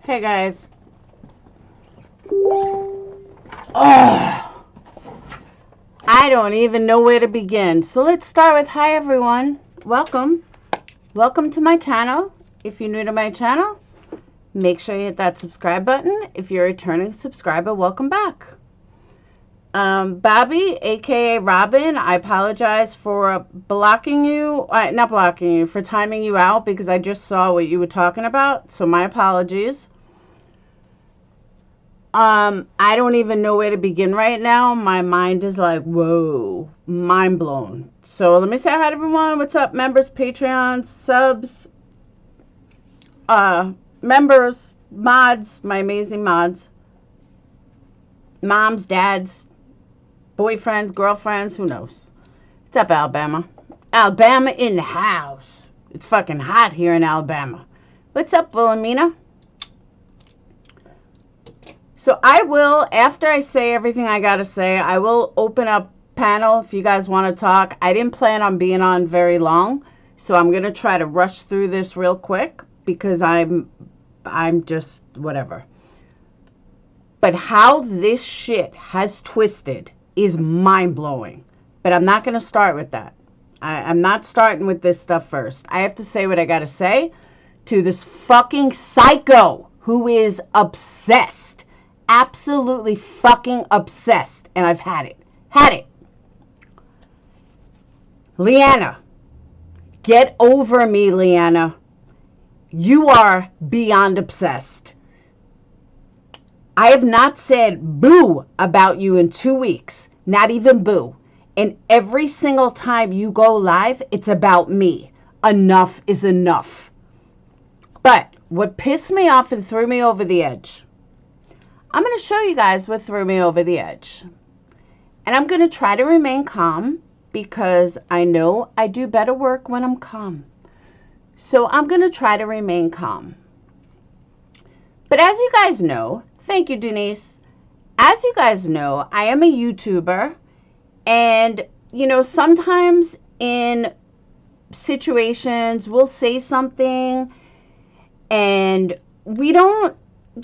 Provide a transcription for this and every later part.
Hey guys. Oh, I don't even know where to begin. So let's start with hi everyone. Welcome. Welcome to my channel. If you're new to my channel, make sure you hit that subscribe button. If you're a returning subscriber, welcome back. Bobby, aka Robin, I apologize for blocking you, not blocking you, for timing you out because I just saw what you were talking about. So my apologies. I don't even know where to begin right now. My mind is like, whoa, mind blown. So let me say hi to everyone. What's up, members, Patreons, subs, members, mods, my amazing mods, moms, dads, boyfriends, girlfriends, who knows? What's up, Alabama? Alabama in the house. It's fucking hot here in Alabama. What's up, Wilhelmina? So I will, after I say everything I gotta say, I will open up panel if you guys want to talk. I didn't plan on being on very long, so I'm gonna try to rush through this real quick because I'm just whatever. But how this shit has twisted is mind-blowing. But I'm not gonna start with that. I'm not starting with this stuff first. I have to say what I gotta say to this fucking psycho who is obsessed. Absolutely fucking obsessed. And I've had it. Had it. Leanna. Get over me, Leanna. You are beyond obsessed. I have not said boo about you in 2 weeks. Not even boo. And every single time you go live, it's about me. Enough is enough. But what pissed me off and threw me over the edge, I'm going to show you guys what threw me over the edge. And I'm going to try to remain calm because I know I do better work when I'm calm. So I'm going to try to remain calm. But as you guys know, thank you, Denise. As you guys know, I am a YouTuber. And, you know, sometimes in situations, we'll say something and we don't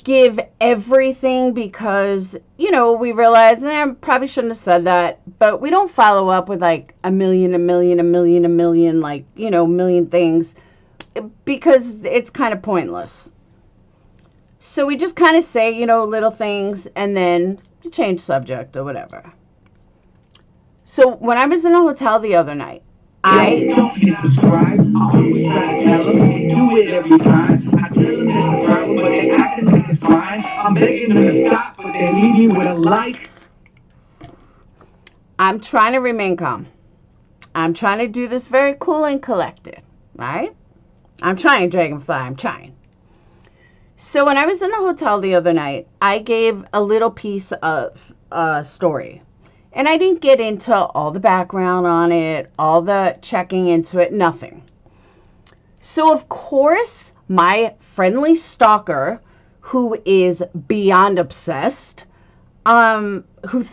give everything because, you know, we realize, I probably shouldn't have said that, but we don't follow up with like a million, like, you know, million things because it's kind of pointless. So we just kind of say, you know, little things and then change subject or whatever. So when I was in a hotel the other night, don't hit subscribe. I always try to tell them they do it every time. I tell them it's a problem, but they acting like it's fine. I'm begging them to stop, but they leave me with a like. I'm trying to remain calm. I'm trying to do this very cool and collected, right? I'm trying, Dragonfly. I'm trying. So when I was in a hotel the other night, I gave a little piece of story. And I didn't get into all the background on it, all the checking into it, nothing. So, of course, my friendly stalker, who is beyond obsessed, who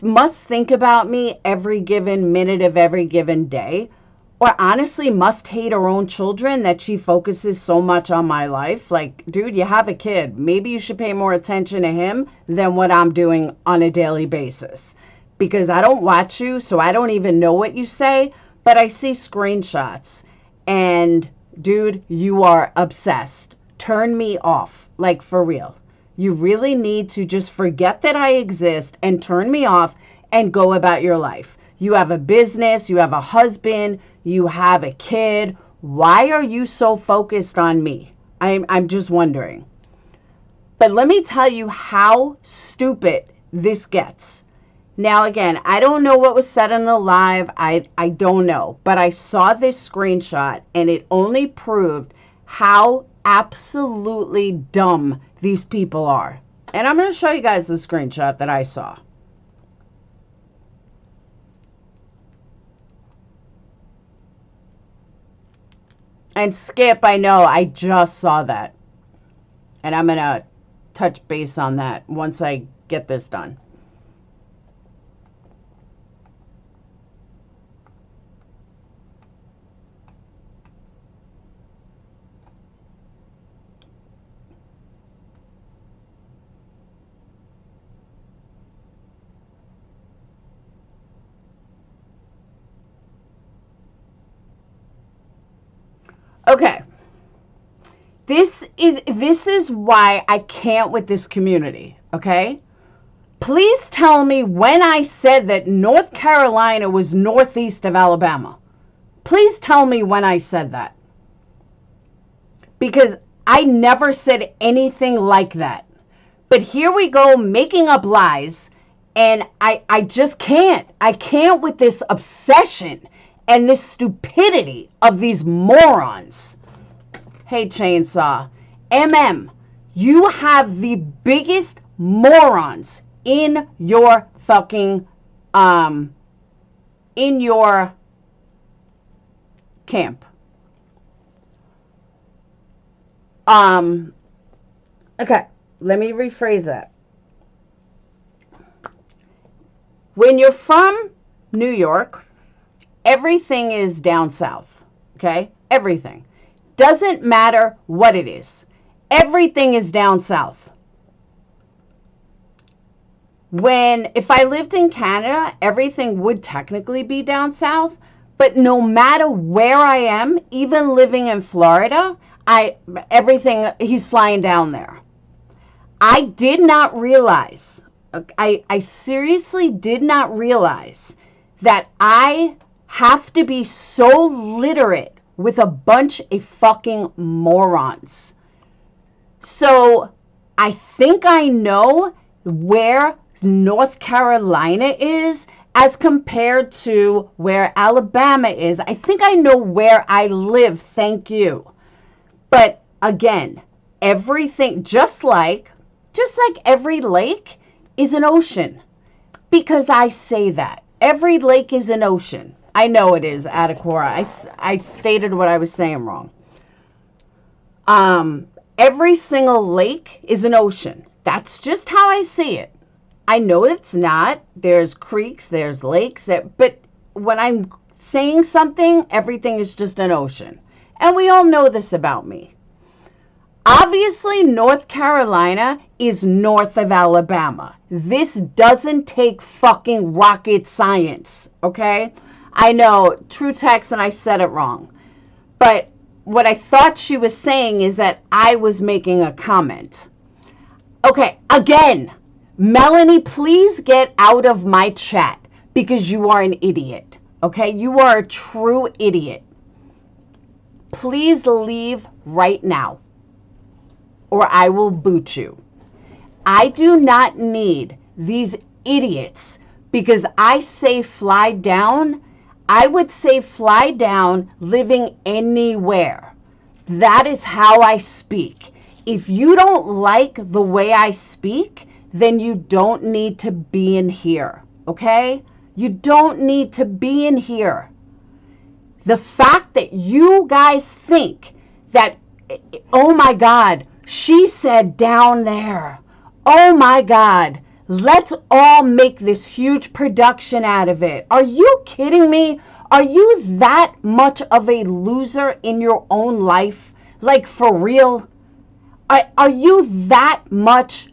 must think about me every given minute of every given day, or honestly must hate her own children that she focuses so much on my life. Like, dude, you have a kid. Maybe you should pay more attention to him than what I'm doing on a daily basis. Because I don't watch you, so I don't even know what you say, but I see screenshots. And, dude, you are obsessed. Turn me off, like for real. You really need to just forget that I exist and turn me off and go about your life. You have a business, you have a husband, you have a kid. Why are you so focused on me? I'm just wondering. But let me tell you how stupid this gets. Now, again, I don't know what was said in the live. I don't know. But I saw this screenshot, and it only proved how absolutely dumb these people are. And I'm going to show you guys the screenshot that I saw. And Skip, I know, I just saw that. And I'm going to touch base on that once I get this done. Okay. This is why I can't with this community, okay? Please tell me when I said that North Carolina was northeast of Alabama. Please tell me when I said that. Because I never said anything like that. But here we go making up lies, and I just can't. I can't with this obsession and this stupidity of these morons. Hey, Chainsaw. You have the biggest morons in your fucking, in your camp. Okay, let me rephrase that. When you're from New York, everything is down south, okay? Everything. Doesn't matter what it is. Everything is down south. If I lived in Canada, everything would technically be down south, but no matter where I am, even living in Florida, he's flying down there. I did not realize, I seriously did not realize that I have to be so literate with a bunch of fucking morons. So I think I know where North Carolina is as compared to where Alabama is. I think I know where I live, thank you. But again, everything, just like every lake is an ocean. Because I say that. Every lake is an ocean. I know it is, Adakora. I stated what I was saying wrong. Every single lake is an ocean. That's just how I see it. I know it's not. There's creeks, there's lakes, but when I'm saying something, everything is just an ocean. And we all know this about me. Obviously, North Carolina is north of Alabama. This doesn't take fucking rocket science, okay? I know, true text, and I said it wrong. But what I thought she was saying is that I was making a comment. Okay, again, Melanie, please get out of my chat because you are an idiot, okay? You are a true idiot. Please leave right now or I will boot you. I do not need these idiots because I say fly down. I would say fly down living anywhere. That is how I speak. If you don't like the way I speak, then you don't need to be in here, okay? You don't need to be in here. The fact that you guys think that, oh my God, she said down there. Oh my God, let's all make this huge production out of it. Are you kidding me? Are you that much of a loser in your own life? Like for real? Are you that much,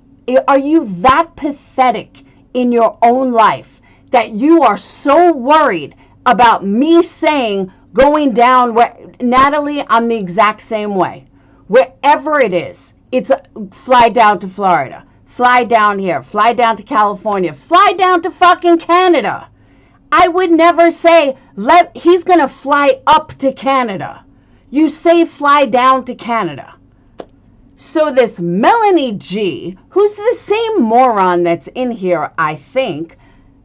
are you that pathetic in your own life that you are so worried about me saying going down where, Natalie, I'm the exact same way. Wherever it is, it's fly down to Florida, fly down here, fly down to California, fly down to fucking Canada. I would never say, he's going to fly up to Canada. You say fly down to Canada. So this Melanie G, who's the same moron that's in here, I think,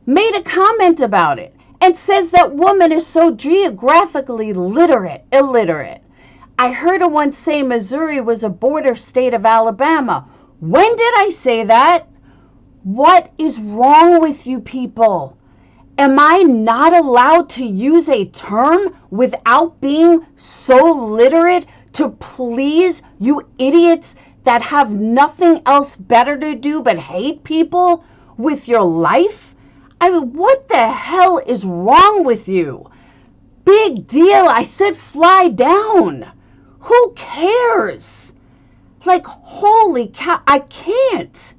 made a comment about it and says that woman is so geographically illiterate. I heard her once say Missouri was a border state of Alabama. When did I say that? What is wrong with you people? Am I not allowed to use a term without being so literate to please you idiots that have nothing else better to do but hate people with your life? I mean, what the hell is wrong with you? Big deal. I said fly down. Who cares? Like, holy cow, I can't.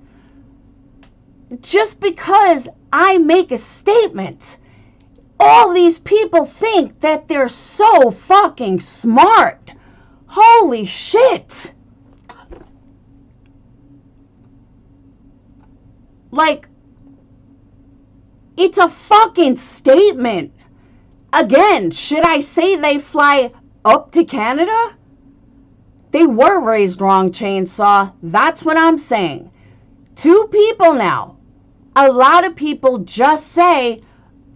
Just because I make a statement, all these people think that they're so fucking smart. Holy shit. Like, it's a fucking statement. Again, should I say they fly up to Canada? They were raised wrong, Chainsaw. That's what I'm saying. 2 people now. A lot of people just say,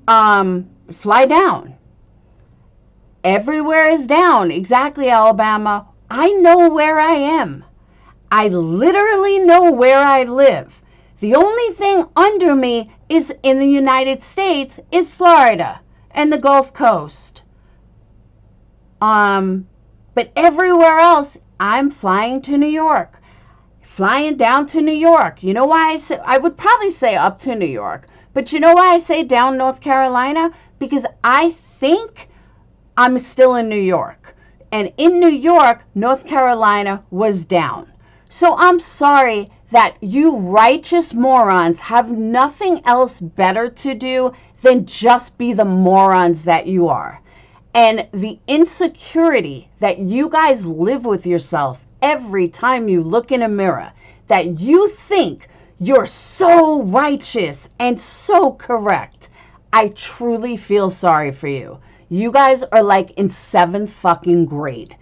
fly down. Everywhere is down. Exactly, Alabama. I know where I am. I literally know where I live. The only thing under me is in the United States is Florida and the Gulf Coast. But everywhere else, I'm flying to New York. Flying down to New York. You know why I would probably say up to New York. But you know why I say down North Carolina? Because I think I'm still in New York. And in New York, North Carolina was down. So I'm sorry that you righteous morons have nothing else better to do than just be the morons that you are. And the insecurity that you guys live with yourself every time you look in a mirror, that you think you're so righteous and so correct. I truly feel sorry for you. You guys are like in 7th fucking grade.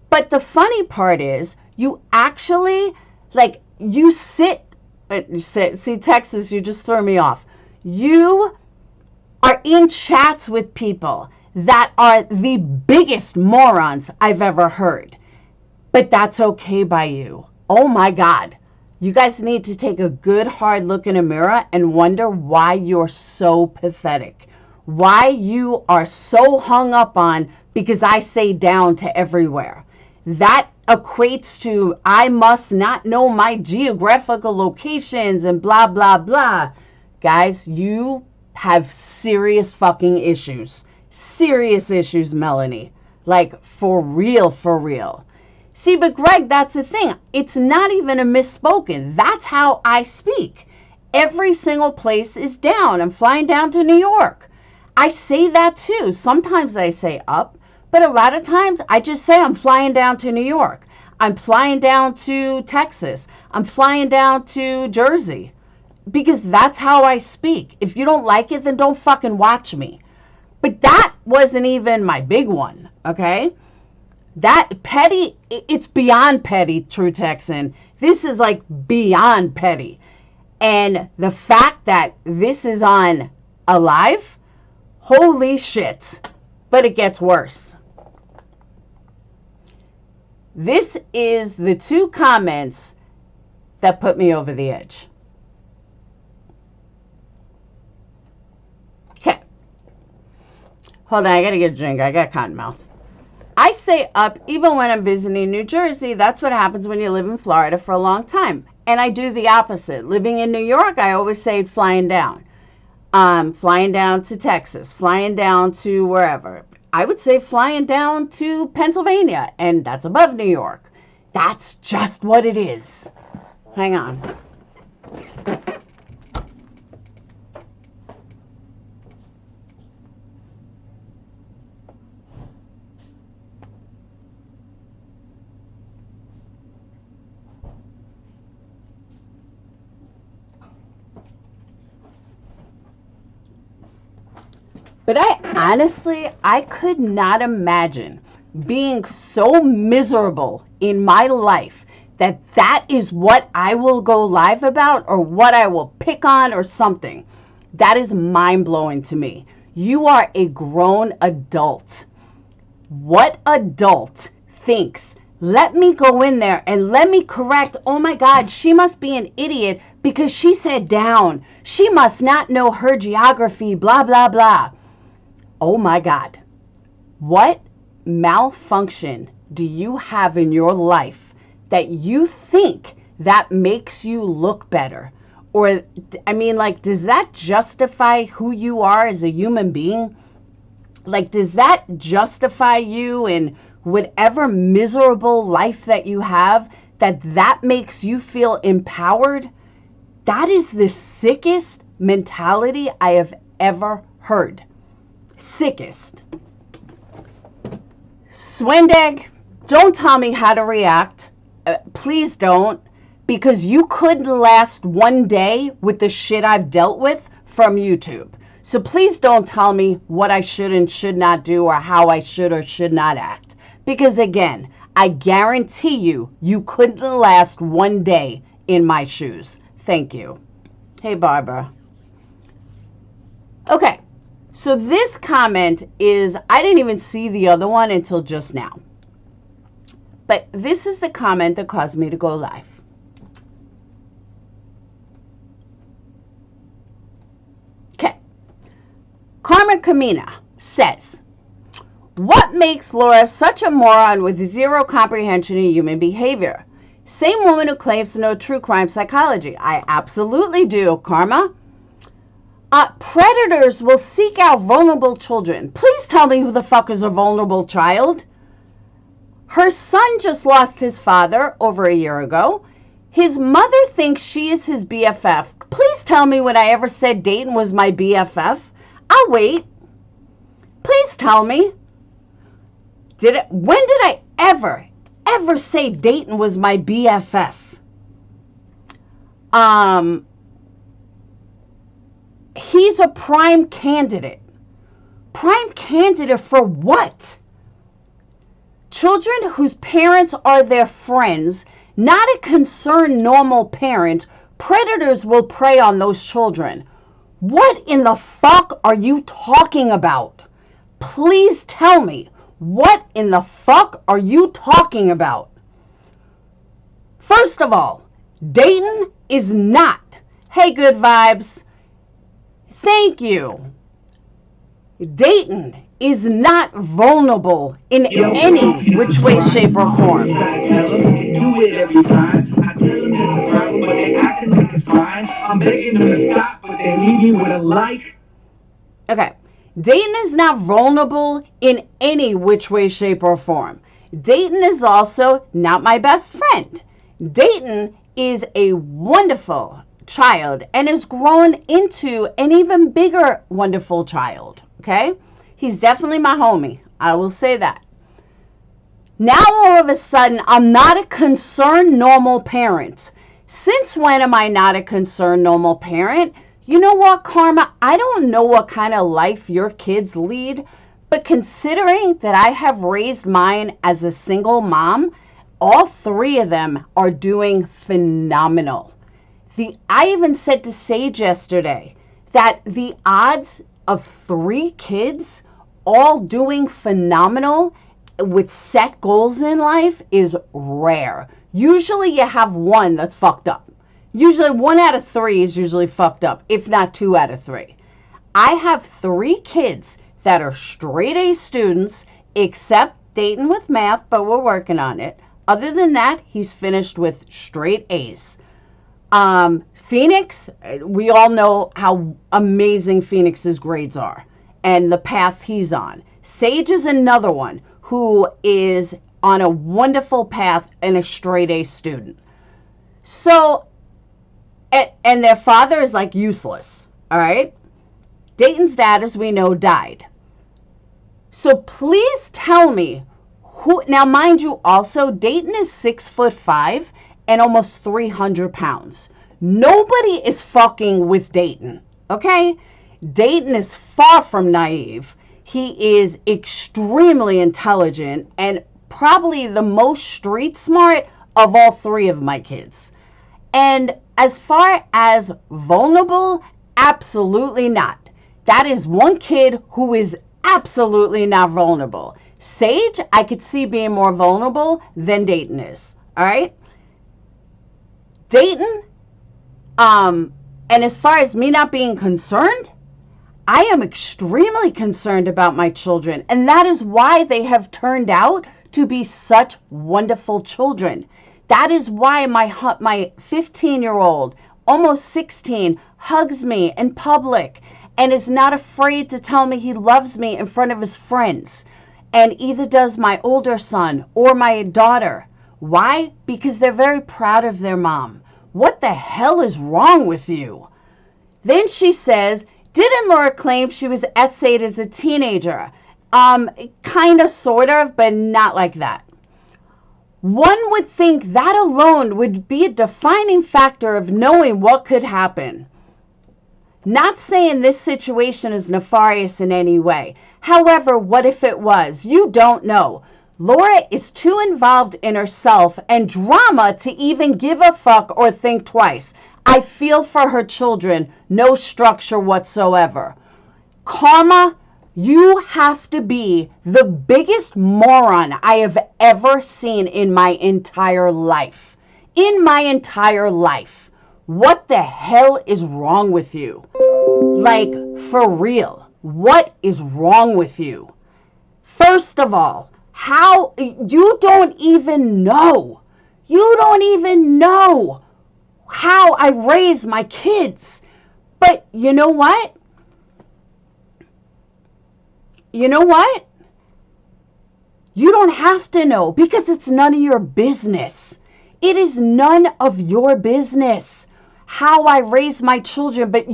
But the funny part is, you actually, like, you sit, see, Texas, you just throw me off. You are in chats with people that are the biggest morons I've ever heard. But that's okay by you. Oh my God. You guys need to take a good hard look in a mirror and wonder why you're so pathetic. Why you are so hung up on because I say down to everywhere. That equates to I must not know my geographical locations and blah, blah, blah. Guys, you have serious fucking issues. Serious issues, Melanie. Like, for real, for real. See, but Greg, that's the thing. It's not even a misspoken. That's how I speak. Every single place is down. I'm flying down to New York. I say that too. Sometimes I say up, but a lot of times I just say I'm flying down to New York. I'm flying down to Texas. I'm flying down to Jersey. Because that's how I speak. If you don't like it, then don't fucking watch me. But that wasn't even my big one, okay? That petty, it's beyond petty, True Texan. This is like beyond petty. And the fact that this is on Alive, holy shit. But it gets worse. This is the 2 comments that put me over the edge. Okay. Hold on, I gotta get a drink. I got cotton mouth. I say up even when I'm visiting New Jersey. That's what happens when you live in Florida for a long time. And I do the opposite. Living in New York, I always say flying down. Flying down to Texas, flying down to wherever. I would say flying down to Pennsylvania, and that's above New York. That's just what it is. Hang on. But I could not imagine being so miserable in my life that that is what I will go live about or what I will pick on or something. That is mind-blowing to me. You are a grown adult. What adult thinks, let me go in there and let me correct, oh my God, she must be an idiot because she said down. She must not know her geography, blah, blah, blah. Oh my God, what malfunction do you have in your life that you think that makes you look better? Or, I mean, like, does that justify who you are as a human being? Like, does that justify you in whatever miserable life that you have, that makes you feel empowered? That is the sickest mentality I have ever heard. Sickest. Swindig, don't tell me how to react. Please don't, because you couldn't last one day with the shit I've dealt with from YouTube. So please don't tell me what I should and should not do or how I should or should not act. Because again, I guarantee you, you couldn't last one day in my shoes. Thank you. Hey, Barbara. Okay, so this comment is, I didn't even see the other one until just now. But this is the comment that caused me to go live. Okay. Karma Kamina says, what makes Laura such a moron with zero comprehension of human behavior? Same woman who claims to know true crime psychology. I absolutely do, Karma. Predators will seek out vulnerable children. Please tell me who the fuck is a vulnerable child. Her son just lost his father over a year ago. His mother thinks she is his BFF. Please tell me when I ever said Dayton was my BFF. I'll wait. Please tell me. When did I ever say Dayton was my BFF? He's a prime candidate. Prime candidate for what? Children whose parents are their friends, not a concerned normal parent, predators will prey on those children. What in the fuck are you talking about? Please tell me, what in the fuck are you talking about? First of all, Dayton is not. Hey, good vibes. Thank you. Dayton is not vulnerable in any which way, shape, or form. I tell them they do it every time. I tell them it's a problem, but they acting like it's fine. I'm begging them to stop, but they leave me with a like. Okay. Dayton is not vulnerable in any which way, shape, or form. Dayton is also not my best friend. Dayton is a wonderful child and has grown into an even bigger wonderful child. Okay? He's definitely my homie. I will say that. Now all of a sudden, I'm not a concerned normal parent. Since when am I not a concerned normal parent? You know what, Karma? I don't know what kind of life your kids lead, but considering that I have raised mine as a single mom, all three of them are doing phenomenal. I even said to Sage yesterday that the odds of 3 kids all doing phenomenal with set goals in life is rare. Usually you have one that's fucked up. Usually 1 out of 3 is usually fucked up, if not 2 out of 3. I have 3 kids that are straight A students, except Dayton with math, but we're working on it. Other than that, he's finished with straight A's. Phoenix, we all know how amazing Phoenix's grades are and the path he's on. Sage is another one who is on a wonderful path and a straight A student. So, and their father is like useless, all right? Dayton's dad, as we know, died. So please tell me who, now mind you also, Dayton is 6'5" and almost 300 pounds. Nobody is fucking with Dayton, okay? Dayton is far from naive. He is extremely intelligent and probably the most street smart of all 3 of my kids. And as far as vulnerable, absolutely not. That is one kid who is absolutely not vulnerable. Sage, I could see being more vulnerable than Dayton is, all right? Dayton, and as far as me not being concerned, I am extremely concerned about my children, and that is why they have turned out to be such wonderful children. That is why my 15-year-old, almost 16, hugs me in public and is not afraid to tell me he loves me in front of his friends, and either does my older son or my daughter. Why? Because they're very proud of their mom. What the hell is wrong with you? Then she says, didn't Laura claim she was essayed as a teenager? Kind of, sort of, but not like that. One would think that alone would be a defining factor of knowing what could happen. Not saying this situation is nefarious in any way. However, what if it was? You don't know. Laura is too involved in herself and drama to even give a fuck or think twice. I feel for her children. No structure whatsoever. Karma, you have to be the biggest moron I have ever seen in my entire life. In my entire life. What the hell is wrong with you? Like, for real, what is wrong with you? First of all, how you don't even know how I raise my kids. But you know what? You don't have to know, because it's none of your business. It is none of your business how I raise my children. But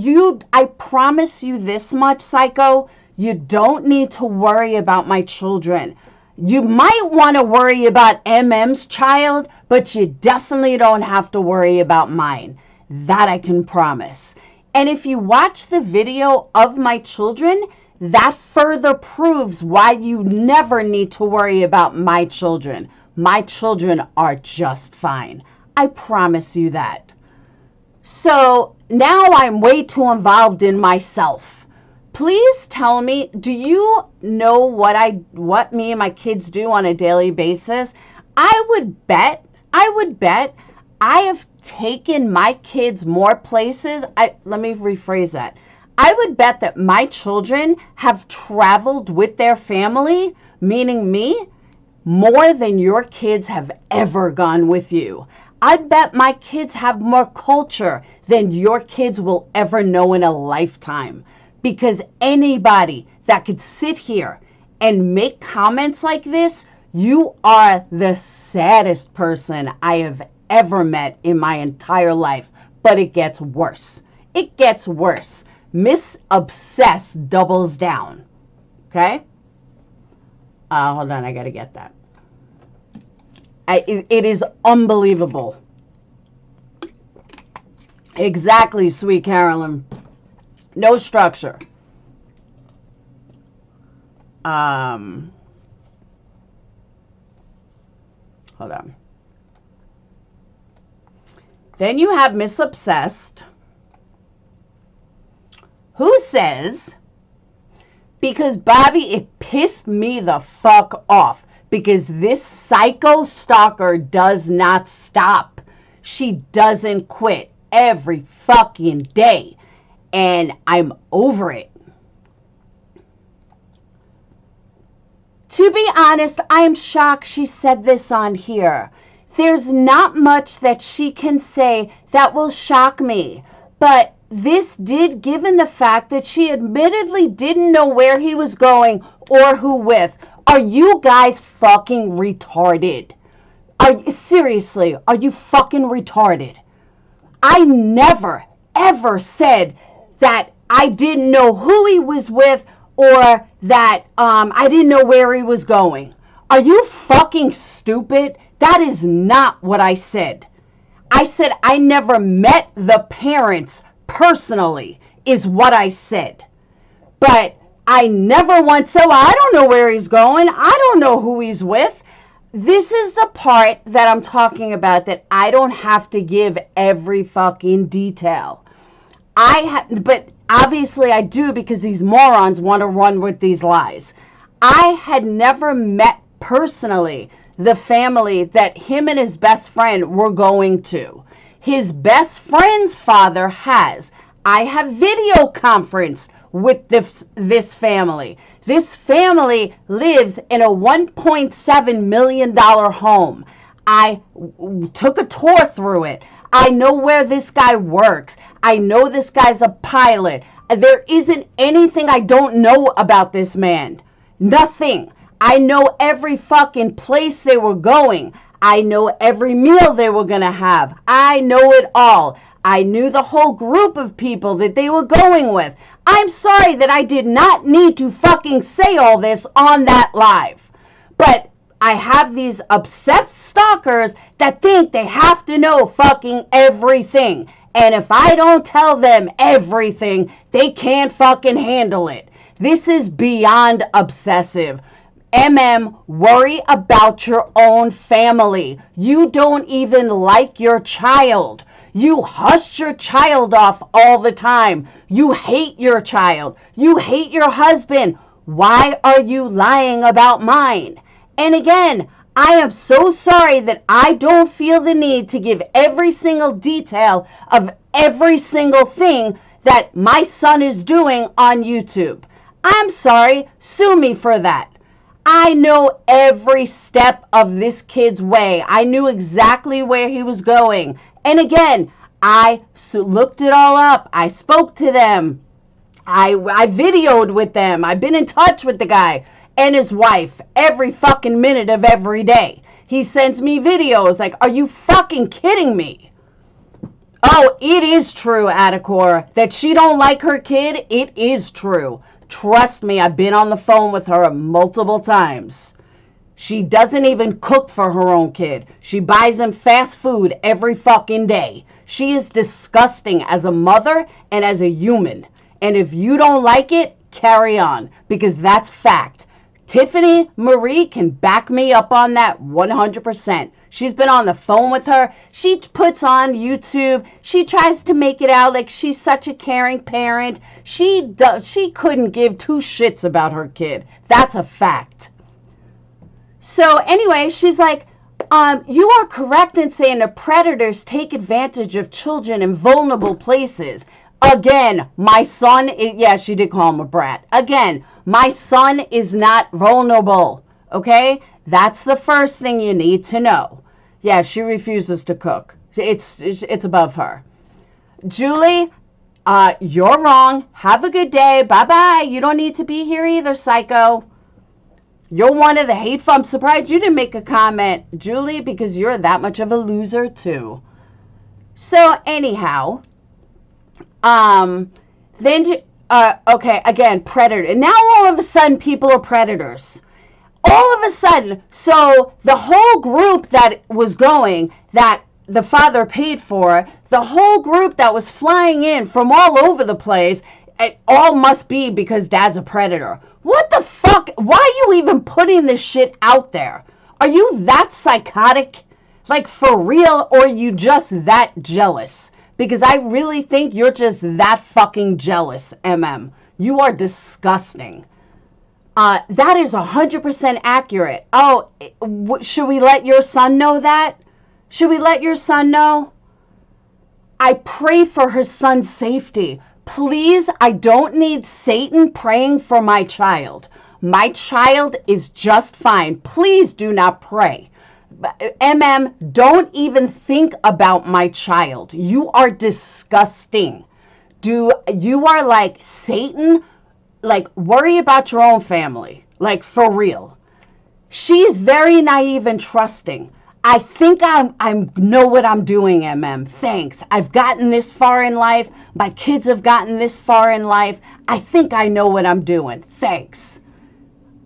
I promise you this much, psycho, you don't need to worry about my children. You might want to worry about MM's child, but you definitely don't have to worry about mine. That I can promise. And if you watch the video of my children, that further proves why you never need to worry about my children. My children are just fine. I promise you that. So now I'm way too involved in myself. Please tell me, do you know what me and my kids do on a daily basis? I would bet I have taken my kids more places. Let me rephrase that. I would bet that my children have traveled with their family, meaning me, more than your kids have ever gone with you. I bet my kids have more culture than your kids will ever know in a lifetime. Because anybody that could sit here and make comments like this, you are the saddest person I have ever met in my entire life. But it gets worse. It gets worse. Miss Obsessed doubles down. Okay? Hold on, I gotta get that. It is unbelievable. Exactly, sweet Carolyn. No structure. Hold on. Then you have Miss Obsessed, who says, because Bobby, it pissed me the fuck off. Because this psycho stalker does not stop. She doesn't quit every fucking day. And I'm over it. To be honest, I am shocked she said this on here. There's not much that she can say that will shock me. But this did, given the fact that she admittedly didn't know where he was going or who with. Are you guys fucking retarded? Seriously, are you fucking retarded? I never, ever said that I didn't know who he was with or that I didn't know where he was going. Are you fucking stupid? That is not what I said. I said I never met the parents personally, is what I said. But I never once said, well, I don't know where he's going. I don't know who he's with. This is the part that I'm talking about, that I don't have to give every fucking detail. But obviously I do, because these morons want to run with these lies. I had never met personally the family that him and his best friend were going to. His best friend's father has. I have video conference with this family. This family lives in a $1.7 million home. I took a tour through it. I know where this guy works. I know this guy's a pilot. There isn't anything I don't know about this man. Nothing. I know every fucking place they were going. I know every meal they were going to have. I know it all. I knew the whole group of people that they were going with. I'm sorry that I did not need to fucking say all this on that live. But I have these obsessed stalkers that think they have to know fucking everything. And if I don't tell them everything, they can't fucking handle it. This is beyond obsessive. Worry about your own family. You don't even like your child. You hush your child off all the time. You hate your child. You hate your husband. Why are you lying about mine? And again, I am so sorry that I don't feel the need to give every single detail of every single thing that my son is doing on YouTube. I'm sorry. Sue me for that. I know every step of this kid's way. I knew exactly where he was going. And again, I looked it all up. I spoke to them. I videoed with them. I've been in touch with the guy and his wife every fucking minute of every day. He sends me videos like, are you fucking kidding me? Oh, it is true, Adacor, that she don't like her kid. It is true. Trust me, I've been on the phone with her multiple times. She doesn't even cook for her own kid. She buys him fast food every fucking day. She is disgusting as a mother and as a human. And if you don't like it, carry on, because that's fact. Tiffany Marie can back me up on that 100%. She's been on the phone with her. She puts on YouTube. She tries to make it out like she's such a caring parent. She couldn't give two shits about her kid. That's a fact. So anyway, she's like, you are correct in saying the predators take advantage of children in vulnerable places. Again, my son, she did call him a brat. Again, my son is not vulnerable, okay? That's the first thing you need to know. Yeah, she refuses to cook. It's above her. Julie, you're wrong. Have a good day. Bye-bye. You don't need to be here either, psycho. You're one of the hateful. I'm surprised you didn't make a comment, Julie, because you're that much of a loser, too. So, anyhow, okay, again, predator. And now all of a sudden, people are predators. All of a sudden, so the whole group that was going, that the father paid for, the whole group that was flying in from all over the place, it all must be because dad's a predator. What the fuck? Why are you even putting this shit out there? Are you that psychotic? Like, for real, or are you just that jealous? Because I really think you're just that fucking jealous, You are disgusting. That is 100% accurate. Oh, should we let your son know that? Should we let your son know? I pray for her son's safety. Please, I don't need Satan praying for my child. My child is just fine. Please do not pray. Don't even think about my child. You are disgusting. You are like Satan? Like, worry about your own family. Like, for real. She is very naive and trusting. I think I know what I'm doing, Thanks. I've gotten this far in life. My kids have gotten this far in life. I think I know what I'm doing. Thanks.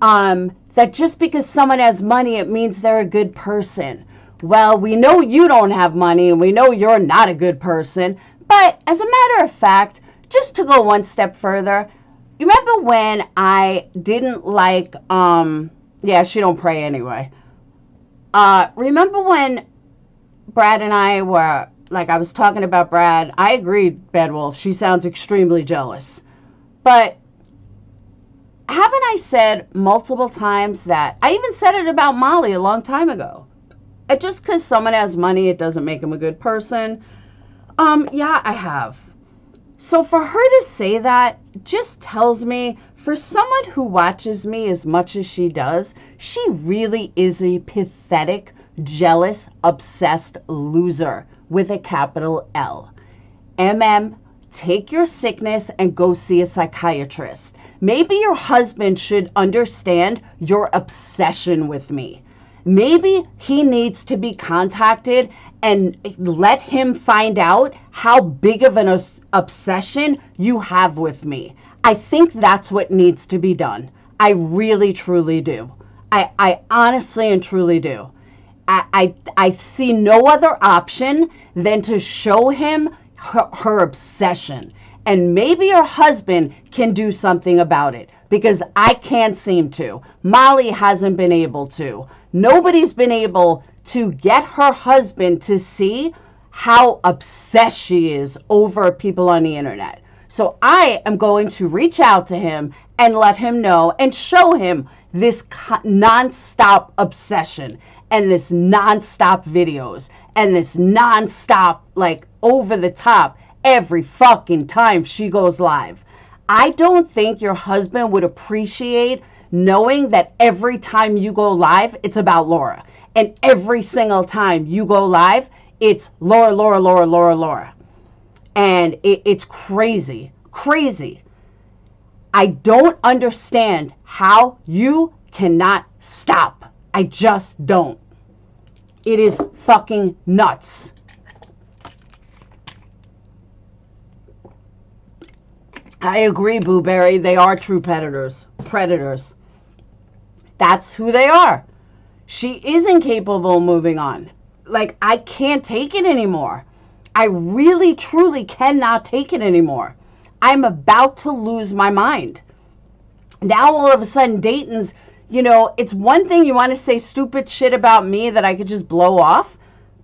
That just because someone has money, it means they're a good person. Well, we know you don't have money, and we know you're not a good person. But as a matter of fact, just to go one step further, you remember when I didn't like, she don't pray anyway. Remember when Brad and I were, like, I was talking about Brad. I agreed, Bedwolf. She sounds extremely jealous. But haven't I said multiple times that, I even said it about Molly a long time ago. Just because someone has money, it doesn't make them a good person. Yeah, I have. So for her to say that just tells me, for someone who watches me as much as she does, she really is a pathetic, jealous, obsessed loser with a capital L. Take your sickness and go see a psychiatrist. Maybe your husband should understand your obsession with me. Maybe he needs to be contacted and let him find out how big of an obsession you have with me. I think that's what needs to be done. I really, truly do. I honestly and truly do. I see no other option than to show him her obsession. And maybe her husband can do something about it, because I can't seem to. Molly hasn't been able to. Nobody's been able to get her husband to see how obsessed she is over people on the internet. So I am going to reach out to him and let him know and show him this nonstop obsession and this nonstop videos and this nonstop, like, over the top every fucking time she goes live. I don't think your husband would appreciate knowing that every time you go live, it's about Laura. And every single time you go live, it's Laura, Laura, Laura, Laura, Laura. And it's crazy, crazy. I don't understand how you cannot stop. I just don't. It is fucking nuts. I agree, Booberry. They are true predators. Predators. That's who they are. She isn't capable of moving on. Like, I can't take it anymore. I really, truly cannot take it anymore. I'm about to lose my mind. Now, all of a sudden, Dayton's, you know, it's one thing you want to say stupid shit about me that I could just blow off.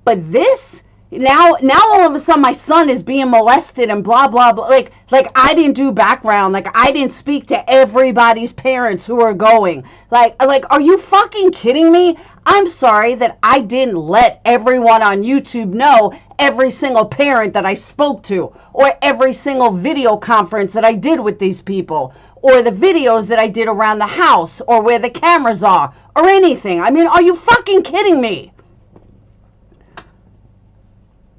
But this, now all of a sudden my son is being molested and blah, blah, blah. Like I didn't do background. Like, I didn't speak to everybody's parents who are going. Like, are you fucking kidding me? I'm sorry that I didn't let everyone on YouTube know every single parent that I spoke to, or every single video conference that I did with these people, or the videos that I did around the house, or where the cameras are, or anything. I mean, are you fucking kidding me?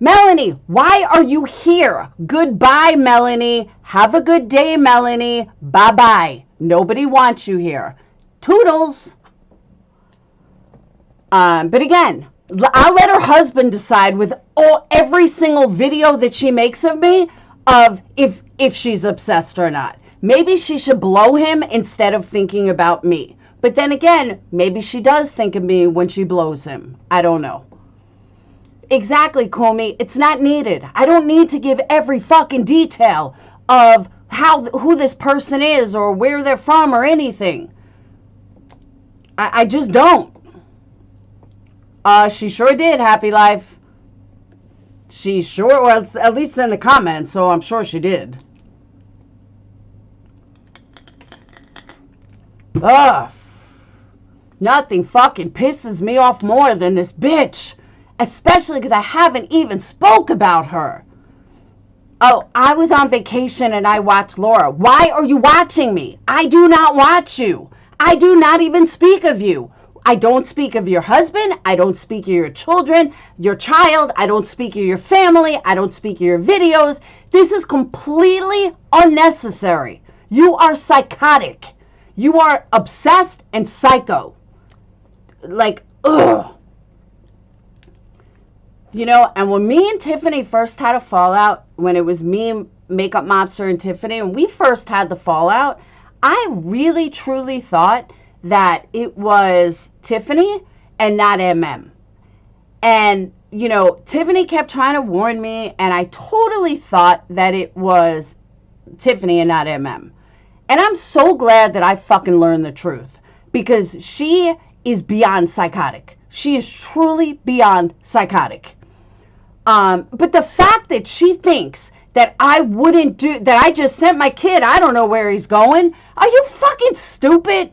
Melanie, why are you here? Goodbye, Melanie. Have a good day, Melanie. Bye-bye. Nobody wants you here. Toodles. But again, I'll let her husband decide with every single video that she makes of me of if she's obsessed or not. Maybe she should blow him instead of thinking about me. But then again, maybe she does think of me when she blows him. I don't know. Exactly, Comey. It's not needed. I don't need to give every fucking detail of who this person is or where they're from or anything. I just don't. She sure did, Happy Life. She sure, well, at least in the comments, so I'm sure she did. Ugh. Nothing fucking pisses me off more than this bitch. Especially because I haven't even spoke about her. Oh, I was on vacation and I watched Laura. Why are you watching me? I do not watch you. I do not even speak of you. I don't speak of your husband. I don't speak of your children, your child. I don't speak of your family. I don't speak of your videos. This is completely unnecessary. You are psychotic. You are obsessed and psycho. Like, ugh. You know, and when me and Tiffany first had a fallout, when it was me, Makeup Mobster, and Tiffany, and we first had the fallout, I really, truly thought that it was Tiffany and not MM. And, you know, Tiffany kept trying to warn me, and I totally thought that it was Tiffany and not MM. And I'm so glad that I fucking learned the truth, because she is beyond psychotic. She is truly beyond psychotic. But the fact that she thinks that I wouldn't do, that I just sent my kid, I don't know where he's going. Are you fucking stupid?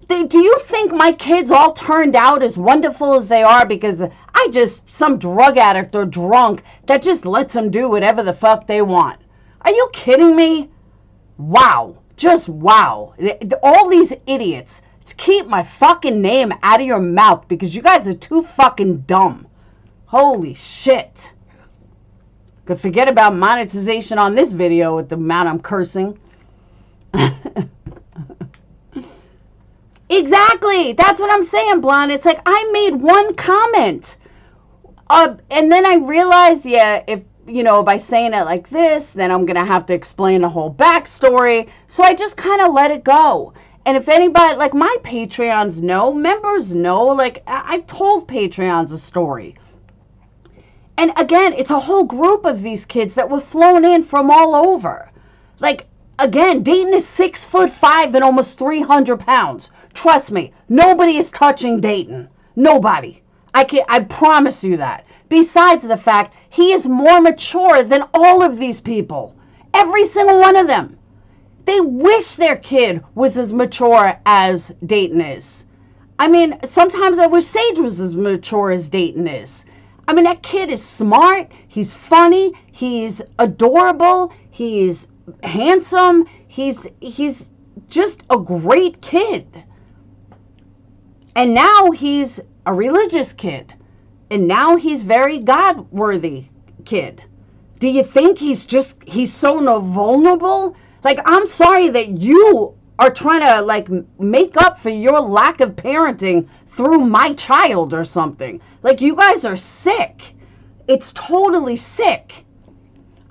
Do you think my kids all turned out as wonderful as they are because I just, some drug addict or drunk that just lets them do whatever the fuck they want? Are you kidding me? Wow. Just wow. All these idiots. Keep my fucking name out of your mouth because you guys are too fucking dumb. Holy shit. Could forget about monetization on this video with the amount I'm cursing. Exactly. That's what I'm saying, Blonde. It's like I made one comment. And then I realized, yeah, if, you know, by saying it like this, then I'm going to have to explain the whole backstory. So I just kind of let it go. And if anybody, like my Patreons know, members know, like I've told Patreons a story. And again, it's a whole group of these kids that were flown in from all over. Like, again, Dayton is 6'5" and almost 300 pounds. Trust me, nobody is touching Dayton. Nobody. I promise you that. Besides the fact, he is more mature than all of these people. Every single one of them. They wish their kid was as mature as Dayton is. I mean, sometimes I wish Sage was as mature as Dayton is. I mean, that kid is smart, he's funny, he's adorable, he's handsome, he's just a great kid. And now he's a religious kid. And now he's very God-worthy kid. Do you think he's so vulnerable? Like, I'm sorry that you are trying to, like, make up for your lack of parenting through my child or something. Like, you guys are sick. It's totally sick.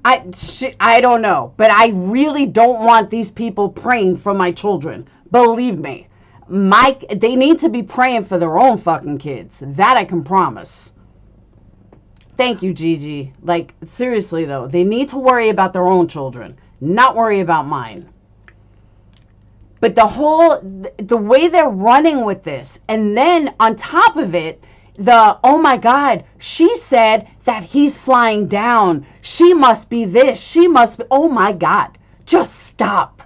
I don't know, but I really don't want these people praying for my children. Believe me. They need to be praying for their own fucking kids. That I can promise. Thank you, Gigi. Like, seriously, though. They need to worry about their own children, not worry about mine. But the way they're running with this, and then on top of it, oh my God, she said that he's flying down. She must be this. She must be, oh my God, just stop.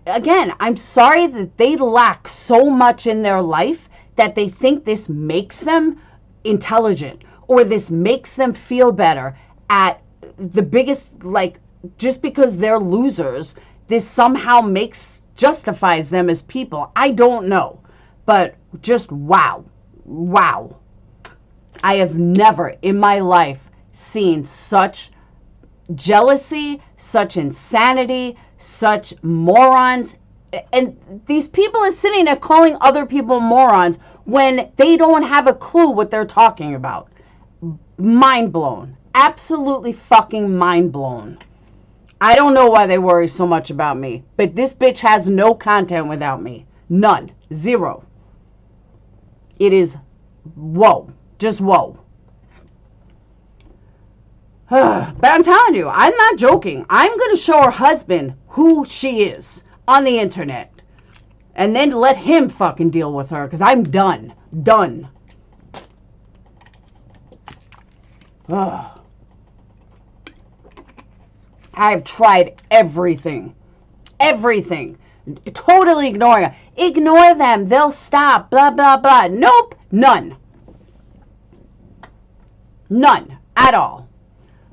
Again, I'm sorry that they lack so much in their life that they think this makes them intelligent or this makes them feel better at the biggest, like, just because they're losers, this somehow justifies them as people. I don't know. But just wow. Wow. I have never in my life seen such jealousy, such insanity, such morons. And these people are sitting there calling other people morons when they don't have a clue what they're talking about. Mind blown. Absolutely fucking mind blown. I don't know why they worry so much about me, but this bitch has no content without me. None. Zero. It is whoa. Just whoa. But I'm telling you, I'm not joking. I'm going to show her husband who she is on the internet. And then let him fucking deal with her, because I'm done. Done. Ugh. I've tried everything. Everything. Totally ignoring her. Ignore them. They'll stop. Blah, blah, blah. Nope. None. None. At all.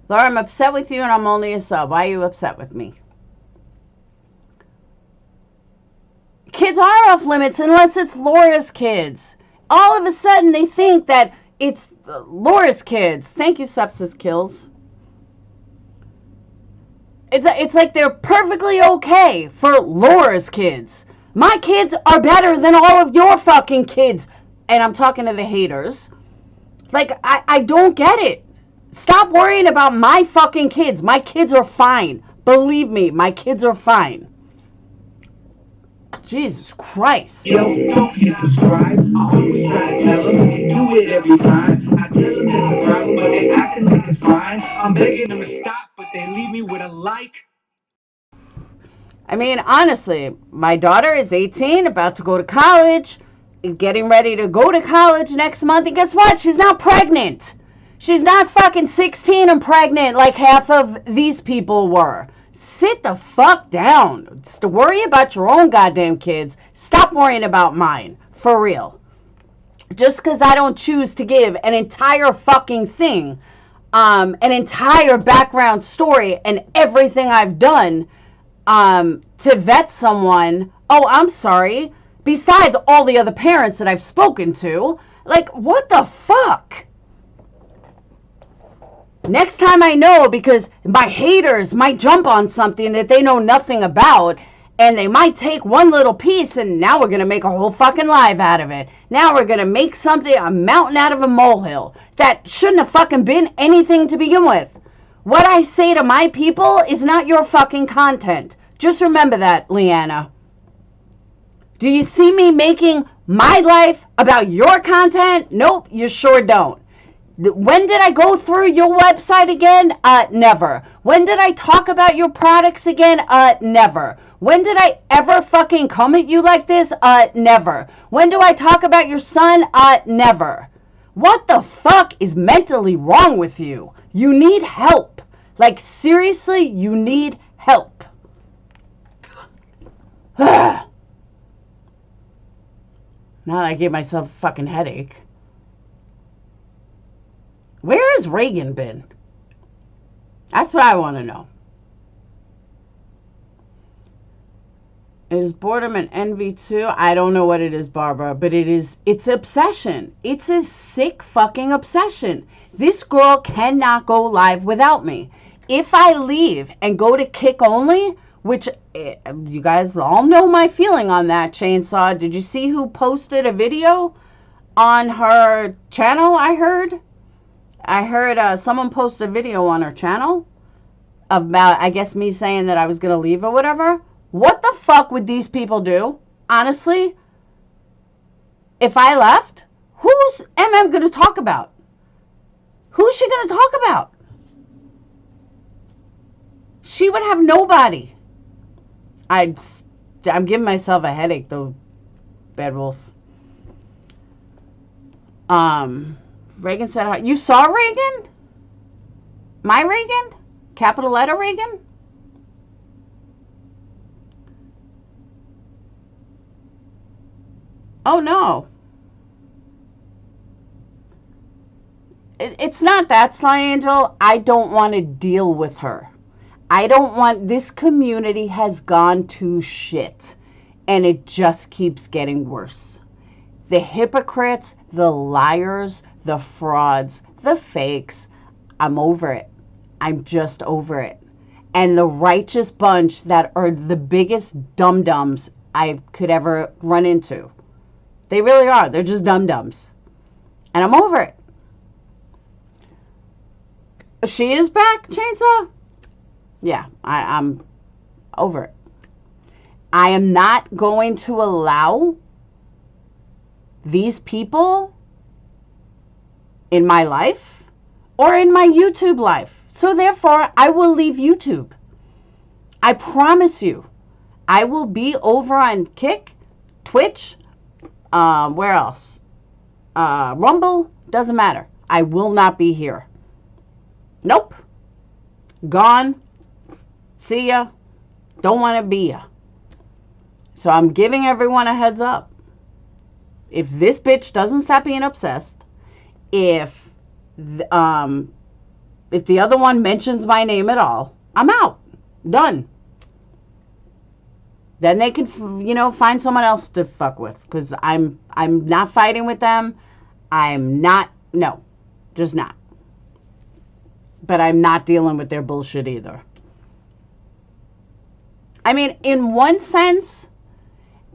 Laura, I'm upset with you and I'm only a sub. Why are you upset with me? Kids are off limits unless it's Laura's kids. All of a sudden they think that it's Laura's kids. Thank you, Sepsis Kills. It's like they're perfectly okay for Laura's kids. My kids are better than all of your fucking kids. And I'm talking to the haters. Like, I don't get it. Stop worrying about my fucking kids. My kids are fine. Believe me, my kids are fine. Jesus Christ. Yo, don't hit subscribe. I always try to tell them they do it every time. I tell them it's a problem, but they acting like it's fine. I'm begging them to stop, but they leave me with a like. I mean, honestly, my daughter is 18, about to go to college, getting ready to go to college next month. And guess what? She's not pregnant. She's not fucking 16 and pregnant like half of these people were. Sit the fuck down. Worry about your own goddamn kids. Stop worrying about mine. For real. Just because I don't choose to give an entire fucking thing, an entire background story and everything I've done to vet someone. Oh, I'm sorry. Besides all the other parents that I've spoken to. Like, what the fuck? Next time I know, because my haters might jump on something that they know nothing about, and they might take one little piece, and now we're going to make a whole fucking live out of it. Now we're going to make something, a mountain out of a molehill, that shouldn't have fucking been anything to begin with. What I say to my people is not your fucking content. Just remember that, Leanna. Do you see me making my life about your content? Nope, you sure don't. When did I go through your website again? Never. When did I talk about your products again? Never. When did I ever fucking come at you like this? Never. When do I talk about your son? Never. What the fuck is mentally wrong with you? You need help. Like, seriously, you need help. Now I gave myself a fucking headache. Where has Reagan been? That's what I want to know. It is boredom and envy too. I don't know what it is, Barbara, but it's obsession. It's a sick fucking obsession. This girl cannot go live without me. If I leave and go to Kick Only, which you guys all know my feeling on that, Chainsaw. Did you see who posted a video on her channel? I heard someone posted a video on her channel about, I guess, me saying that I was going to leave or whatever. What the fuck would these people do? Honestly, if I left, who's MM going to talk about? Who's she going to talk about? She would have nobody. I'm giving myself a headache, though, Bedwolf. Reagan said, you saw Reagan? My Reagan? Capital letter Reagan? Oh, no. It's not that, Sly Angel. I don't want to deal with her. I don't want... This community has gone to shit. And it just keeps getting worse. The hypocrites, the liars, the frauds, the fakes. I'm over it. I'm just over it. And the righteous bunch that are the biggest dum-dums I could ever run into. They really are. They're just dum-dums. And I'm over it. She is back, Chainsaw? Yeah, I'm over it. I am not going to allow these people in my life or in my YouTube life. So therefore, I will leave YouTube. I promise you. I will be over on Kick, Twitch, where else? Rumble, doesn't matter. I will not be here. Nope. Gone. See ya. Don't want to be ya. So I'm giving everyone a heads up. If this bitch doesn't stop being obsessed, if the other one mentions my name at all, I'm out. Done. Then they can, find someone else to fuck with. Because I'm not fighting with them. I'm not, no. Just not. But I'm not dealing with their bullshit either. I mean, in one sense,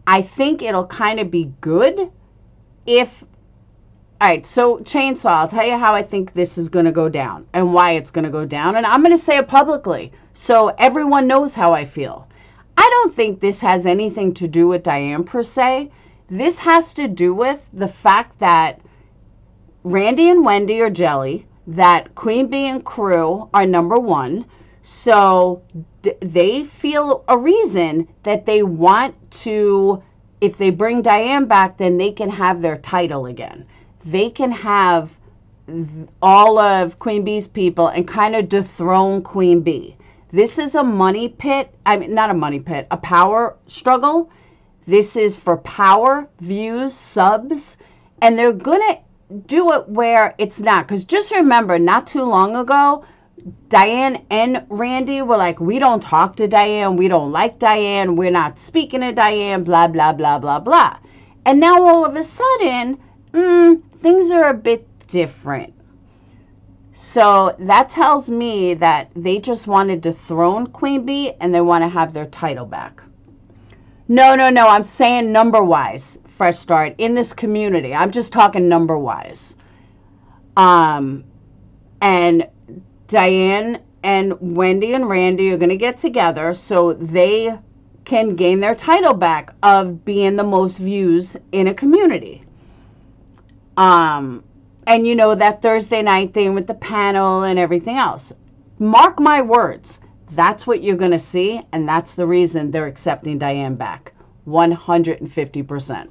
I think it'll kind of be good if... All right, so Chainsaw, I'll tell you how I think this is going to go down and why it's going to go down. And I'm going to say it publicly so everyone knows how I feel. I don't think this has anything to do with Diane per se. This has to do with the fact that Randy and Wendy are jelly, that Queen Bee and crew are number one. So they feel a reason that they want to, if they bring Diane back, then they can have their title again. They can have all of Queen Bee's people and kind of dethrone Queen Bee. This is a money pit. I mean, not a money pit, a power struggle. This is for power, views, subs, and they're going to do it where it's not. Because just remember, not too long ago, Diane and Randy were like, we don't talk to Diane, we don't like Diane, we're not speaking to Diane, blah, blah, blah, blah, blah. And now all of a sudden, things are a bit different. So that tells me that they just wanted to dethrone Queen Bee and they want to have their title back. No, I'm saying number-wise, fresh start, in this community. I'm just talking number-wise. And Diane and Wendy and Randy are going to get together so they can gain their title back of being the most views in a community. And you know, that Thursday night thing with the panel and everything else. Mark my words. That's what you're going to see, and that's the reason they're accepting Diane back. 150%.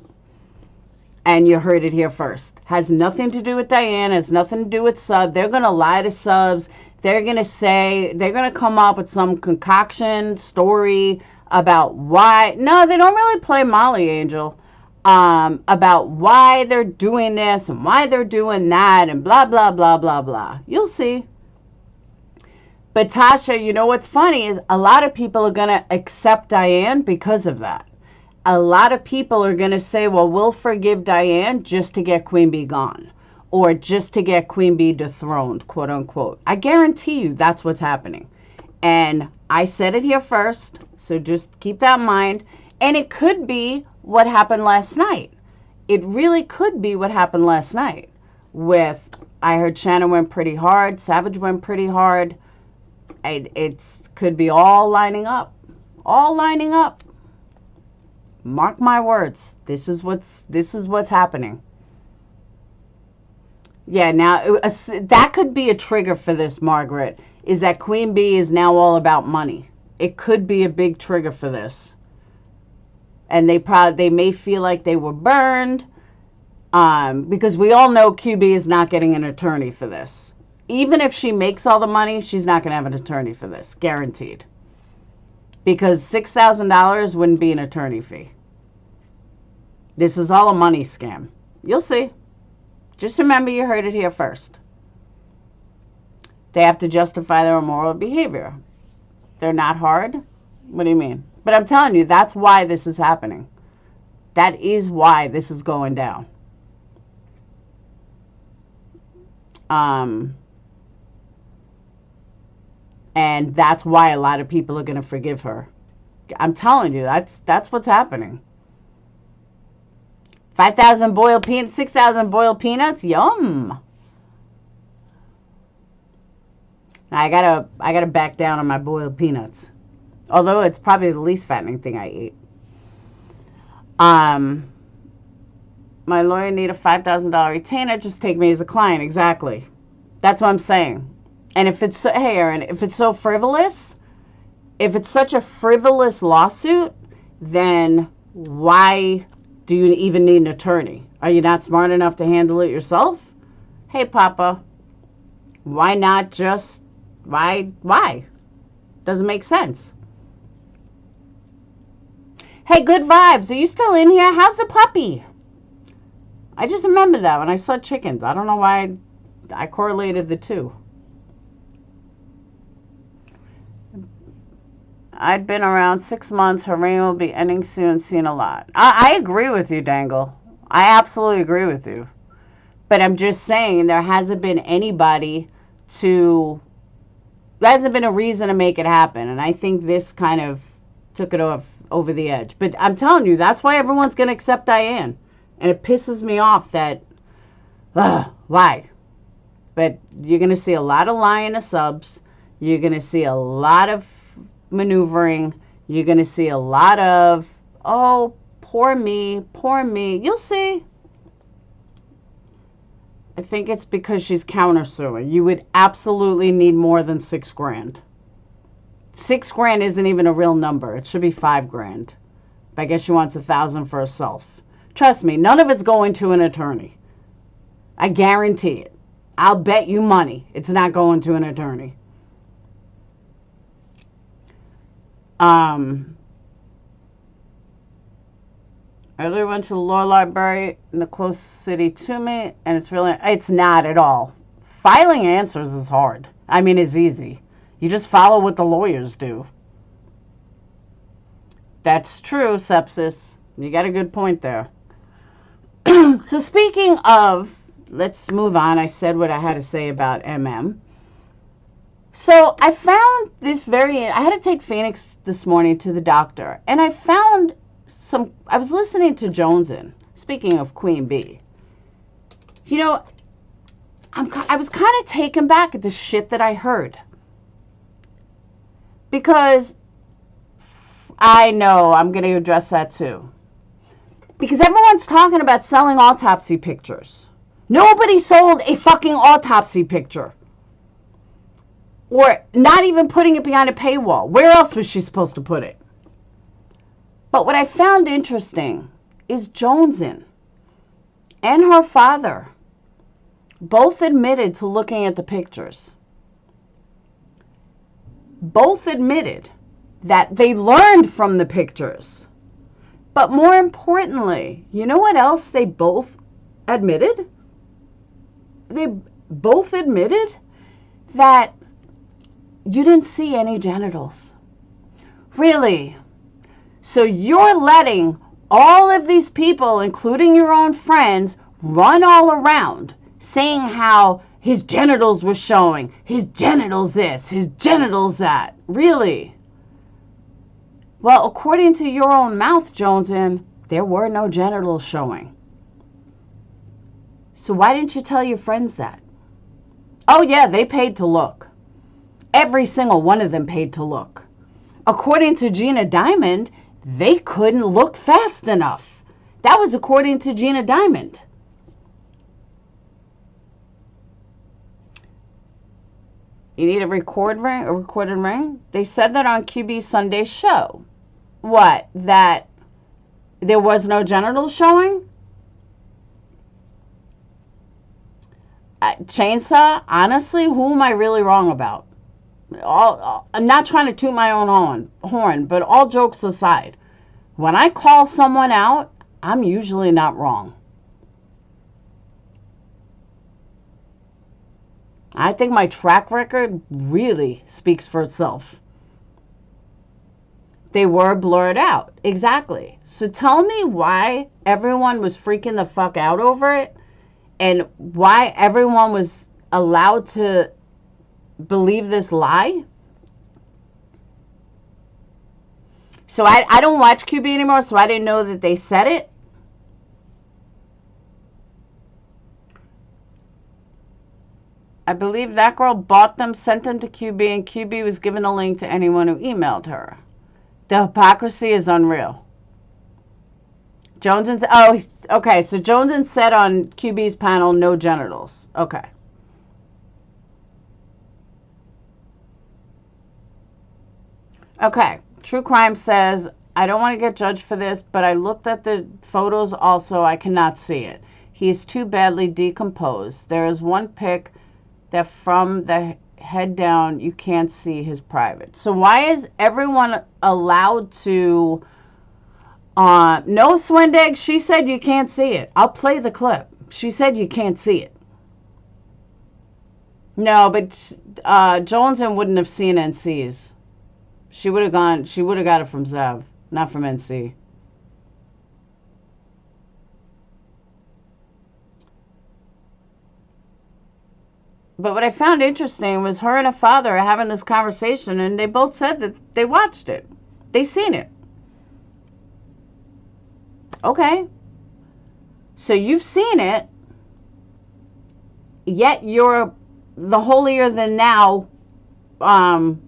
And you heard it here first. Has nothing to do with Diane, has nothing to do with sub. They're going to lie to subs. They're going to say, they're going to come up with some concoction story about why. No, they don't really play Molly, Angel. About why they're doing this and why they're doing that and blah, blah, blah, blah, blah. You'll see. But Tasha, you know what's funny is a lot of people are going to accept Diane because of that. A lot of people are going to say, well, we'll forgive Diane just to get Queen Bee gone. Or just to get Queen Bee dethroned, quote unquote. I guarantee you that's what's happening. And I said it here first, so just keep that in mind. And it could be what happened last night. It really could be what happened last night. With, I heard Shannon went pretty hard, Savage went pretty hard. It could be all lining up. All lining up. Mark my words. This is what's happening. Yeah, now that could be a trigger for this, Margaret, is that Queen Bee is now all about money. It could be a big trigger for this. And they may feel like they were burned, because we all know QB is not getting an attorney for this. Even if she makes all the money, she's not going to have an attorney for this, guaranteed. Because $6,000 wouldn't be an attorney fee. This is all a money scam. You'll see. Just remember you heard it here first. They have to justify their immoral behavior. They're not hard? What do you mean? But I'm telling you, that's why this is happening. That is why this is going down. And that's why a lot of people are going to forgive her. I'm telling you, that's what's happening. 5,000 boiled peanuts, 6,000 boiled peanuts, yum. I gotta back down on my boiled peanuts. Although it's probably the least fattening thing I eat. My lawyer need a $5,000 retainer. Just take me as a client. Exactly. That's what I'm saying. And if it's, hey Aaron, if it's so frivolous, if it's such a frivolous lawsuit, then why do you even need an attorney? Are you not smart enough to handle it yourself? Hey, Papa, why not just, why? Doesn't make sense. Hey, good vibes. Are you still in here? How's the puppy? I just remembered that when I saw chickens. I don't know why I correlated the two. I'd been around 6 months. Her reign will be ending soon. Seen a lot. I agree with you, Dangle. I absolutely agree with you. But I'm just saying there hasn't been anybody there hasn't been a reason to make it happen. And I think this kind of took it over the edge. But I'm telling you, that's why everyone's going to accept Diane. And it pisses me off that, why? But you're going to see a lot of lying to subs. You're going to see a lot of maneuvering. You're going to see a lot of, oh, poor me, poor me. You'll see. I think it's because she's countersuing. You would absolutely need more than $6 grand. $6 isn't even a real number. It should be $5 grand. But I guess she wants $1,000 for herself. Trust me, none of it's going to an attorney. I guarantee it. I'll bet you money it's not going to an attorney. Earlier went to the law library in the close city to me, and it's not at all. Filing answers is hard. I mean, it's easy. You just follow what the lawyers do. That's true, Sepsis. You got a good point there. So speaking of, let's move on. I said what I had to say about MM. So I found this I had to take Phoenix this morning to the doctor, and I found I was listening to Jonesin, speaking of Queen Bee. You know, I was kind of taken back at the shit that I heard. Because I know I'm going to address that too. Because everyone's talking about selling autopsy pictures. Nobody sold a fucking autopsy picture. Or not even putting it behind a paywall. Where else was she supposed to put it? But what I found interesting is Jonesin and her father both admitted to looking at the pictures. Both admitted that they learned from the pictures. But more importantly, you know what else they both admitted? They both admitted that you didn't see any genitals. Really? So you're letting all of these people, including your own friends, run all around saying how his genitals were showing, his genitals this, his genitals that. Really? Well, according to your own mouth, Jonesin, there were no genitals showing. So why didn't you tell your friends that? Oh yeah, they paid to look. Every single one of them paid to look. According to Gina Diamond, they couldn't look fast enough. That was according to Gina Diamond. You need a recorded ring? They said that on QB's Sunday show. What? That there was no genitals showing? Chainsaw, honestly, who am I really wrong about? I'm not trying to toot my own horn, but all jokes aside, when I call someone out, I'm usually not wrong. I think my track record really speaks for itself. They were blurred out. Exactly. So tell me why everyone was freaking the fuck out over it and why everyone was allowed to believe this lie. So I don't watch QB anymore, so I didn't know that they said it. I believe that girl bought them, sent them to QB, and QB was given a link to anyone who emailed her. The hypocrisy is unreal. Jonesin, oh, okay, so Jonesin said on QB's panel, no genitals. Okay. Okay, True Crime says, I don't want to get judged for this, but I looked at the photos also. I cannot see it. He is too badly decomposed. There is one pic that from the head down, you can't see his private. So why is everyone allowed to... no, Swendig, she said you can't see it. I'll play the clip. She said you can't see it. No, but Jonesin wouldn't have seen NC's. She would have got it from Zev, not from NC. But what I found interesting was her and her father are having this conversation, and they both said that they watched it. They seen it. Okay. So you've seen it, yet you're the holier than thou on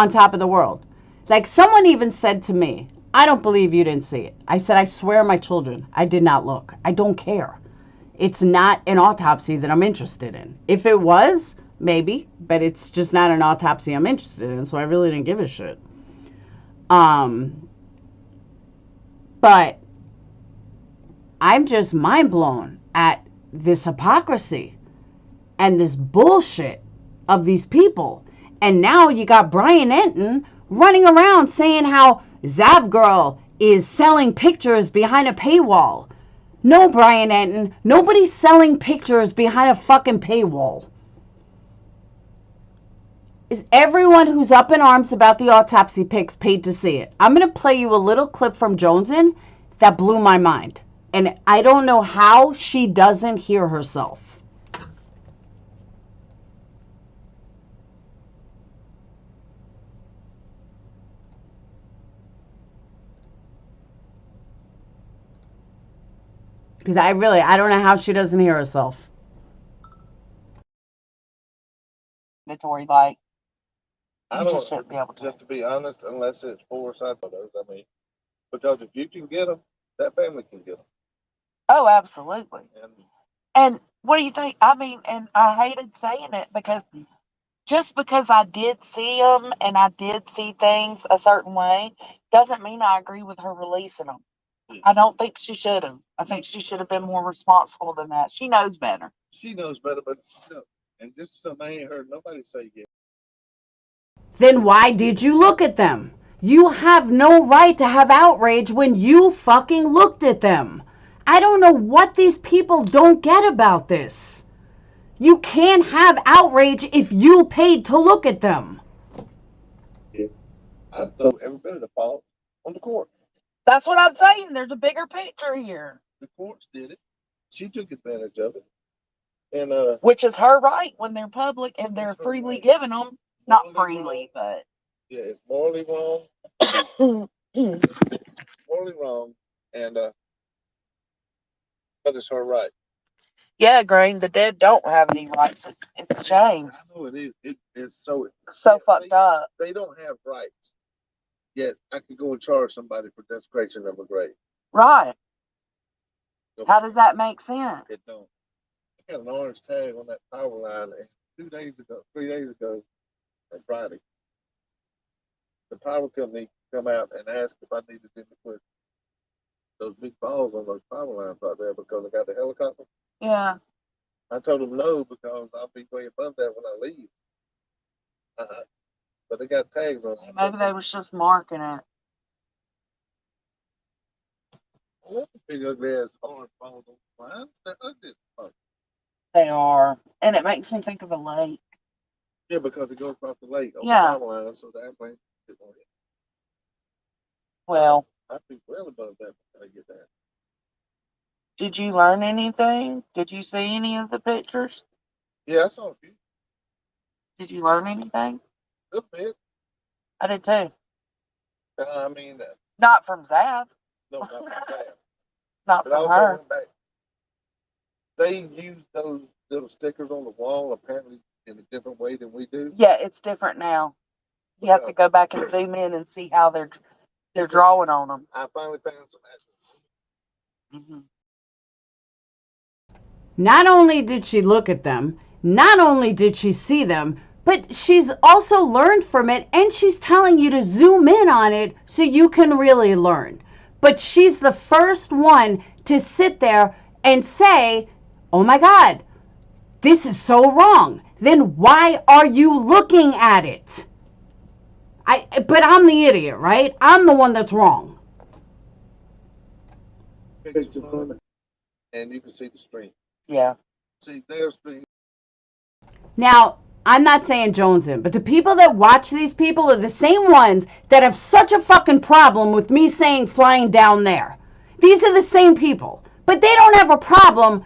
top of the world. Like someone even said to me, I don't believe you didn't see it. I said, I swear my children, I did not look. I don't care. It's not an autopsy that I'm interested in. If it was, maybe, but it's just not an autopsy I'm interested in, so I really didn't give a shit. But I'm just mind blown at this hypocrisy and this bullshit of these people. And now you got Brian Entin running around saying how Zavgirl is selling pictures behind a paywall. No, Brian Entin, nobody's selling pictures behind a fucking paywall. Is everyone who's up in arms about the autopsy pics paid to see it? I'm going to play you a little clip from Jonesin that blew my mind. And I don't know how she doesn't hear herself. Because I don't know how she doesn't hear herself. Mandatory by I just shouldn't be able to. Just to be honest, unless it's foresight photos, I mean, because if you can get them, that family can get them. Oh, absolutely. And And what do you think? I mean, and I hated saying it because just because I did see them and I did see things a certain way doesn't mean I agree with her releasing them. I don't think she should have. I think she should have been more responsible than that. She knows better. she knows better, but and this is something I ain't heard nobody say yet. Then why did you look at them? You have no right to have outrage when you fucking looked at them. I don't know what these people don't get about this. You can't have outrage if you paid to look at them. I throw every bit of the fault on the court. That's what I'm saying. There's a bigger picture here. The courts did it. She took advantage of it. And which is her right when they're public and they're freely giving them. Not freely, but yeah, it's morally wrong. Morally wrong, and but it's her right. Yeah, Green, the dead don't have any rights. It's a shame. I know it is. It's so fucked up. They don't have rights. Yet I could go and charge somebody for desecration of a grave. Right. How does that make sense? It don't. I got an orange tag on that power line, and 3 days ago, on Friday, the power company come out and asked if I needed them to put those big balls on those power lines right there because I got the helicopter. Yeah. I told them no because I'll be way above that when I leave. But they got tags on it. Maybe they was just marking it. Well, big ugly ass orange balls on the lines. They're ugly. They are. And it makes me think of a lake. Yeah, because it goes across the lake on Yeah. the power line, so the airplane can get on it. Well, I'd be well above that when I get there. did you learn anything? Did you see any of the pictures? Yeah, I saw a few. Did you learn anything? A little bit. I did too. I mean, Not from Zav. no, not from that. Not But I from also her. went back. They use those little stickers on the wall apparently in a different way than we do. Yeah, it's different now. You have to go back and zoom in and see how they're drawing on them. I finally found some actual. Mm-hmm. Not only did she look at them, not only did she see them, but she's also learned from it, and she's telling you to zoom in on it so you can really learn. But she's the first one to sit there and say, oh my God, this is so wrong. Then why are you looking at it? But I'm the idiot, right? I'm the one that's wrong. And you can see the stream. Yeah. See their stream. Now, I'm not saying Jonesin, but the people that watch these people are the same ones that have such a fucking problem with me saying flying down there. These are the same people, but they don't have a problem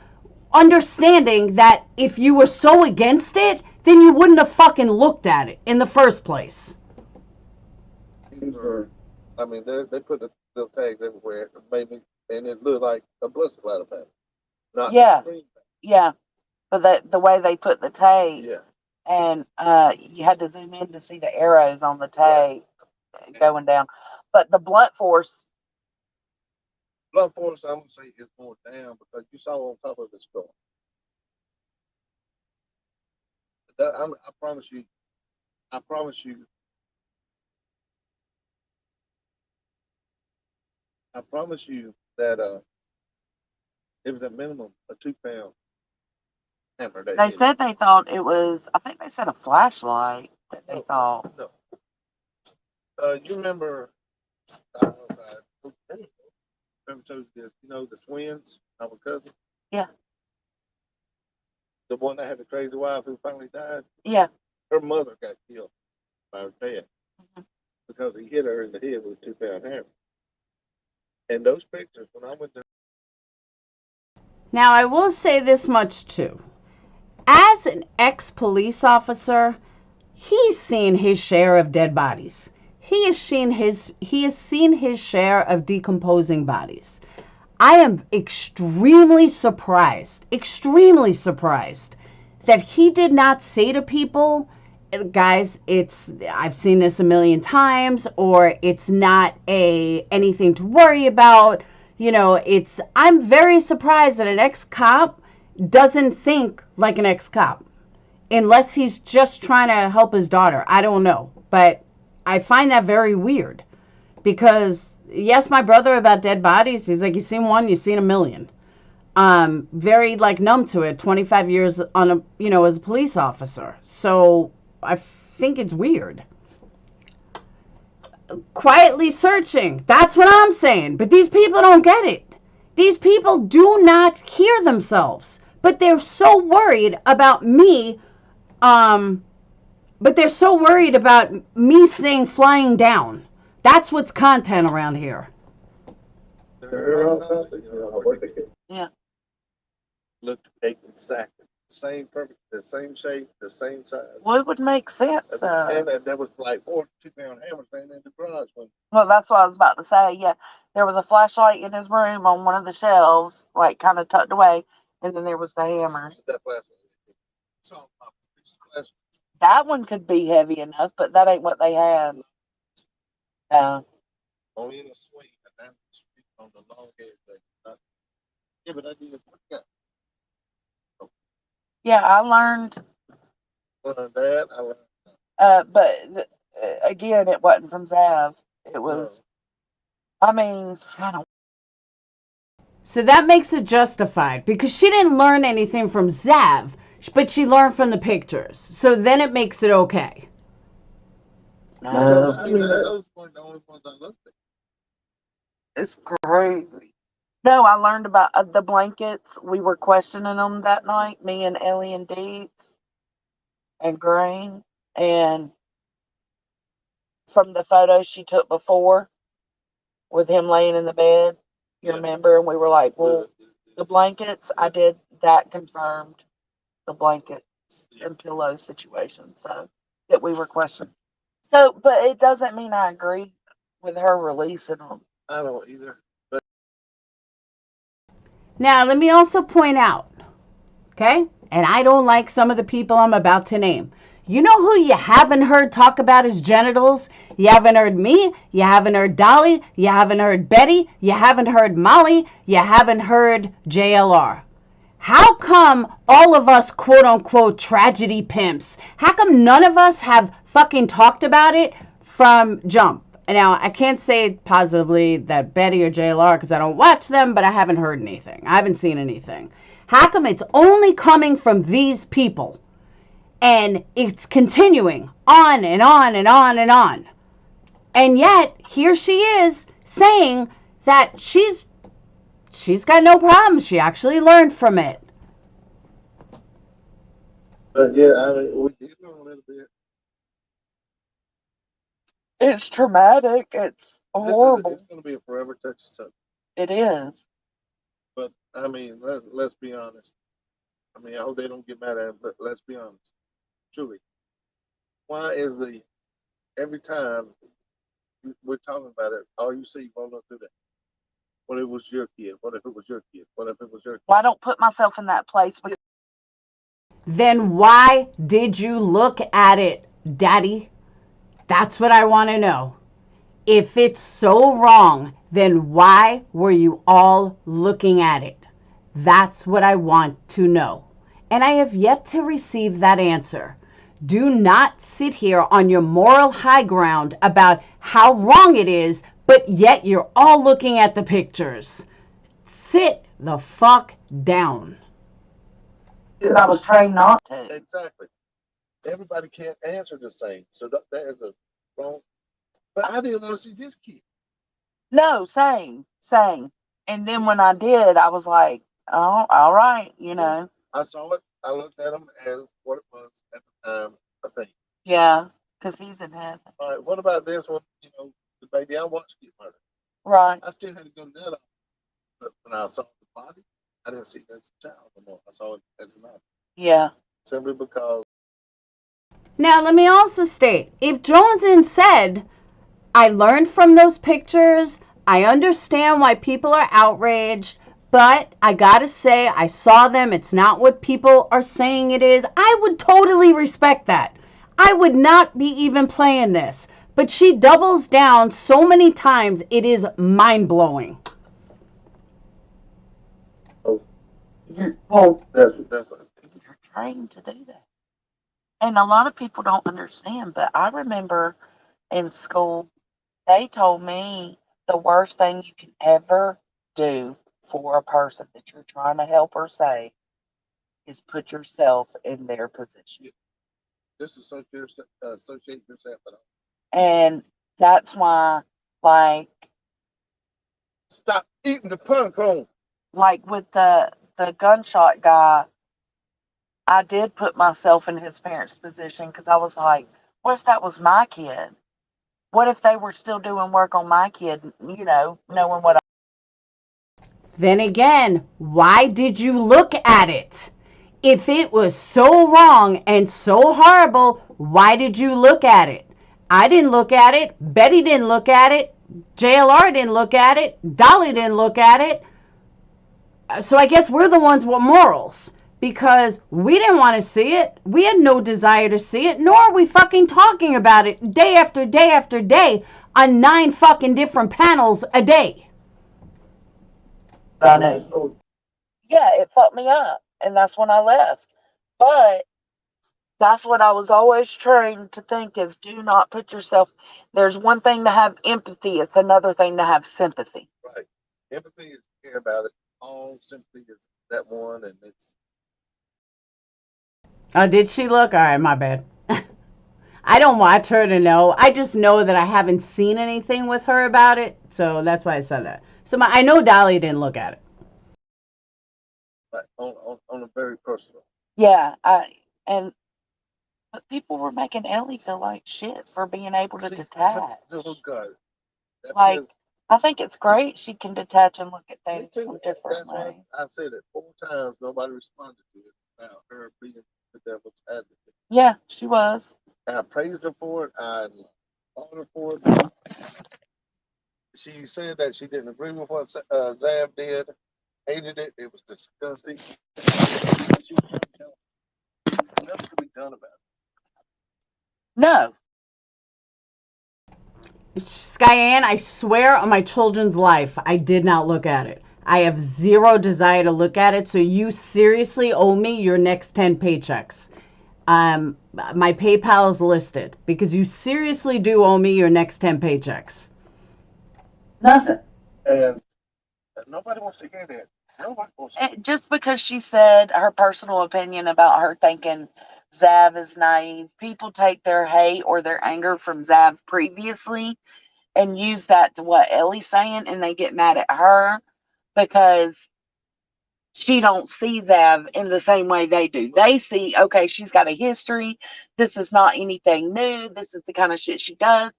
understanding that if you were so against it, then you wouldn't have fucking looked at it in the first place. I mean, they put the little tags everywhere. It made me, and it looked like a bus ladder pattern. Not Yeah. Yeah. But the way they put the tape, yeah. and you had to zoom in to see the arrows on the tape going down. But the blunt force. Blunt force, I'm gonna say, is more down because you saw on top of the skull. I promise you. I promise you. I promise you that it was a minimum of 2 pound hammer. They said they thought it was. I think they said a flashlight that they thought. No. You remember? I don't know if I remember told you this. You know the twins, our cousin. Yeah. The one that had the crazy wife who finally died. Yeah. Her mother got killed by her dad because he hit her in the head with a 2 pound hammer. And those pictures, when I went there. Now, I will say this much too. As an ex-police officer, he's seen his share of dead bodies. He has seen his share of decomposing bodies. I am extremely surprised that he did not say to people, guys, I've seen this a million times, or it's not anything to worry about. I'm very surprised that an ex-cop doesn't think like an ex-cop, unless he's just trying to help his daughter. I don't know, but I find that very weird, because yes, my brother about dead bodies, he's like, you seen one, you've seen a million. Very like numb to it. 25 years on as a police officer. So I think it's weird. Quietly searching. That's what I'm saying. But these people don't get it. These people do not hear themselves. But they're so worried about me. But they're so worried about me saying flying down. That's what's content around here. Yeah. Looked exactly same, perfect, the same shape, the same size. Well, it would make sense. And there was like 4 2-pound hammers laying in the garage. Well, that's what I was about to say. Yeah, there was a flashlight in his room on one of the shelves, like kind of tucked away, and then there was the hammers. That one could be heavy enough, but that ain't what they had. Only in a suite, and then on the long head. Yeah, but I did. Yeah, I learned. That I learned. But again, it wasn't from Zav. It was. I mean, I don't. So that makes it justified, because she didn't learn anything from Zav, but she learned from the pictures. So then it makes it okay. I mean, those weren't the only ones I looked at. It's crazy. No, I learned about the blankets. We were questioning them that night, me and Ellie and Deeds and Green. And from the photos she took before with him laying in the bed, you remember? And we were like, well, the blankets, I did that, confirmed the blankets and pillow situation. So that we were questioning. So, but it doesn't mean I agree with her releasing them. I don't either. Now, let me also point out, okay? And I don't like some of the people I'm about to name. You know who you haven't heard talk about his genitals? You haven't heard me. You haven't heard Dolly. You haven't heard Betty. You haven't heard Molly. You haven't heard JLR. How come all of us quote unquote tragedy pimps, how come none of us have fucking talked about it from jump? Now, I can't say positively that Betty or JLR, because I don't watch them, but I haven't heard anything. I haven't seen anything. How come it's only coming from these people? And it's continuing on and on and on and on. And yet, here she is saying that she's got no problems. She actually learned from it. But yeah, I mean, we did learn a little bit. It's traumatic. It's horrible. It's going to be a forever touchy subject. It is. But I mean, let's be honest. I mean, I hope they don't get mad at it, but let's be honest. Truly, why is every time we're talking about it, all you see rolling through that? What if it was your kid? What if it was your kid? What if it was your kid? Well, I don't put myself in that place. Then why did you look at it, Daddy? That's what I want to know. If it's so wrong, then why were you all looking at it? That's what I want to know. And I have yet to receive that answer. Do not sit here on your moral high ground about how wrong it is, but yet you're all looking at the pictures. Sit the fuck down. Because I was trained not to. Exactly. Everybody can't answer the same. So that is a wrong. But I didn't want to see this kid. No, same. And then when I did, I was like, oh, all right, you know. I saw it. I looked at him as what it was at the time, I think. Yeah, because he's in heaven. All right, what about this one? You know, the baby I watched get murdered. Right. I still had to go to that. But when I saw the body, I didn't see it as a child anymore. I saw it as an adult. Yeah. Simply because. Now, let me also state, if Jonesin said, I learned from those pictures, I understand why people are outraged, but I gotta say, I saw them, it's not what people are saying it is, I would totally respect that. I would not be even playing this. But she doubles down so many times, it is mind-blowing. Well, That's you're trained to do that. And a lot of people don't understand, but I remember in school, they told me the worst thing you can ever do for a person that you're trying to help or save is put yourself in their position. disassociate yourself, associate yourself at all. And that's why, like, Stop eating the pun cone. like with the gunshot guy, I did put myself in his parents' position because I was like, what if that was my kid? What if they were still doing work on my kid, knowing what Then again, why did you look at it? If it was so wrong and so horrible, why did you look at it? I didn't look at it. Betty didn't look at it. JLR didn't look at it. Dolly didn't look at it. So I guess we're the ones with morals because we didn't want to see it. We had no desire to see it, nor are we fucking talking about it day after day after day on 9 fucking different panels a day. I know. Yeah, it fucked me up. And that's when I left. But that's what I was always trained to think is do not put yourself. There's one thing to have empathy, it's another thing to have sympathy. Right. Empathy is care about it. All sympathy is that one, and it's. Oh, did she look? All right, my bad. I don't watch her to know. I just know that I haven't seen anything with her about it, so that's why I said that. So I know Dolly didn't look at it. Like on a very personal. Yeah, but people were making Ellie feel like shit for being able to detach. Oh God. Like, I think it's great she can detach and look at things from different That's why ways. I said it 4 times. Nobody responded to it about her being the devil's advocate. Yeah, she was. I praised her for it. I applauded her for it. She said that she didn't agree with what Zav did, hated it. It was disgusting. Nothing could be done about it. No. Skyanne, I swear on my children's life, I did not look at it. I have zero desire to look at it, so you seriously owe me your next 10 paychecks. My PayPal is listed because you seriously do owe me your next 10 paychecks. Nothing. And nobody wants to hear that. Nobody wants to hear Just because she said her personal opinion about her thinking Zav is naive, people take their hate or their anger from Zav previously and use that to what Ellie's saying, and they get mad at her because she don't see Zav in the same way they do. They see, okay, she's got a history. This is not anything new. This is the kind of shit she does.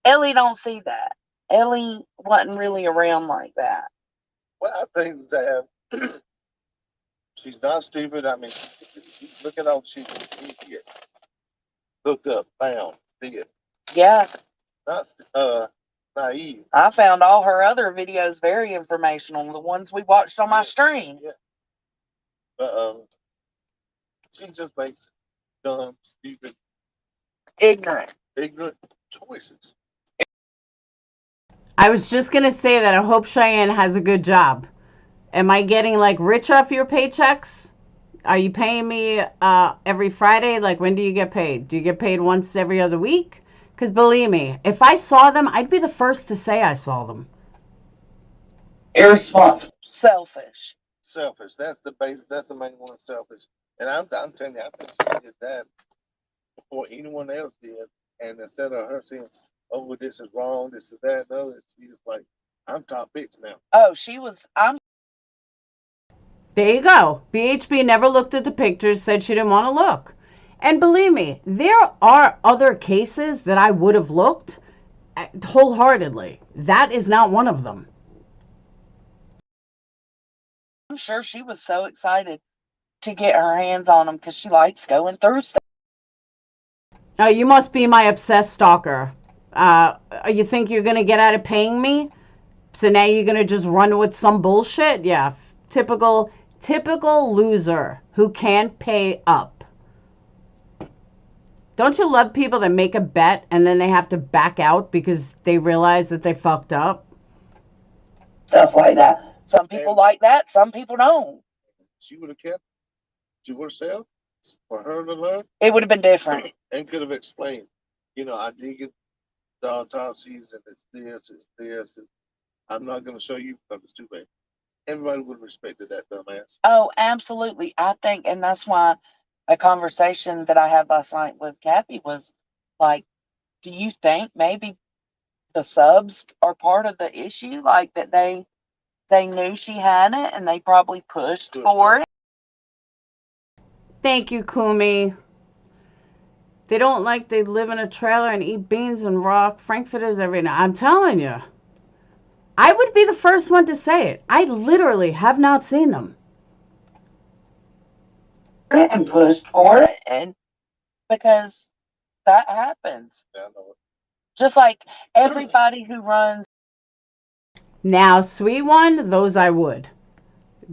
Ellie don't see that. Ellie wasn't really around like that. Well, I think that she's not stupid. I mean, look at all she's an idiot. Looked up, found, did. Yeah. Not naive. I found all her other videos very informational, the ones we watched on my stream. Yeah. But she just makes dumb, stupid, ignorant choices. I was just going to say that I hope Cheyenne has a good job. Am I getting like rich off your paychecks? Are you paying me every Friday? Like, when do you get paid? Do you get paid once every other week? Because believe me, if I saw them, I'd be the first to say I saw them. Irresponsible. Selfish. Selfish. That's the base. That's the main one. Selfish. And I'm telling you, I think she did that before anyone else did. And instead of her saying, "Oh, this is wrong. This is that," no, she's like, "I'm top bitch now." Oh, There you go. BHB never looked at the pictures, said she didn't want to look. And believe me, there are other cases that I would have looked at wholeheartedly. That is not one of them. I'm sure she was so excited to get her hands on them because she likes going through stuff. You must be my obsessed stalker. You think you're going to get out of paying me? So now you're going to just run with some bullshit? Yeah, typical loser who can't pay up. Don't you love people that make a bet and then they have to back out because they realize that they fucked up? Stuff like that. Some people like that, some people don't. She would have kept to herself for her to learn. It would have been different. And could have explained, I did get the autopsies and it's this. And I'm not going to show you because it's too bad. Everybody would have respected that dumbass. Oh, absolutely. I think, and that's why a conversation that I had last night with Kathy was like, do you think maybe the subs are part of the issue? Like that they knew she had it and they probably pushed for it? Thank you, Kumi. They don't like they live in a trailer and eat beans and raw frankfurters every night. I'm telling you. I would be the first one to say it. I literally have not seen them. And pushed for it, and because that happens. Yeah, I know it. Just like everybody who runs. Now, sweet one, those I would.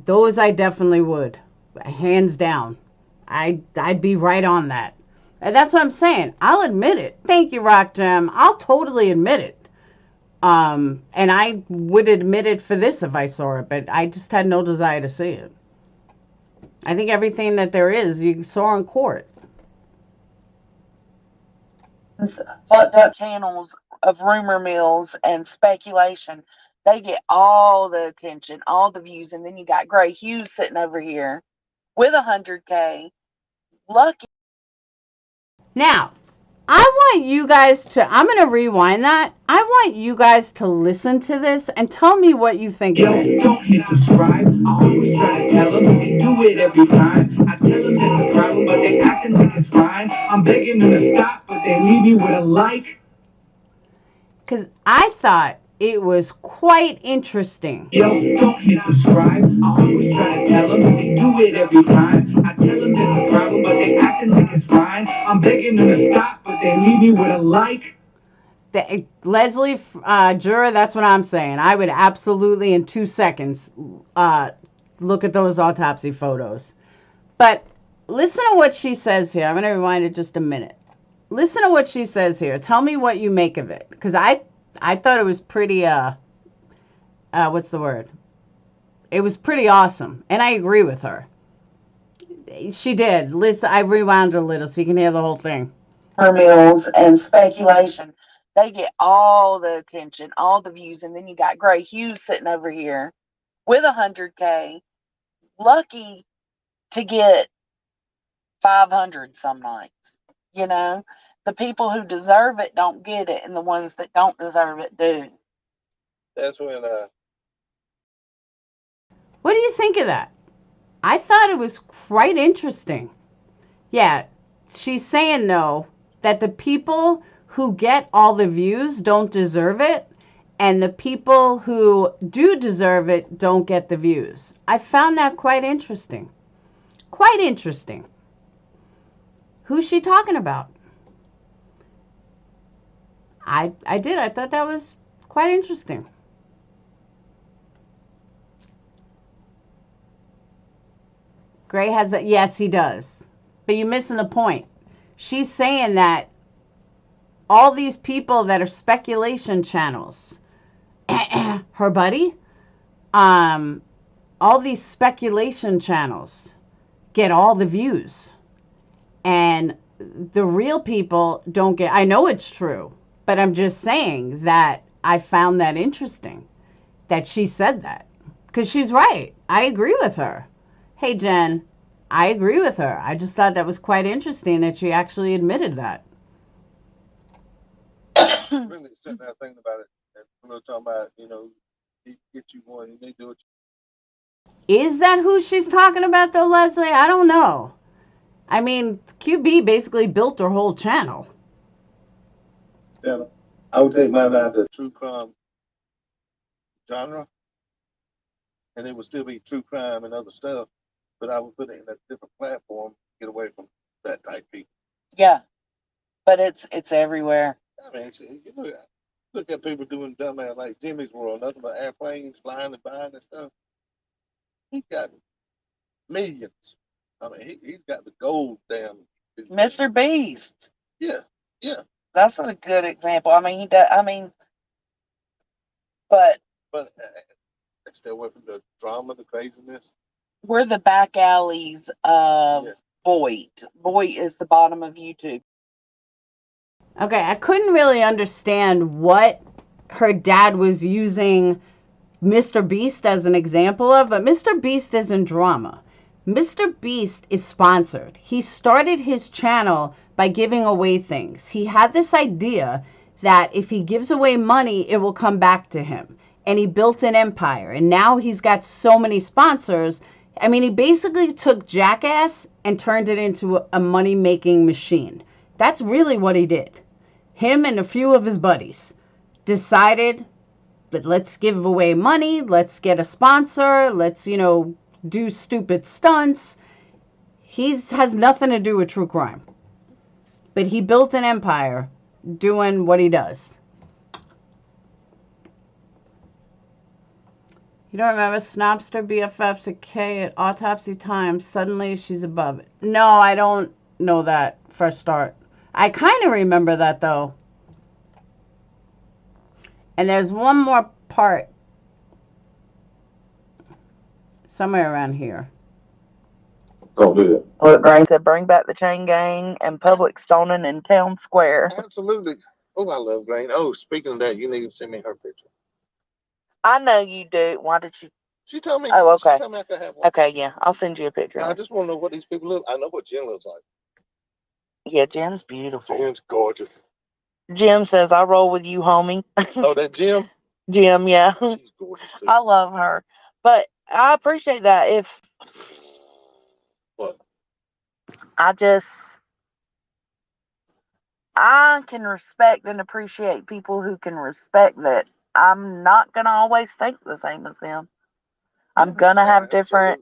Those I definitely would. Hands down. I'd be right on that. And that's what I'm saying. I'll admit it. Thank you, Rock Jam. I'll totally admit it. And I would admit it for this if I saw it, but I just had no desire to see it. I think everything that there is, you saw in court. Fucked up channels of rumor mills and speculation. They get all the attention, all the views, and then you got Gray Hughes sitting over here with 100K. Lucky. Now, I want you guys to, I'm going to rewind that. I want you guys to listen to this and tell me what you think of it. Don't hit subscribe. I always try to tell them, they do it every time. I tell them there's a problem, but they acting like it's fine. I'm begging them to stop, but they leave me with a like. Because I thought it was quite interesting. Don't hit subscribe. I always try to tell them, they do it every time. I tell them there's a problem, but they acting like it's fine. I'm begging them to stop, but they leave me with a like. Leslie Jura, that's what I'm saying. I would absolutely, in 2 seconds, look at those autopsy photos. But listen to what she says here. I'm going to rewind it just a minute. Listen to what she says here. Tell me what you make of it. Because I thought it was pretty, what's the word? It was pretty awesome. And I agree with her. She did. Listen, I rewound a little so you can hear the whole thing. Mills and speculation. They get all the attention, all the views, and then you got Gray Hughes sitting over here with 100K. Lucky to get 500 some nights. The people who deserve it don't get it, and the ones that don't deserve it do. That's when What do you think of that? I thought it was quite interesting. Yeah, she's saying, though, that the people who get all the views don't deserve it, and the people who do deserve it don't get the views. I found that quite interesting. Quite interesting. Who's she talking about? I did. I thought that was quite interesting. Gray has a, yes, he does. But you're missing the point. She's saying that all these people that are speculation channels, her buddy, all these speculation channels get all the views. And the real people don't get, I know it's true, but I'm just saying that I found that interesting that she said that. Because she's right. I agree with her. Hey, Jen, I agree with her. I just thought that was quite interesting that she actually admitted that. really sitting there thinking about it, and we're talking about, get you one, you need to do it. Is that who she's talking about, though, Leslie? I don't know. I mean, QB basically built her whole channel. Yeah, I would take mine out to true crime genre, and it would still be true crime and other stuff, but I would put it in a different platform to get away from that type people. Yeah, but it's everywhere. I mean, look at people doing dumbass like Jimmy's World, nothing but airplanes flying and buying and stuff. He's got millions. I mean, he's got the gold damn. Mr. Beast. Yeah, yeah. That's a good example. I mean, he does. I mean, but They still went from the drama, the craziness. we're the back alleys of Yeah. Boyd. Boyd is the bottom of YouTube. Okay, I couldn't really understand what her dad was using Mr. Beast as an example of, but Mr. Beast isn't drama. Mr. Beast is sponsored. He started his channel by giving away things. He had this idea that if he gives away money, it will come back to him. And he built an empire. And now he's got so many sponsors. I mean, he basically took Jackass and turned it into a money-making machine. That's really what he did. Him and a few of his buddies decided, let's give away money, let's get a sponsor, let's, do stupid stunts. He has nothing to do with true crime. But he built an empire doing what he does. You don't remember Snobster BFFs at K at autopsy time? Suddenly she's above it. No, I don't know that for a start. I kind of remember that though. And there's one more part somewhere around here. Don't do that. What Brain said, bring back the chain gang and public stoning in town square. Absolutely. Oh, I love Grain. Oh, speaking of that, you need to send me her picture. I know you do. Why did you? She told me. Oh, okay. She told me I could have one. Okay, yeah. I'll send you a picture. I just want to know what these people look. I know what Jen looks like. Yeah, Jen's beautiful. Jen's gorgeous. Jim says, I roll with you, homie. Oh, that Jim? Jim, yeah. She's gorgeous too. I love her. But I appreciate that. If What? I can respect and appreciate people who can respect that. I'm not going to always think the same as them. I'm going to have different,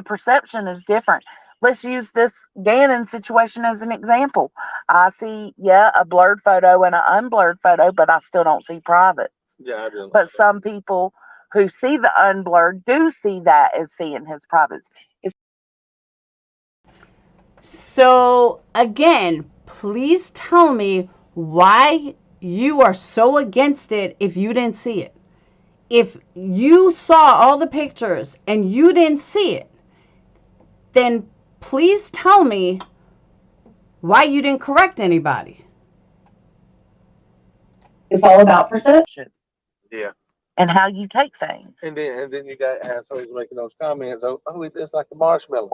perception is different. Let's use this Gannon situation as an example. I see, a blurred photo and an unblurred photo, but I still don't see privates. Yeah, I do. But some people who see the unblurred do see that as seeing his privates. So, again, please tell me why you are so against it if you didn't see it. If you saw all the pictures and you didn't see it, then please tell me why you didn't correct anybody. It's all about perception. Yeah. And how you take things. And then you got assholes making those comments. Oh, it's like a marshmallow.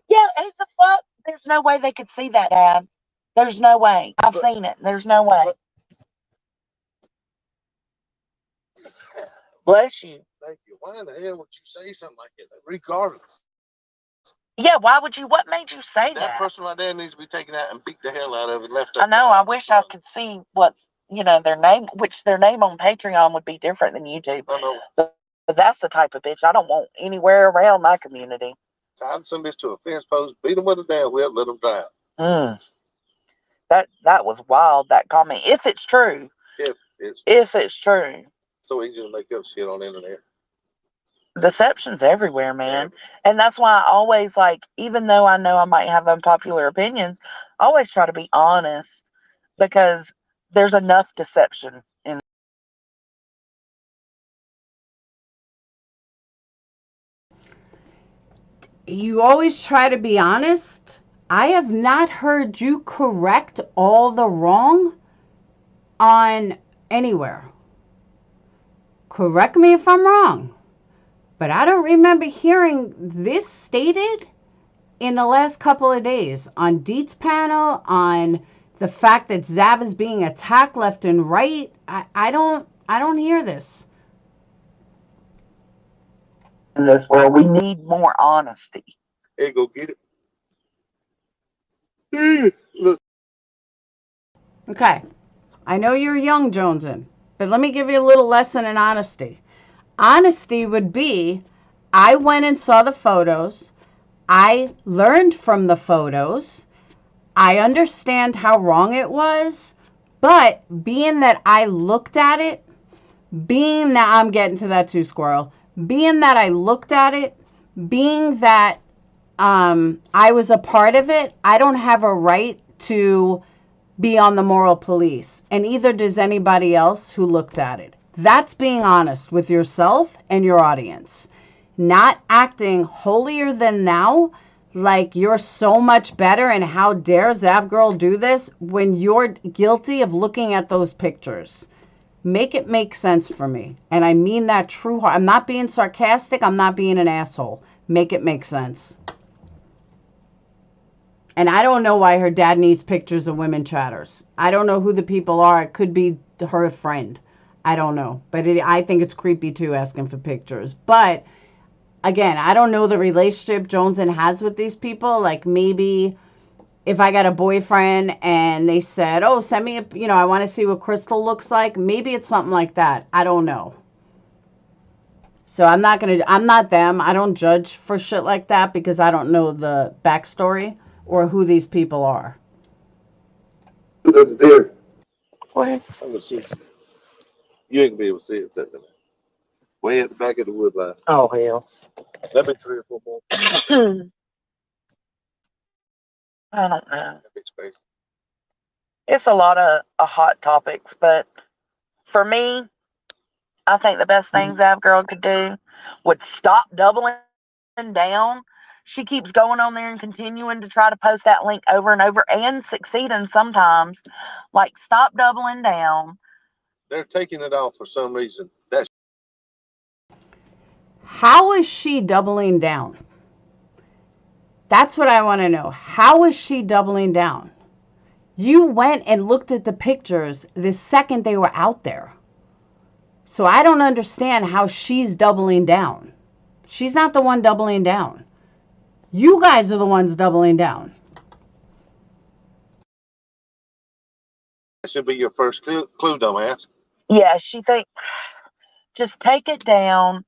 Yeah, it's a fuck. There's no way they could see that, Dad. There's no way. I've seen it. There's no way. Bless you. Thank you. Why in the hell would you say something like that? Regardless. Yeah, why would you? What made you say that? That person right there needs to be taken out and beat the hell out of it. Left. I know. I wish I could see what their name, which their name on Patreon would be different than YouTube. I know. But that's the type of bitch I don't want anywhere around my community. I'd send this to a fence post, beat them with a damn whip, let them drown. That was wild. That comment, if it's true. If it's true. So easy to make up shit on the internet. Deception's everywhere, man. And that's why I always, even though I know I might have unpopular opinions, I always try to be honest, because there's enough deception in. You always try to be honest. I have not heard you correct all the wrong on anywhere. Correct me if I'm wrong, but I don't remember hearing this stated in the last couple of days on Deet's panel, on the fact that Zav is being attacked left and right. I don't hear this. In this world, we need more honesty. Hey, go get it. Look. Okay, I know you're young, Jonesin, but let me give you a little lesson in honesty. Honesty would be, I went and saw the photos. I learned from the photos. I understand how wrong it was, but being that I looked at it, being that I'm getting to that too, Squirrel, being that I looked at it, being that I was a part of it, I don't have a right to be on the moral police, and either does anybody else who looked at it. That's being honest with yourself and your audience. Not acting holier than thou, like you're so much better and how dare Zavgirl do this when you're guilty of looking at those pictures. Make it make sense for me. And I mean that true heart. I'm not being sarcastic. I'm not being an asshole. Make it make sense. And I don't know why her dad needs pictures of women chatters. I don't know who the people are. It could be her friend. I don't know. But I think it's creepy too, asking for pictures. But again, I don't know the relationship Joneson has with these people. Like maybe if I got a boyfriend and they said, oh, send me I want to see what Crystal looks like. Maybe it's something like that. I don't know. So I'm not them. I don't judge for shit like that because I don't know the backstory or who these people are. That's there. What? I'm gonna see. You ain't gonna be able to see it, second. Way at the back of the wood line. Oh, hell. That be 3 or 4 more. I don't know. That be space. It's a lot of hot topics, but for me, I think the best thing Zav Girl could do would stop doubling down. She keeps going on there and continuing to try to post that link over and over and succeeding sometimes. Like, stop doubling down. They're taking it off for some reason. That's How is she doubling down? That's what I want to know. How is she doubling down? You went and looked at the pictures the second they were out there. So I don't understand how she's doubling down. She's not the one doubling down. You guys are the ones doubling down. that should be your first clue, dumbass. Yeah, she think just take it down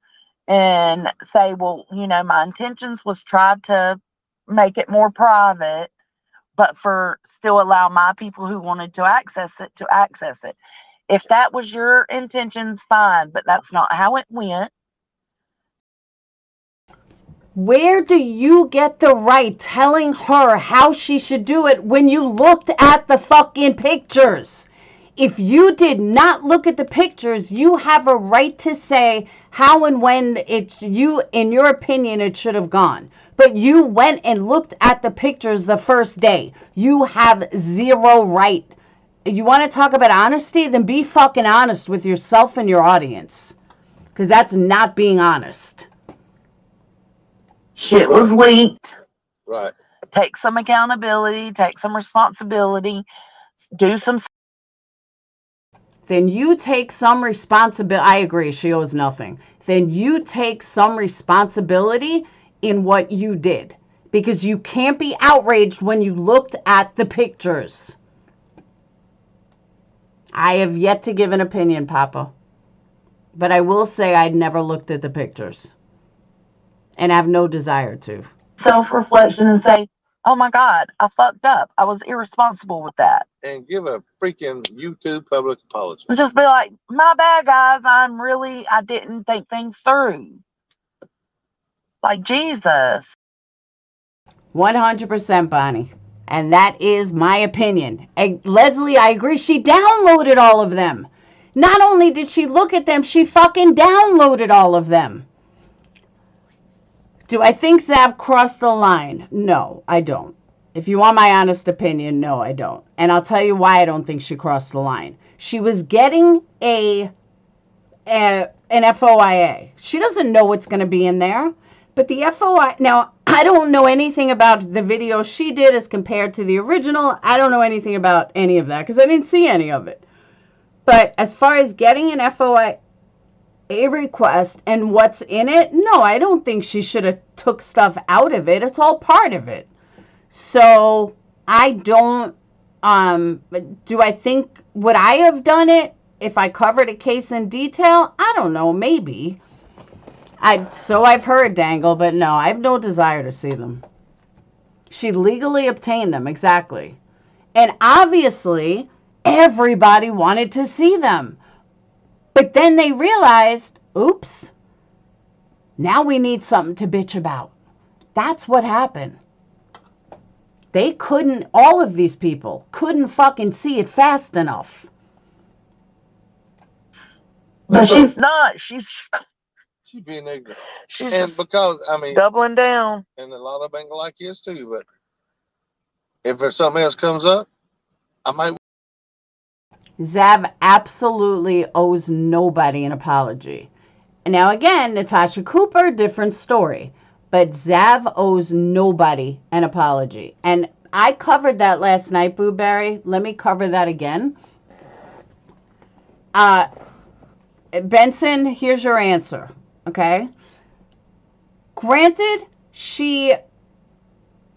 and say, well, my intentions was try to make it more private, but for still allow my people who wanted to access it. If that was your intentions, fine, but that's not how it went. Where do you get the right telling her how she should do it when you looked at the fucking pictures? If you did not look at the pictures, you have a right to say how and when it's you, in your opinion, it should have gone. But you went and looked at the pictures the first day. You have zero right. You want to talk about honesty? Then be fucking honest with yourself and your audience. Because that's not being honest. Shit was leaked. Right. Take some accountability, take some responsibility, do some. Then you take some responsibility. I agree, she owes nothing. Then you take some responsibility in what you did. Because you can't be outraged when you looked at the pictures. I have yet to give an opinion, Papa. But I will say I'd never looked at the pictures. And have no desire to. Self-reflection and say, oh my God, I fucked up. I was irresponsible with that. And give a freaking YouTube public apology. And just be like, my bad, guys. I didn't think things through. Like, Jesus. 100%, Bonnie. And that is my opinion. And Leslie, I agree. She downloaded all of them. Not only did she look at them, she fucking downloaded all of them. Do I think Zav crossed the line? No, I don't. If you want my honest opinion, no, I don't. And I'll tell you why I don't think she crossed the line. She was getting an FOIA. She doesn't know what's going to be in there. But the FOIA, now, I don't know anything about the video she did as compared to the original. I don't know anything about any of that because I didn't see any of it. But as far as getting an FOIA request and what's in it, no, I don't think she should have took stuff out of it. It's all part of it. So I don't, do I think, would I have done it if I covered a case in detail? I don't know, maybe. So I've heard, Dangle, but no, I have no desire to see them. She legally obtained them, exactly. And obviously, everybody wanted to see them. But then they realized, oops, now we need something to bitch about. That's what happened. They couldn't, all of these people couldn't fucking see it fast enough. But she's not. She's being ignorant. She's And just because, I mean, doubling down. And a lot of them ain't like this too, but if there's something else comes up, I might. Zav absolutely owes nobody an apology. Now again, Natasha Cooper, different story. But Zav owes nobody an apology. And I covered that last night, Boo Berry. Let me cover that again. Benson, here's your answer. Okay? Granted,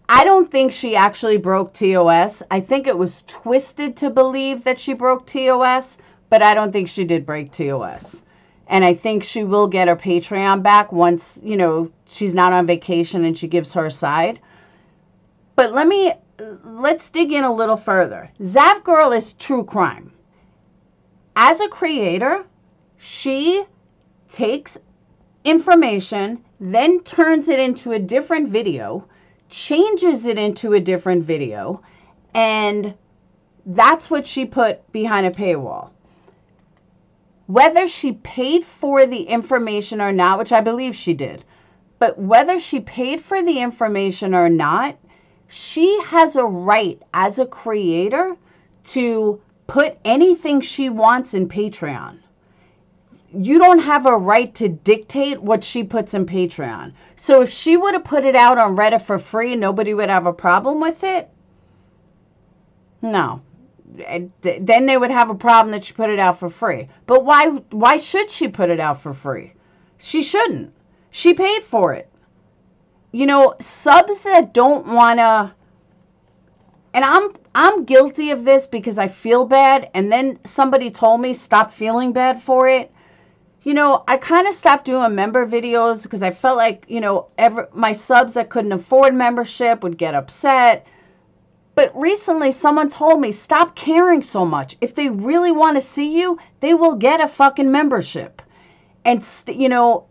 I don't think she actually broke TOS. I think it was twisted to believe that she broke TOS, but I don't think she did break TOS. And I think she will get her Patreon back once, she's not on vacation and she gives her side. But let's dig in a little further. Zav Girl is true crime. As a creator, she takes information, then turns it into a different video, changes it into a different video, and that's what she put behind a paywall. Whether she paid for the information or not, which I believe she did, but whether she paid for the information or not, she has a right as a creator to put anything she wants in Patreon. You don't have a right to dictate what she puts in Patreon. So if she would have put it out on Reddit for free, nobody would have a problem with it? No. Then they would have a problem that she put it out for free. But why should she put it out for free? She shouldn't. She paid for it. Subs that don't want to, and I'm guilty of this because I feel bad, and then somebody told me stop feeling bad for it. I kind of stopped doing member videos because I felt like, my subs that couldn't afford membership would get upset. But recently someone told me, stop caring so much. If they really want to see you, they will get a fucking membership. And,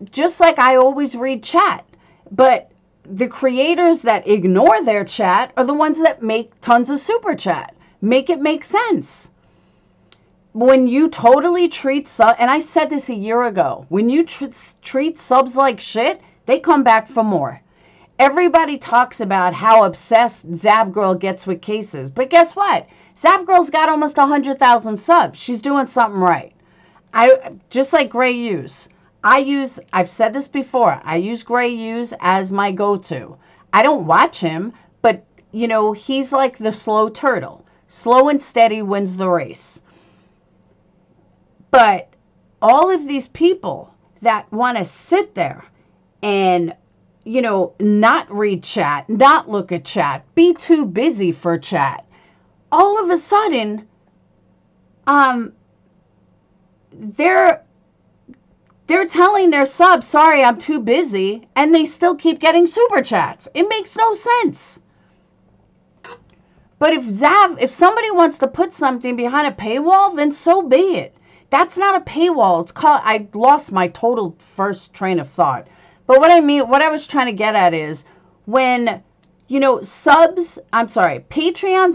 just like I always read chat. But the creators that ignore their chat are the ones that make tons of super chat. Make it make sense. When you totally treat subs, and I said this a year ago, when you treat subs like shit, they come back for more. Everybody talks about how obsessed Zav Girl gets with cases. But guess what? Zav Girl's got almost 100,000 subs. She's doing something right. Just like Gray Hughes. I've said this before, I use Gray Hughes as my go-to. I don't watch him, but, he's like the slow turtle. Slow and steady wins the race. But all of these people that want to sit there and, not read chat, not look at chat, be too busy for chat, all of a sudden, they're telling their subs, sorry, I'm too busy, and they still keep getting super chats. It makes no sense. But if somebody wants to put something behind a paywall, then so be it. That's not a paywall. I lost my total first train of thought. But what I was trying to get at is when, Patreons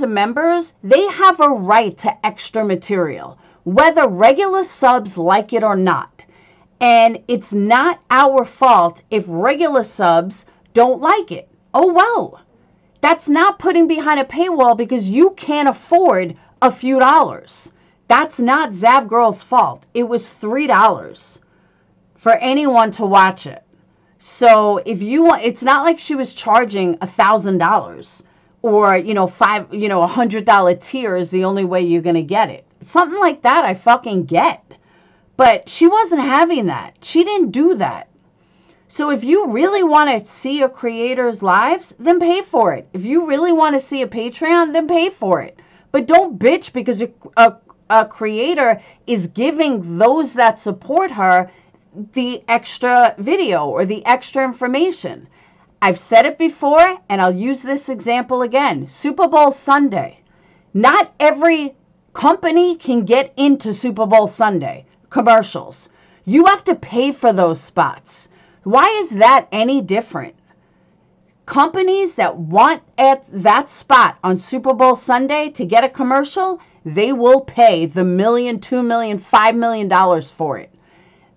and members, they have a right to extra material, whether regular subs like it or not. And it's not our fault if regular subs don't like it. Oh, well. That's not putting behind a paywall because you can't afford a few dollars. That's not Zav Girl's fault. It was $3 for anyone to watch it. So if you want, it's not like she was charging $1,000 or, $100 tier is the only way you're going to get it. Something like that I fucking get. But she wasn't having that. She didn't do that. So if you really want to see a creator's lives, then pay for it. If you really want to see a Patreon, then pay for it. But don't bitch because a creator is giving those that support her the extra video or the extra information. I've said it before, and I'll use this example again. Super Bowl Sunday. Not every company can get into Super Bowl Sunday commercials. You have to pay for those spots. Why is that any different? companies that want at that spot on Super Bowl Sunday to get a commercial, they will pay the $1 million, $2 million, $5 million for it.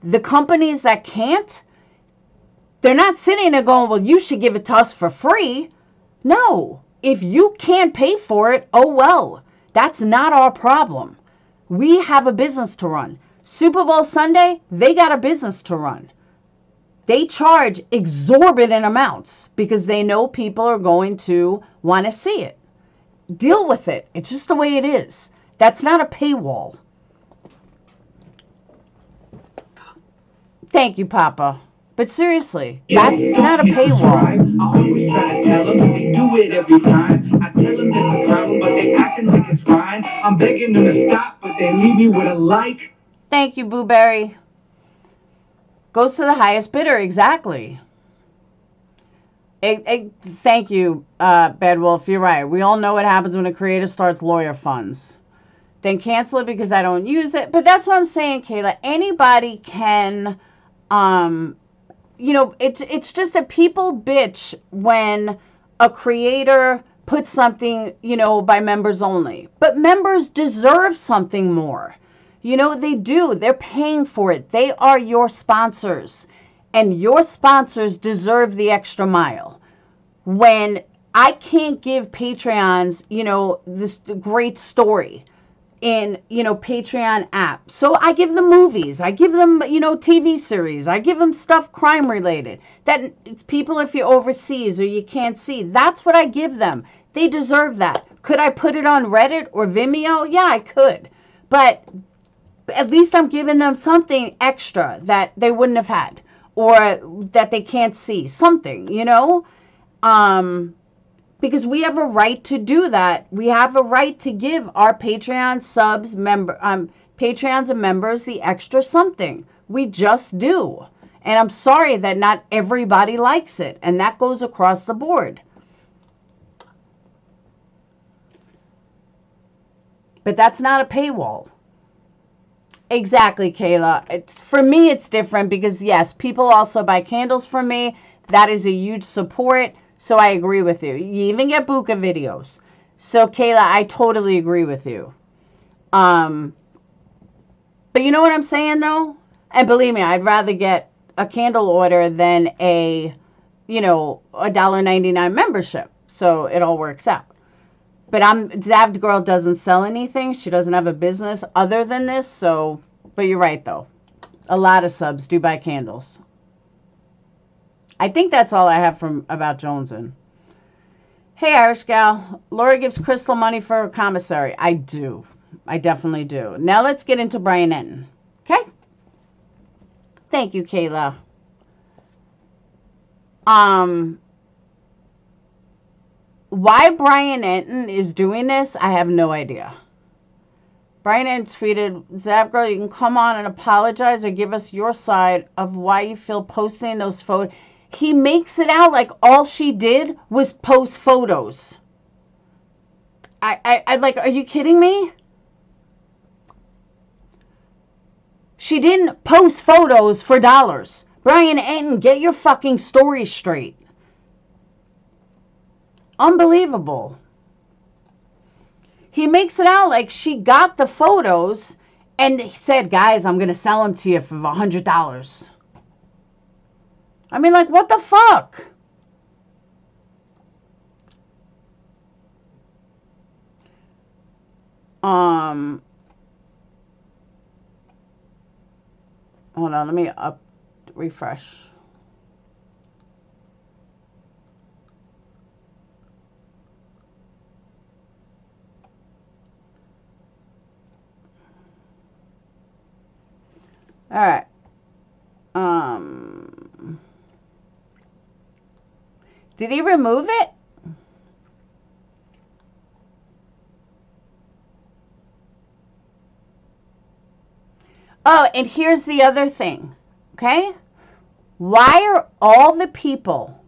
The companies that can't, they're not sitting there going, well, you should give it to us for free. No, if you can't pay for it, oh well, that's not our problem. We have a business to run. Super Bowl Sunday, they got a business to run. They charge exorbitant amounts because they know people are going to want to see it. Deal with it. It's just the way it is. That's not a paywall. Thank you, Papa. But seriously, that's not a paywall. I always try to tell them, they do it every time. I tell them there's a problem, but they acting like it's fine. I'm begging them to stop, but they leave me with a like. Thank you, Booberry. Goes to the highest bidder, exactly. Thank you, Bad Wolf. You're right. We all know what happens when a creator starts lawyer funds. Then cancel it because I don't use it. But that's what I'm saying, Kayla. Anybody can, it's just that people bitch when a creator puts something, by members only. But members deserve something more. They do. They're paying for it. They are your sponsors. And your sponsors deserve the extra mile. When I can't give Patreons, this great story in, Patreon app. So I give them movies. I give them, TV series. I give them stuff crime related. That it's people if you're overseas or you can't see. That's what I give them. They deserve that. Could I put it on Reddit or Vimeo? Yeah, I could. But at least I'm giving them something extra that they wouldn't have had or that they can't see. Something, because we have a right to do that. We have a right to give our Patreon subs, Patreons and members the extra something. We just do. And I'm sorry that not everybody likes it. And that goes across the board. But that's not a paywall. Exactly, Kayla. For me, it's different because, yes, people also buy candles from me. That is a huge support. So I agree with you. You even get Buka videos. So, Kayla, I totally agree with you. But you know what I'm saying, though? And believe me, I'd rather get a candle order than a $1.99 membership. So it all works out. But Zavd Girl doesn't sell anything. She doesn't have a business other than this. So, but you're right, though. A lot of subs do buy candles. I think that's all I have from about Jonesin. Hey, Irish gal. Laura gives Crystal money for her commissary. I do. I definitely do. Now let's get into Brian Entin. Okay? Thank you, Kayla. Why Brian Entin is doing this, I have no idea. Brian Entin tweeted, Zav Girl, you can come on and apologize or give us your side of why you feel posting those photos. He makes it out like all she did was post photos. I like, are you kidding me? She didn't post photos for dollars. Brian Entin, get your fucking story straight. Unbelievable. He makes it out like she got the photos and he said, guys, I'm going to sell them to you for $100. I mean, like, what the fuck? Hold on, let me refresh. All right. Did he remove it? Oh, and here's the other thing, okay? Why are all the people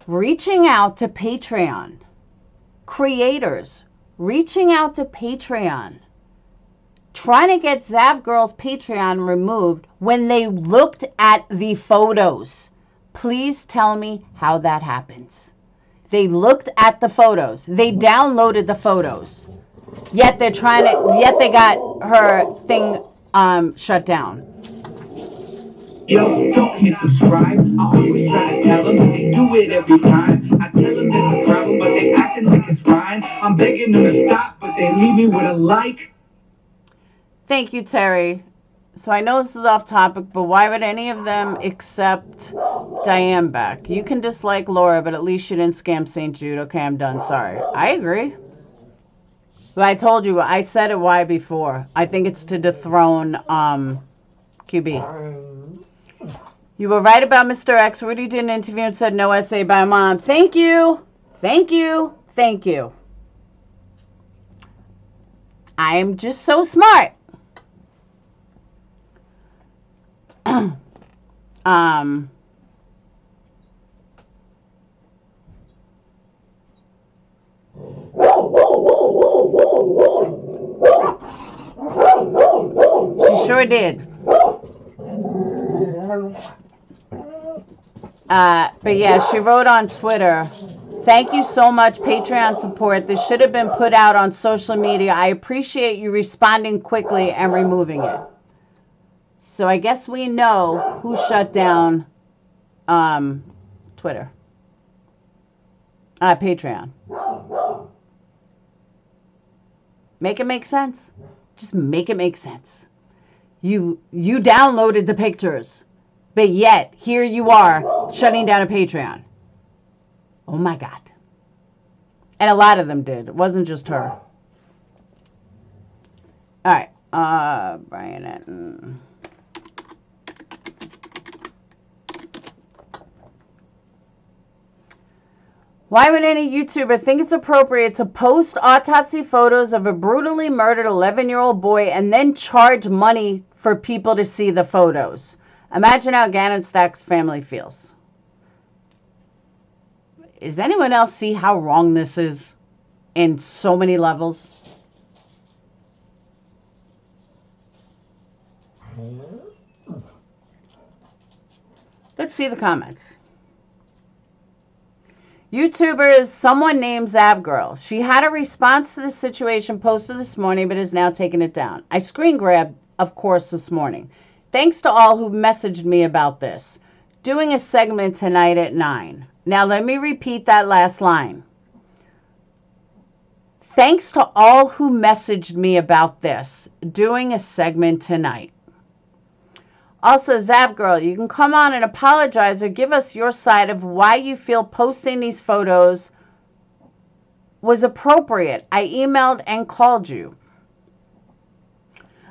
reaching out to Patreon? Creators reaching out to Patreon, trying to get Zav Girl's Patreon removed when they looked at the photos. Please tell me how that happens. They looked at the photos. They downloaded the photos. Yet they got her thing shut down. Yo, don't hit subscribe. I always try to tell them, but they do it every time. I tell them it's a problem, but they acting like it's fine. I'm begging them to stop, but they leave me with a like. Thank you, Terry. So I know this is off topic, but why would any of them accept Diane back? You can dislike Laura, but at least you didn't scam St. Jude. Okay, I'm done. Sorry. I agree. But I told you, I said it why before. I think it's to dethrone QB. You were right about Mr. X. Rudy did an interview and said no essay by mom. Thank you. Thank you. Thank you. I am just so smart. She sure did. But yeah, she wrote on Twitter, thank you so much, Patreon support. This should have been put out on social media. I appreciate you responding quickly and removing it. So I guess we know who shut down Twitter. Patreon. Make it make sense. Just make it make sense. You downloaded the pictures, but yet here you are shutting down a Patreon. Oh my God. And a lot of them did. It wasn't just her. All right. Brian Entin. Why would any YouTuber think it's appropriate to post autopsy photos of a brutally murdered 11-year-old boy and then charge money for people to see the photos? Imagine how Gannon Stack's family feels. Does anyone else see how wrong this is in so many levels? Let's see the comments. YouTubers, someone named Zavgirl. She had a response to the situation posted this morning, but has now taken it down. I screen grabbed, of course, this morning. Thanks to all who messaged me about this. Doing a segment tonight at 9. Now let me repeat that last line. Thanks to all who messaged me about this. Doing a segment tonight. Also, Zavgirl, you can come on and apologize or give us your side of why you feel posting these photos was appropriate. I emailed and called you.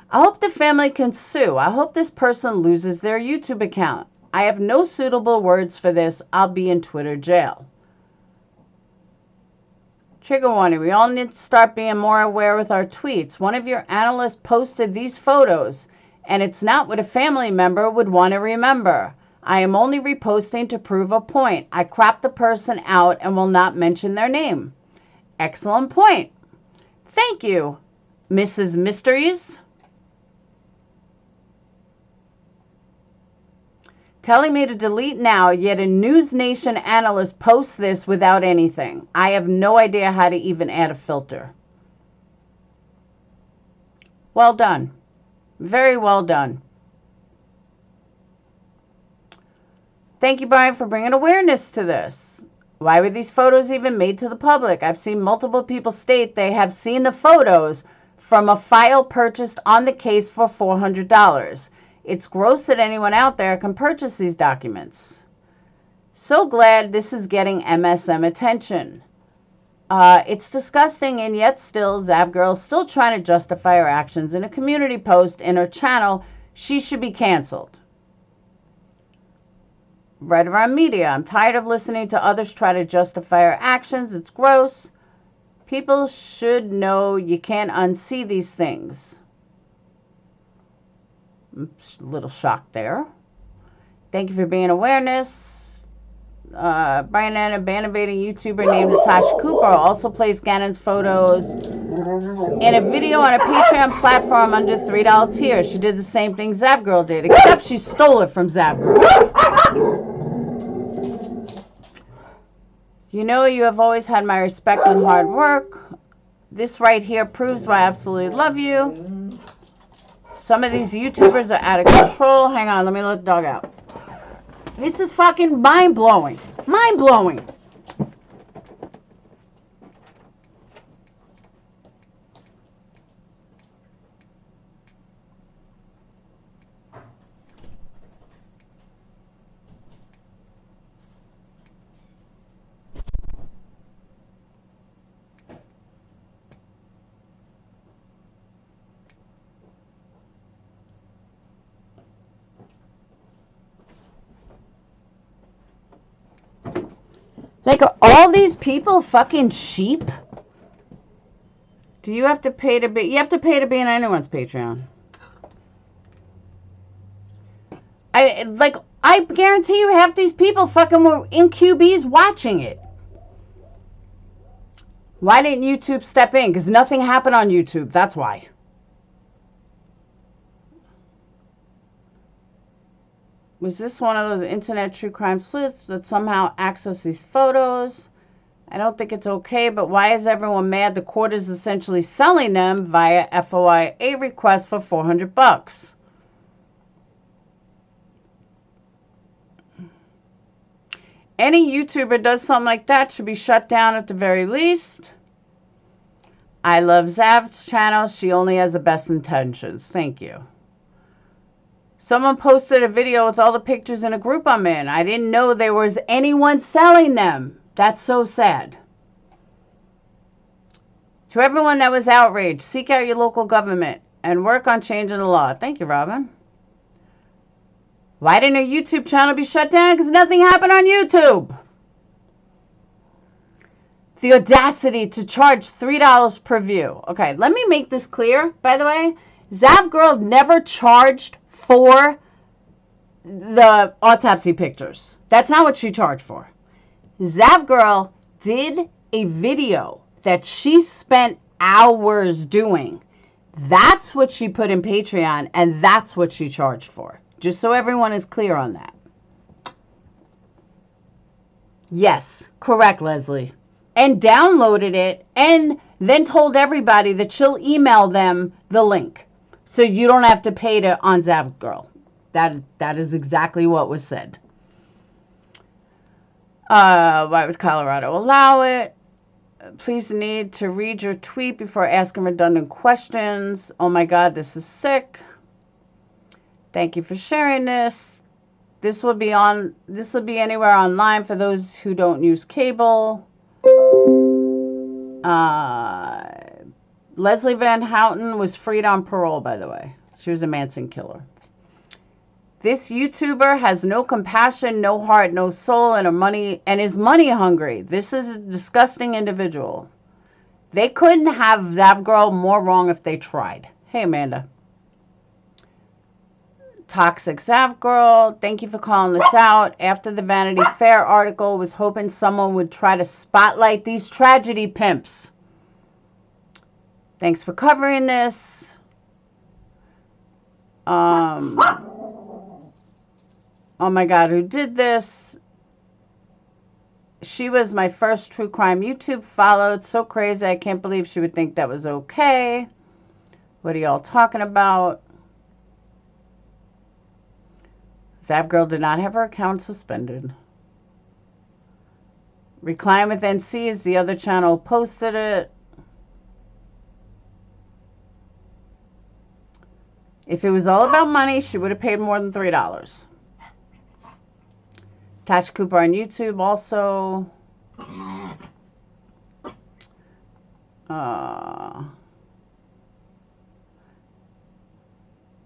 I hope the family can sue. I hope this person loses their YouTube account. I have no suitable words for this. I'll be in Twitter jail. Trigger warning, we all need to start being more aware with our tweets. One of your analysts posted these photos, and it's not what a family member would want to remember. I am only reposting to prove a point. I cropped the person out and will not mention their name. Excellent point. Thank you, Mrs. Mysteries. Telling me to delete now, yet a NewsNation analyst posts this without anything. I have no idea how to even add a filter. Well done. Very well done. Thank you, Brian, for bringing awareness to this. Why were these photos even made to the public? I've seen multiple people state they have seen the photos from a file purchased on the case for $400. It's gross that anyone out there can purchase these documents. So glad this is getting MSM attention. It's disgusting, and yet still, Zavgirl's still trying to justify her actions in a community post in her channel. She should be canceled. Right around media. I'm tired of listening to others try to justify her actions. It's gross. People should know you can't unsee these things. I'm a little shocked there. Thank you for being awareness. Brian Anna, ban-evading YouTuber named Natasha Cooper, also placed Gannon's photos in a video on a Patreon platform under $3 tier. She did the same thing Zavgirl did, except she stole it from Zavgirl. You know you have always had my respect and hard work. This right here proves why I absolutely love you. Some of these YouTubers are out of control. Hang on, let me let the dog out. This is fucking mind-blowing. Mind-blowing. Like, are all these people fucking sheep? Do you have to pay to be... You have to pay to be on anyone's Patreon. I guarantee you half these people fucking were in QBs watching it. Why didn't YouTube step in? Because nothing happened on YouTube. That's why. Was this one of those internet true crime sleuths that somehow access these photos? I don't think it's okay, but why is everyone mad? The court is essentially selling them via FOIA request for $400. Any YouTuber does something like that should be shut down at the very least. I love Zav's channel. She only has the best intentions. Thank you. Someone posted a video with all the pictures in a group I'm in. I didn't know there was anyone selling them. That's so sad. To everyone that was outraged, seek out your local government and work on changing the law. Thank you, Robin. Why didn't a YouTube channel be shut down? Because nothing happened on YouTube. The audacity to charge $3 per view. Okay, let me make this clear, by the way. Zav Girl never charged for the autopsy pictures. That's not what she charged for. Zav Girl did a video that she spent hours doing. That's what she put in Patreon, and that's what she charged for. Just so everyone is clear on that. Yes, correct, Leslie. And downloaded it and then told everybody that she'll email them the link. So you don't have to pay to on Zav Girl. That is exactly what was said. Why would Colorado allow it? Please need to read your tweet before asking redundant questions. Oh my God, this is sick. Thank you for sharing this. This will be anywhere online for those who don't use cable. Leslie Van Houten was freed on parole, by the way. She was a Manson killer. This YouTuber has no compassion, no heart, no soul, and is money hungry. This is a disgusting individual. They couldn't have Zav Girl more wrong if they tried. Hey, Amanda. Toxic Zav Girl, thank you for calling this out. After the Vanity Fair article, was hoping someone would try to spotlight these tragedy pimps. Thanks for covering this. Oh my God, who did this? She was my first true crime YouTube followed. So crazy, I can't believe she would think that was okay. What are y'all talking about? Zav Girl did not have her account suspended. Recline with NC is the other channel posted it. If it was all about money, she would have paid more than $3. Tasha Cooper on YouTube also.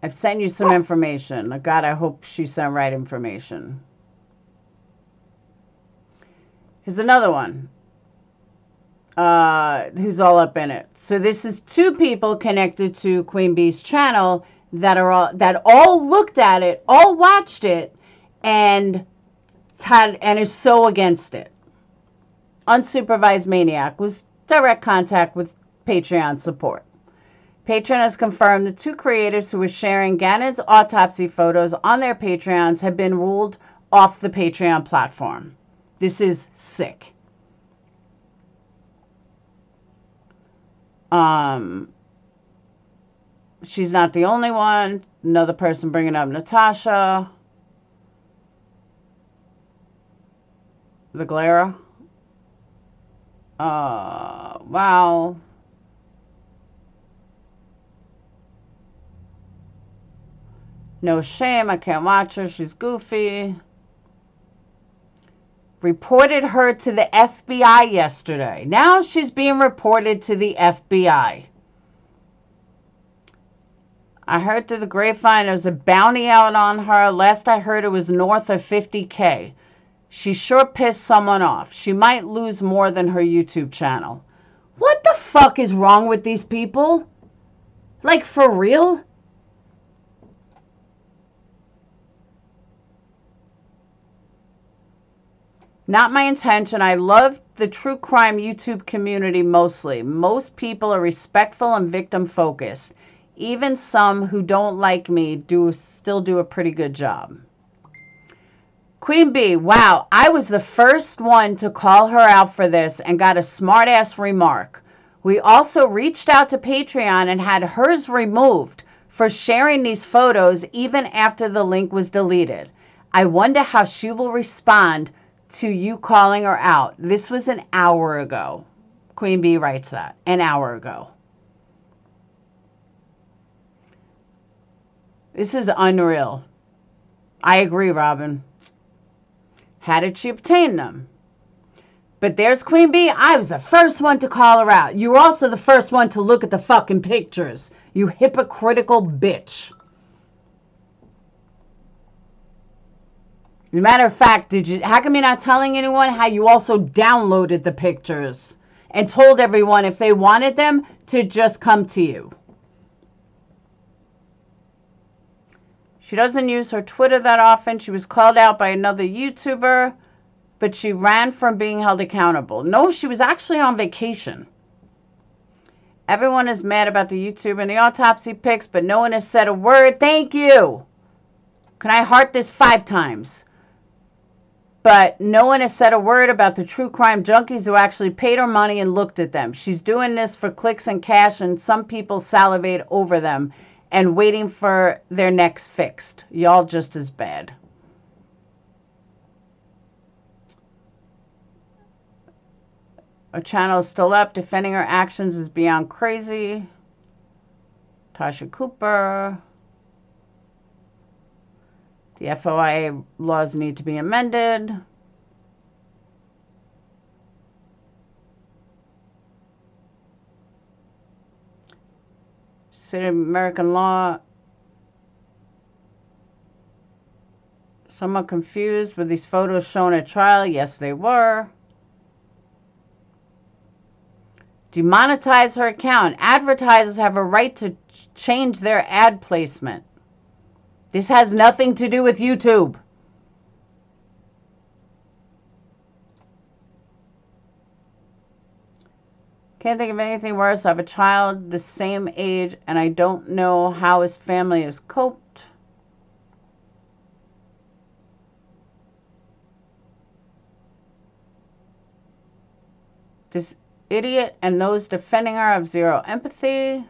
I've sent you some information. God, I hope she sent right information. Here's another one. Who's all up in it. So this is two people connected to Queen Bee's channel that all looked at it, all watched it, and is so against it. Unsupervised Maniac was direct contact with Patreon support. Patreon has confirmed the two creators who were sharing Gannon's autopsy photos on their Patreons have been ruled off the Patreon platform. This is sick. She's not the only one. Another person bringing up Natasha. The Glera. Wow. No shame. I can't watch her. She's goofy. Reported her to the FBI yesterday. Now she's being reported to the FBI. I heard through the grapevine there's a bounty out on her. Last I heard it was north of $50K. She sure pissed someone off. She might lose more than her YouTube channel. What the fuck is wrong with these people? Like, for real? Not my intention. I love the true crime YouTube community mostly. Most people are respectful and victim focused. Even some who don't like me still do a pretty good job. Queen Bee, wow, I was the first one to call her out for this and got a smart-ass remark. We also reached out to Patreon and had hers removed for sharing these photos even after the link was deleted. I wonder how she will respond to you calling her out. This was an hour ago. Queen Bee writes that, an hour ago. This is unreal. I agree, Robin. How did she obtain them? But there's Queen Bee. I was the first one to call her out. You were also the first one to look at the fucking pictures. You hypocritical bitch. As a matter of fact, how come you're not telling anyone how you also downloaded the pictures and told everyone if they wanted them to just come to you? She doesn't use her Twitter that often. She was called out by another YouTuber, but she ran from being held accountable. No, she was actually on vacation. Everyone is mad about the YouTube and the autopsy pics, but no one has said a word. Thank you. Can I heart this 5 times? But no one has said a word about the true crime junkies who actually paid her money and looked at them. She's doing this for clicks and cash, and some people salivate over them and waiting for their necks fixed. Y'all just as bad. Her channel is still up. Defending her actions is beyond crazy. Tasha Cooper. The FOIA laws need to be amended. City of American law. Somewhat confused. Were these photos shown at trial? Yes, they were. Demonetize her account. Advertisers have a right to change their ad placement. This has nothing to do with YouTube. Can't think of anything worse. I have a child the same age, and I don't know how his family has coped. This idiot and those defending her have zero empathy.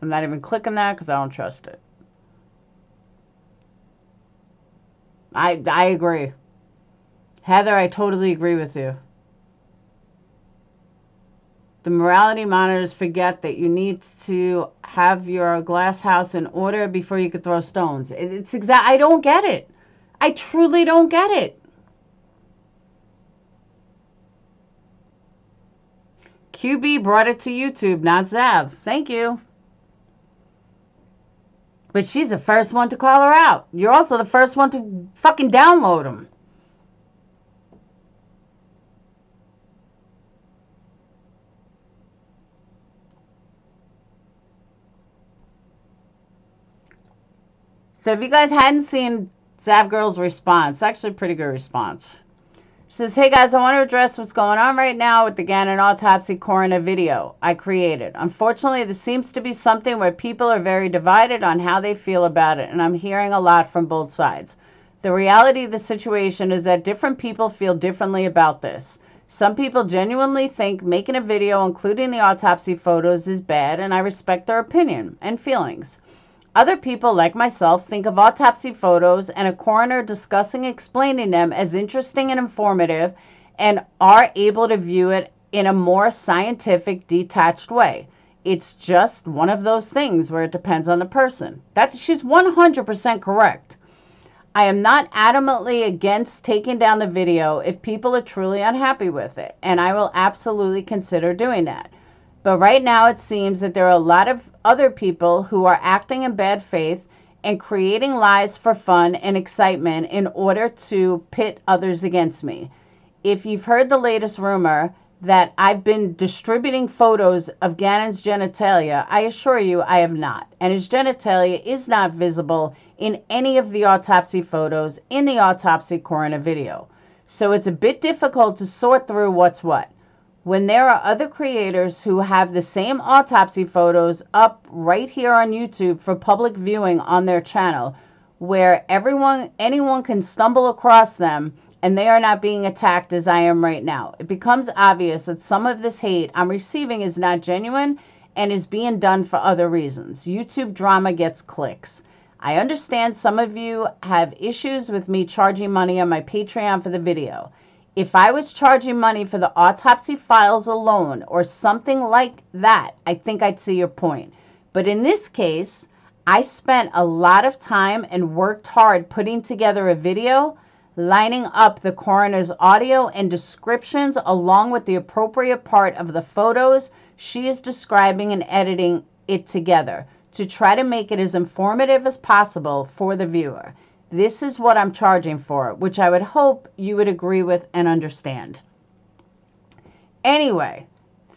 I'm not even clicking that because I don't trust it. I agree. Heather, I totally agree with you. The morality monitors forget that you need to have your glass house in order before you could throw stones. I don't get it. I truly don't get it. QB brought it to YouTube, not Zav. Thank you. But she's the first one to call her out. You're also the first one to fucking download them. So if you guys hadn't seen Zav Girl's response, it's actually a pretty good response. She says, hey guys, I want to address what's going on right now with the Gannon autopsy coroner video I created. Unfortunately, this seems to be something where people are very divided on how they feel about it, and I'm hearing a lot from both sides. The reality of the situation is that different people feel differently about this. Some people genuinely think making a video including the autopsy photos is bad, and I respect their opinion and feelings. Other people, like myself, think of autopsy photos and a coroner discussing and explaining them as interesting and informative, and are able to view it in a more scientific, detached way. It's just one of those things where it depends on the person. She's 100% correct. I am not adamantly against taking down the video if people are truly unhappy with it, and I will absolutely consider doing that. But right now it seems that there are a lot of other people who are acting in bad faith and creating lies for fun and excitement in order to pit others against me. If you've heard the latest rumor that I've been distributing photos of Gannon's genitalia, I assure you I have not. And his genitalia is not visible in any of the autopsy photos in the autopsy coroner video. So it's a bit difficult to sort through what's what. When there are other creators who have the same autopsy photos up right here on YouTube for public viewing on their channel, where anyone can stumble across them and they are not being attacked as I am right now, it becomes obvious that some of this hate I'm receiving is not genuine and is being done for other reasons. YouTube drama gets clicks. I understand some of you have issues with me charging money on my Patreon for the video. If I was charging money for the autopsy files alone or something like that, I think I'd see your point. But in this case, I spent a lot of time and worked hard putting together a video, lining up the coroner's audio and descriptions along with the appropriate part of the photos she is describing, and editing it together to try to make it as informative as possible for the viewer. This is what I'm charging for, which I would hope you would agree with and understand. Anyway,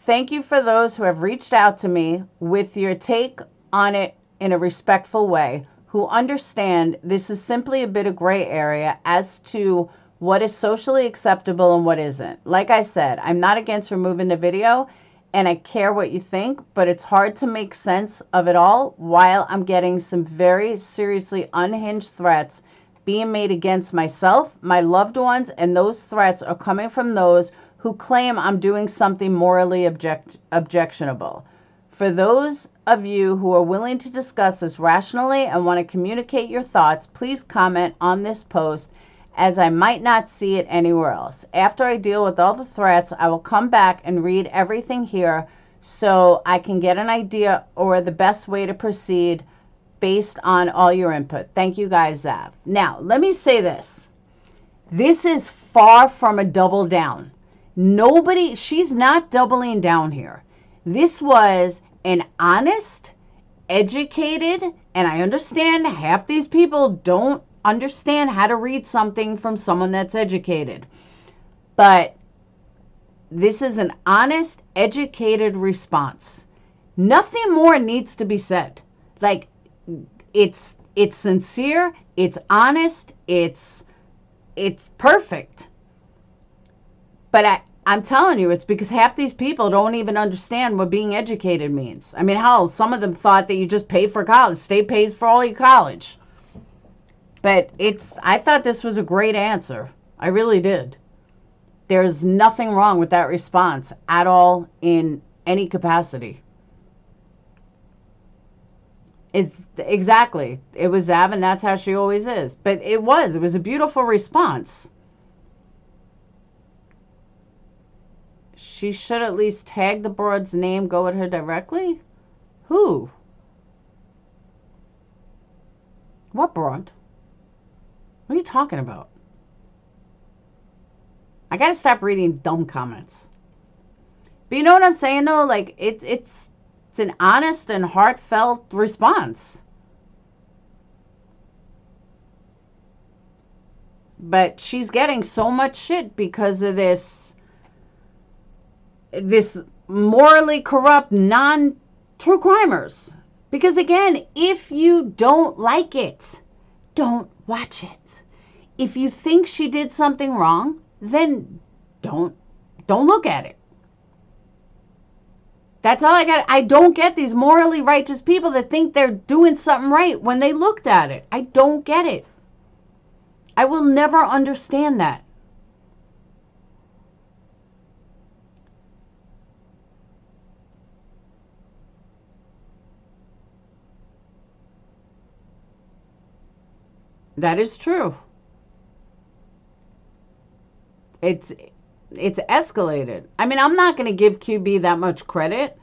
thank you for those who have reached out to me with your take on it in a respectful way, who understand this is simply a bit of gray area as to what is socially acceptable and what isn't. Like I said, I'm not against removing the video, and I care what you think, but it's hard to make sense of it all while I'm getting some very seriously unhinged threats being made against myself, my loved ones, and those threats are coming from those who claim I'm doing something morally objectionable. For those of you who are willing to discuss this rationally and want to communicate your thoughts, please comment on this post, as I might not see it anywhere else. After I deal with all the threats, I will come back and read everything here so I can get an idea or the best way to proceed based on all your input. Thank you guys, Zav. Now, let me say this. This is far from a double down. She's not doubling down here. This was an honest, educated, and I understand half these people don't understand how to read something from someone that's educated. But this is an honest, educated response. Nothing more needs to be said. Like, it's sincere, it's honest, it's perfect. But I'm telling you, it's because half these people don't even understand what being educated means. I mean, hell, some of them thought that you just pay for college. State pays for all your college. But I thought this was a great answer. I really did. There's nothing wrong with that response at all in any capacity. Exactly. It was Zav, and that's how she always is. But it was a beautiful response. She should at least tag the broad's name, go at her directly? Who? What broad? What are you talking about? I gotta stop reading dumb comments. But you know what I'm saying, though? Like, it's an honest and heartfelt response. But she's getting so much shit because of this morally corrupt, non-true crimers. Because again, if you don't like it, don't watch it. If you think she did something wrong, then don't look at it. That's all I got. I don't get these morally righteous people that think they're doing something right when they looked at it. I don't get it. I will never understand that. That is true. It's escalated. I mean, I'm not going to give QB that much credit,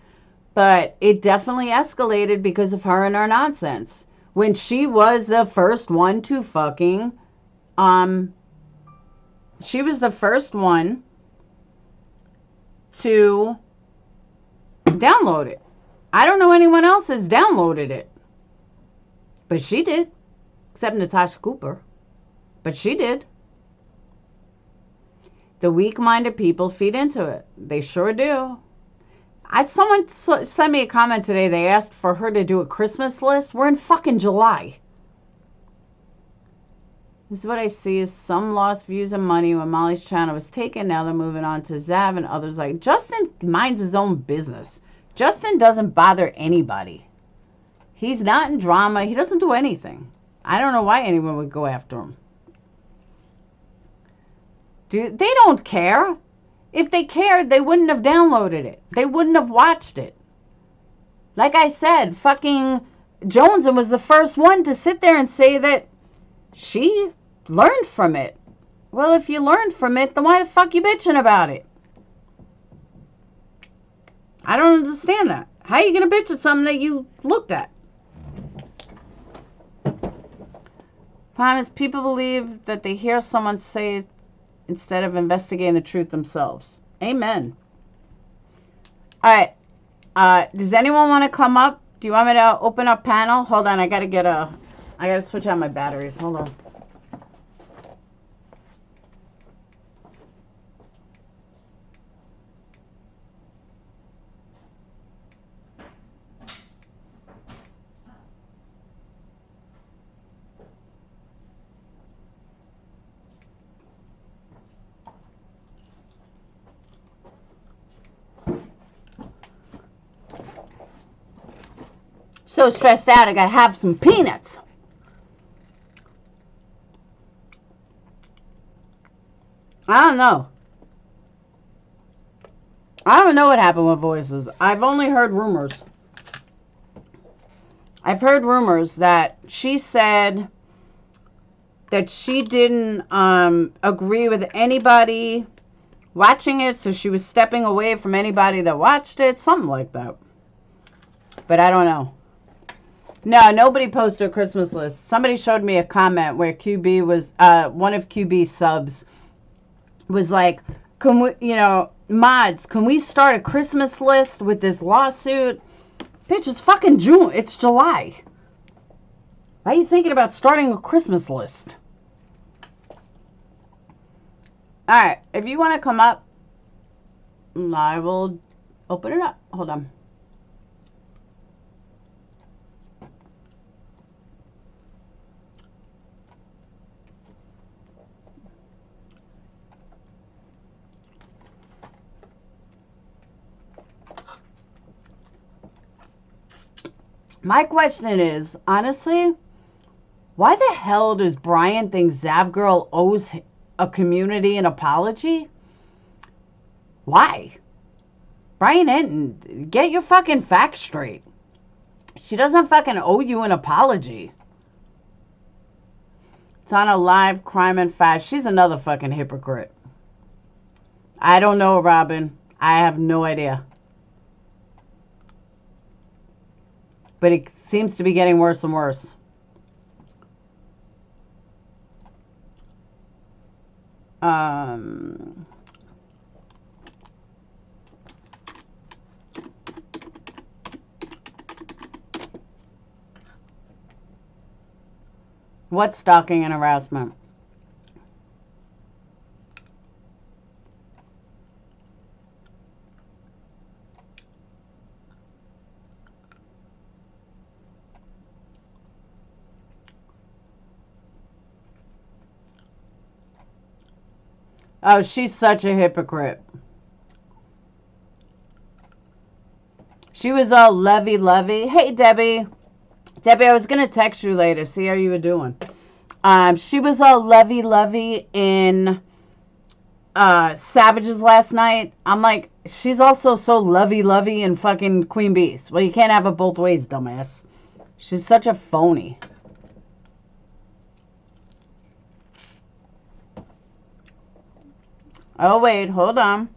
but it definitely escalated because of her and her nonsense. When she was the first one to fucking, she was the first one to download it. I don't know anyone else has downloaded it. But she did. Except Natasha Cooper. But she did. The weak-minded people feed into it. They sure do. Someone sent me a comment today. They asked for her to do a Christmas list. We're in fucking July. This is what I see is some lost views and money when Molly's channel was taken. Now they're moving on to Zav and others like Justin minds his own business. Justin doesn't bother anybody. He's not in drama. He doesn't do anything. I don't know why anyone would go after him. They don't care. If they cared, they wouldn't have downloaded it. They wouldn't have watched it. Like I said, fucking Joneson was the first one to sit there and say that she learned from it. Well, if you learned from it, then why the fuck you bitching about it? I don't understand that. How are you going to bitch at something that you looked at? Promise, people believe that they hear someone say instead of investigating the truth themselves. Amen. All right. Does anyone want to come up? Do you want me to open up panel? Hold on. I got to switch out my batteries. Hold on. So stressed out, I gotta have some peanuts. I don't know. I don't know what happened with voices. I've only heard rumors. I've heard rumors that she said that she didn't agree with anybody watching it, so she was stepping away from anybody that watched it, something like that. But I don't know. No, nobody posted a Christmas list. Somebody showed me a comment where QB was, one of QB's subs was like, can we, mods, can we start a Christmas list with this lawsuit? Bitch, it's fucking June. It's July. Why are you thinking about starting a Christmas list? Alright, if you want to come up, I will open it up. Hold on. My question is, honestly, why the hell does Brian think Zavgirl owes a community an apology? Why? Brian Entin, get your fucking facts straight. She doesn't fucking owe you an apology. It's on a live crime and fast. She's another fucking hypocrite. I don't know, Robin. I have no idea. But it seems to be getting worse and worse. What's stalking and harassment? Oh, she's such a hypocrite. She was all lovey-lovey. Hey, Debbie. Debbie, I was going to text you later, see how you were doing. She was all lovey-lovey in Savages last night. I'm like, she's also so lovey-lovey in fucking Queen Bees. Well, you can't have it both ways, dumbass. She's such a phony. Oh, wait, hold on.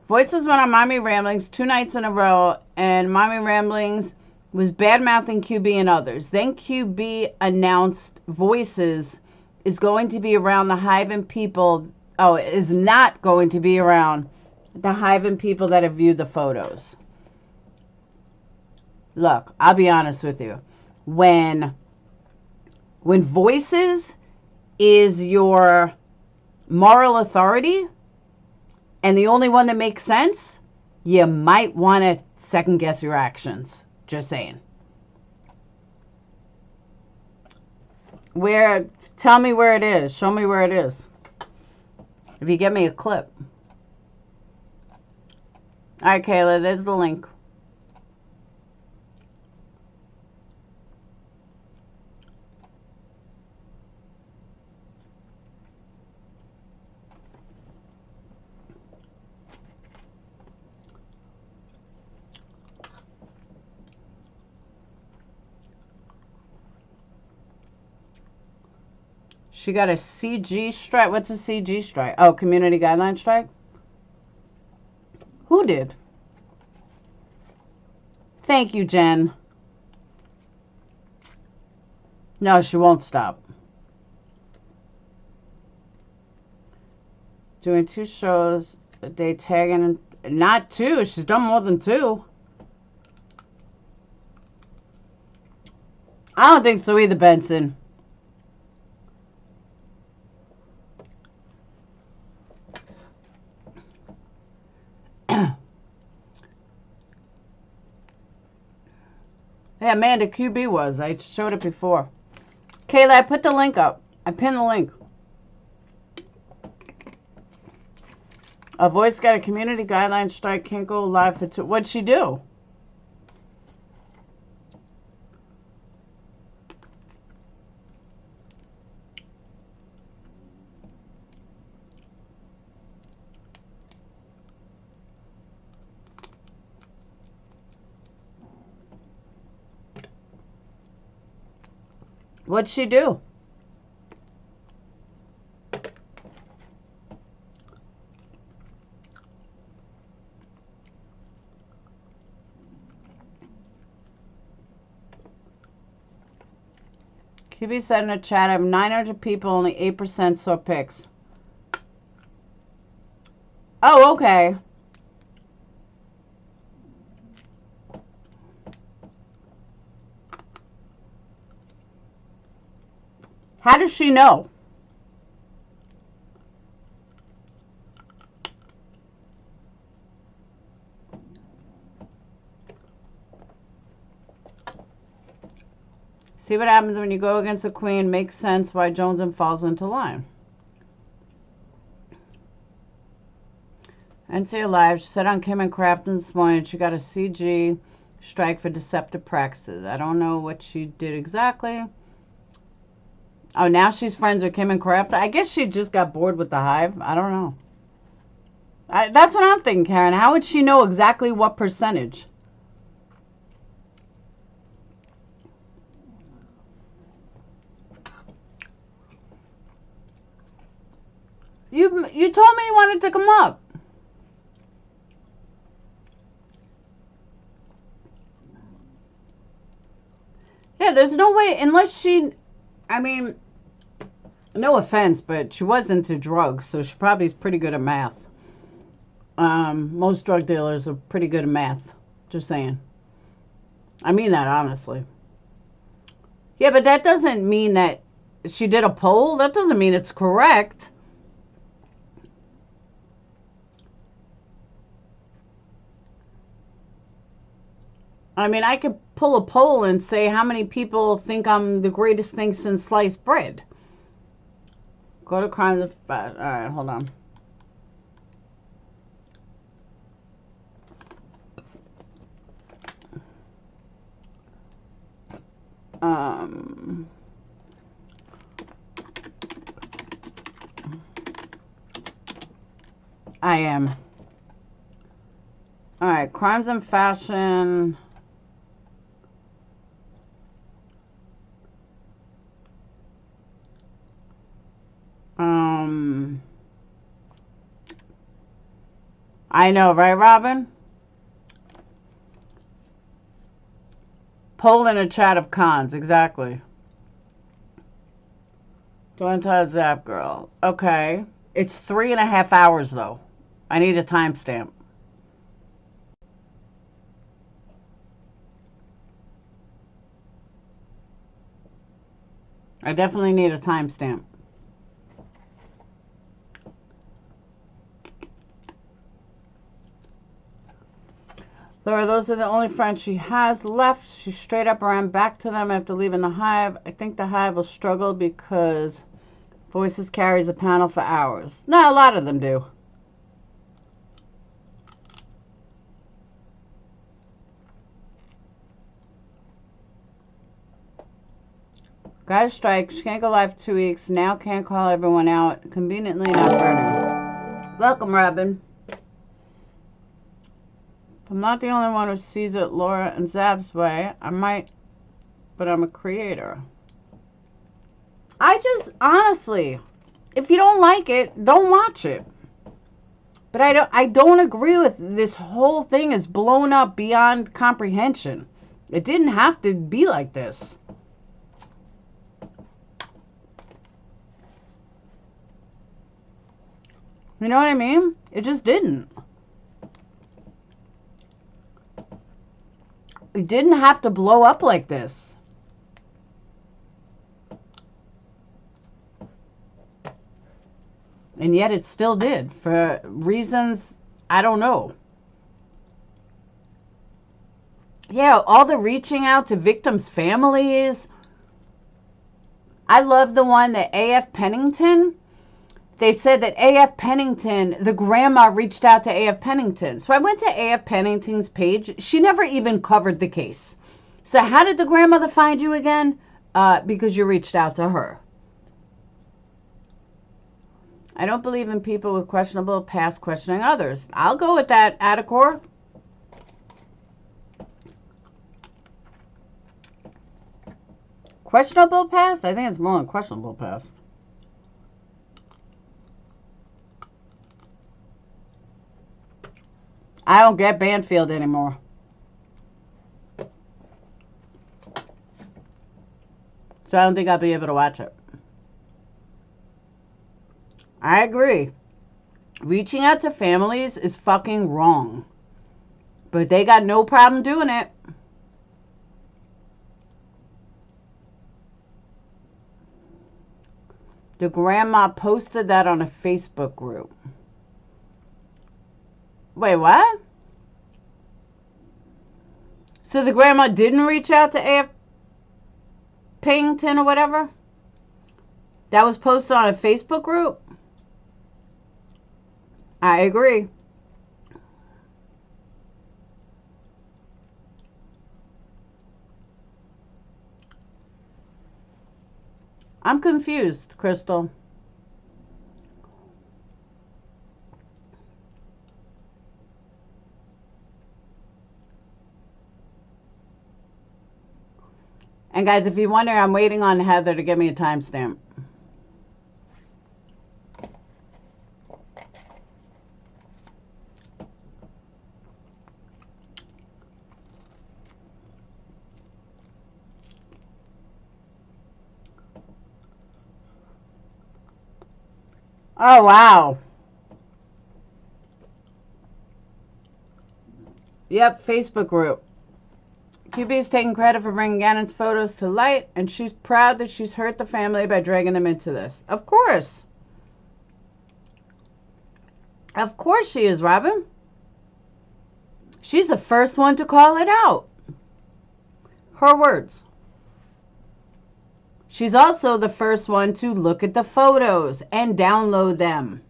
Voices went on Mommy Ramblings 2 nights in a row, and Mommy Ramblings was bad-mouthing QB and others. Then QB announced Voices is going to be around the Hive and people. Oh, is not going to be around the Hive and people that have viewed the photos. Look, I'll be honest with you. When Voices is your moral authority and the only one that makes sense, you might want to second guess your actions. Just saying. Tell me where it is. Show me where it is. If you get me a clip. All right, Kayla, there's the link. She got a CG strike. What's a CG strike? Oh, community guideline strike? Who did? Thank you, Jen. No, she won't stop. Doing 2 shows a day, tagging. Not 2. She's done more than 2. I don't think so either, Benson. Yeah, Amanda QB was. I showed it before. Kayla, I put the link up. I pinned the link. A voice got a community guideline strike. Can't go live for 2. What'd she do? What'd she do? QB said in a chat, I have 900 people, only 8% saw pics. Oh, okay. How does she know? See what happens when you go against a queen. Makes sense why Jones falls into line. NCA Live, she said on Kim and Crafton this morning she got a CG strike for deceptive practices. I don't know what she did exactly. Oh, now she's friends with Kim and Crafton? I guess she just got bored with the Hive. I don't know. That's what I'm thinking, Karen. How would she know exactly what percentage? You told me you wanted to come up. Yeah, there's no way, unless she, I mean, no offense, but she was into drugs, so she probably is pretty good at math. Most drug dealers are pretty good at math. Just saying. I mean that honestly. Yeah, but that doesn't mean that she did a poll. That doesn't mean it's correct. I mean, I could pull a poll and say how many people think I'm the greatest thing since sliced bread. Go to crimes. All right, hold on. I am. All right, crimes and fashion. I know, right, Robin? Poll in a chat of cons, exactly. Don't tell Zap Girl. Okay. It's 3.5 hours, though. I need a timestamp. I definitely need a timestamp. Laura, those are the only friends she has left. She straight up ran back to them after leaving the hive. I think the hive will struggle because Voices carries a panel for hours. No, a lot of them do. Got a strike. She can't go live for 2 weeks. Now can't call everyone out. Conveniently not burning. Welcome, Robin. I'm not the only one who sees it Laura and Zab's way. I might, but I'm a creator. I just, honestly, if you don't like it, don't watch it. But I don't agree with this whole thing is blown up beyond comprehension. It didn't have to be like this. You know what I mean? It just didn't. It didn't have to blow up like this. And yet it still did. For reasons I don't know. Yeah, all the reaching out to victims' families. I love the one that A.F. Pennington. They said that A.F. Pennington, the grandma reached out to A.F. Pennington. So I went to A.F. Pennington's page. She never even covered the case. So how did the grandmother find you again? Because you reached out to her. I don't believe in people with questionable past questioning others. I'll go with that, Adacor. Questionable past? I think it's more than questionable past. I don't get Banfield anymore. So I don't think I'll be able to watch it. I agree. Reaching out to families is fucking wrong. But they got no problem doing it. The grandma posted that on a Facebook group. Wait, what? So the grandma didn't reach out to A.F. Pennington or whatever? That was posted on a Facebook group? I agree. I'm confused, Crystal. And guys, if you wonder, I'm waiting on Heather to give me a timestamp. Oh, wow. Yep, Facebook group. QB is taking credit for bringing Gannon's photos to light, and she's proud that she's hurt the family by dragging them into this. Of course. Of course she is, Robin. She's the first one to call it out. Her words. She's also the first one to look at the photos and download them.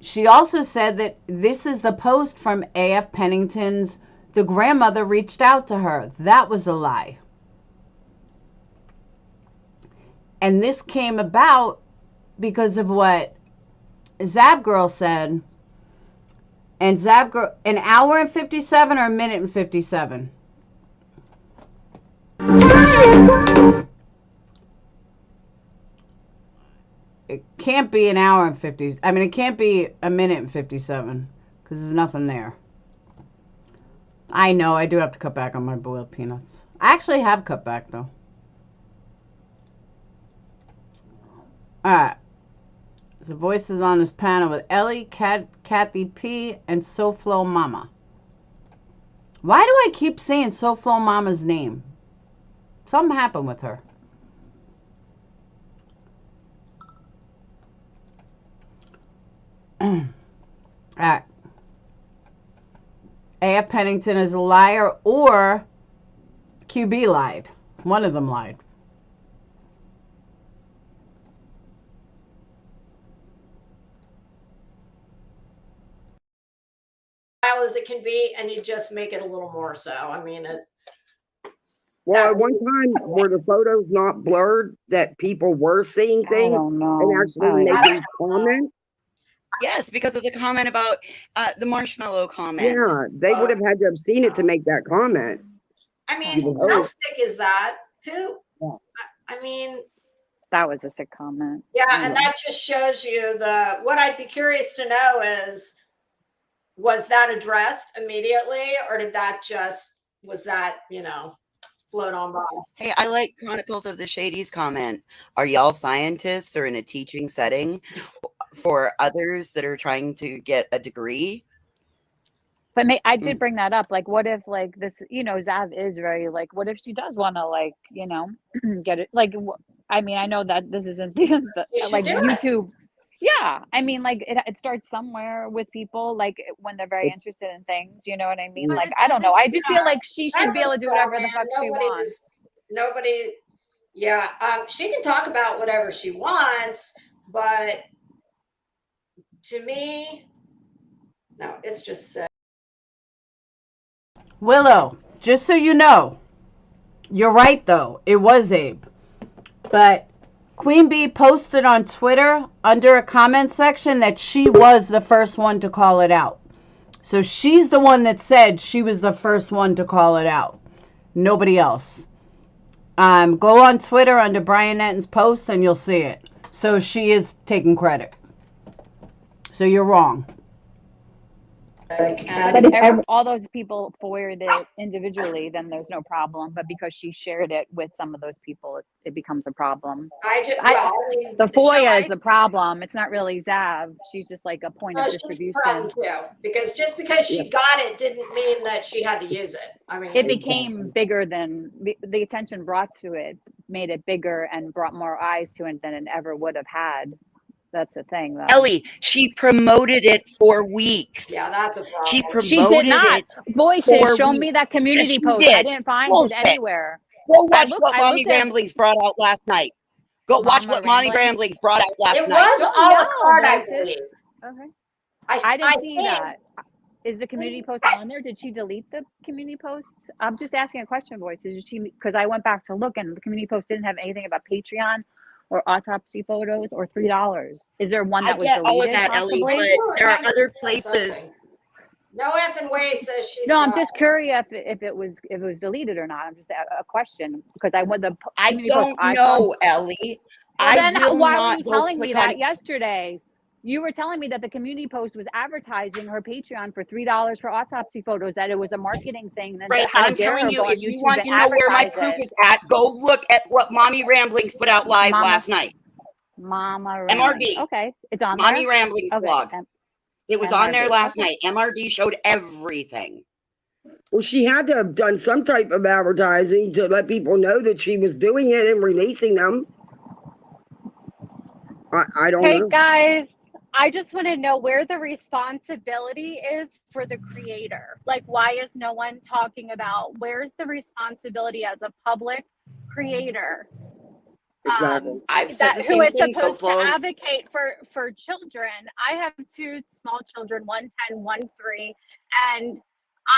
She also said that this is the post from A.F. Pennington's The grandmother reached out to her. That was a lie. And this came about because of what Zab Girl said. And Zab Girl, an hour and 57 or a minute and 57? It can't be an hour and 50. I mean, it can't be a minute and 57. because there's nothing there. I know I do have to cut back on my boiled peanuts. I actually have cut back though. Alright. The voices on this panel with Ellie, Kathy P, and SoFlo Mama. Why do I keep saying SoFlo Mama's name? Something happened with her. Alright. A.F. Pennington is a liar or QB lied. One of them lied. As it can be, and you just make it a little more so. I mean, well, at one time, were the photos not blurred that people were seeing things and actually making comments? Yes, because of the comment about the marshmallow comment. Yeah, they would have had to have seen it to make that comment. I mean, how sick is that? Who? Yeah. I mean, that was a sick comment. Yeah, and that just shows you what I'd be curious to know is, was that addressed immediately, or did that was that, float on by? Hey, I like Chronicles of the Shadies comment. Are y'all scientists or in a teaching setting for others that are trying to get a degree? But I did bring that up. Like, what if, like, this, Zav is very, like, what if she does want to, like, get it? Like, I mean, I know that this isn't like YouTube. Yeah, I mean, like, it starts somewhere with people, like, when they're very interested in things, you know what I mean? Like, I don't know. I just feel like she should be able to do whatever the fuck she wants. She can talk about whatever she wants, but to me, no, it's just Willow, just so you know, you're right, though. It was Abe. But Queen Bee posted on Twitter under a comment section that she was the first one to call it out. So she's the one that said she was the first one to call it out. Nobody else. Go on Twitter under Brian Entin's post and you'll see it. So she is taking credit. So you're wrong. But if all those people forwarded it individually, then there's no problem. But because she shared it with some of those people, it becomes a problem. The FOIA is a problem. It's not really Zav. She's just like a point of distribution. Because just because she got it didn't mean that she had to use it. I mean, it became bigger than the attention brought to it, made it bigger and brought more eyes to it than it ever would have had. That's the thing, though. Ellie, she promoted it for weeks. Yeah, that's a problem. She promoted she did not. It. Voices, show me that community post. I didn't find it anywhere. Go watch what Mommy Ramblings brought out last night. Go watch what Mommy Ramblings brought out last night. It was a la carte, I believe. Okay. I didn't see that. Is the community post on there? Did she delete the community post? I'm just asking a question, Voices. Because I went back to look and the community post didn't have anything about Patreon or autopsy photos or $3. Is there one that was deleted? All of that, possibly? Ellie, but there are other places. No effing way says she's. No, I'm just curious if it was deleted or not. I'm just a question because I don't know, Ellie. Well, why were you telling me that yesterday? You were telling me that the community post was advertising her Patreon for $3 for autopsy photos, that it was a marketing thing. Right, and I'm telling you, if you want to know where my proof is at, go look at what Mommy Ramblings put out live last night. MRD. Okay, it's on Mommy Ramblings blog. It was on there last night. MRD showed everything. Well, she had to have done some type of advertising to let people know that she was doing it and releasing them. I don't know. Hey, guys. I just want to know where the responsibility is for the creator. Like, why is no one talking about where's the responsibility as a public creator? Exactly. I've said the who same is thing, supposed to advocate for children. I have 2 small children, 1 10, 1 3, and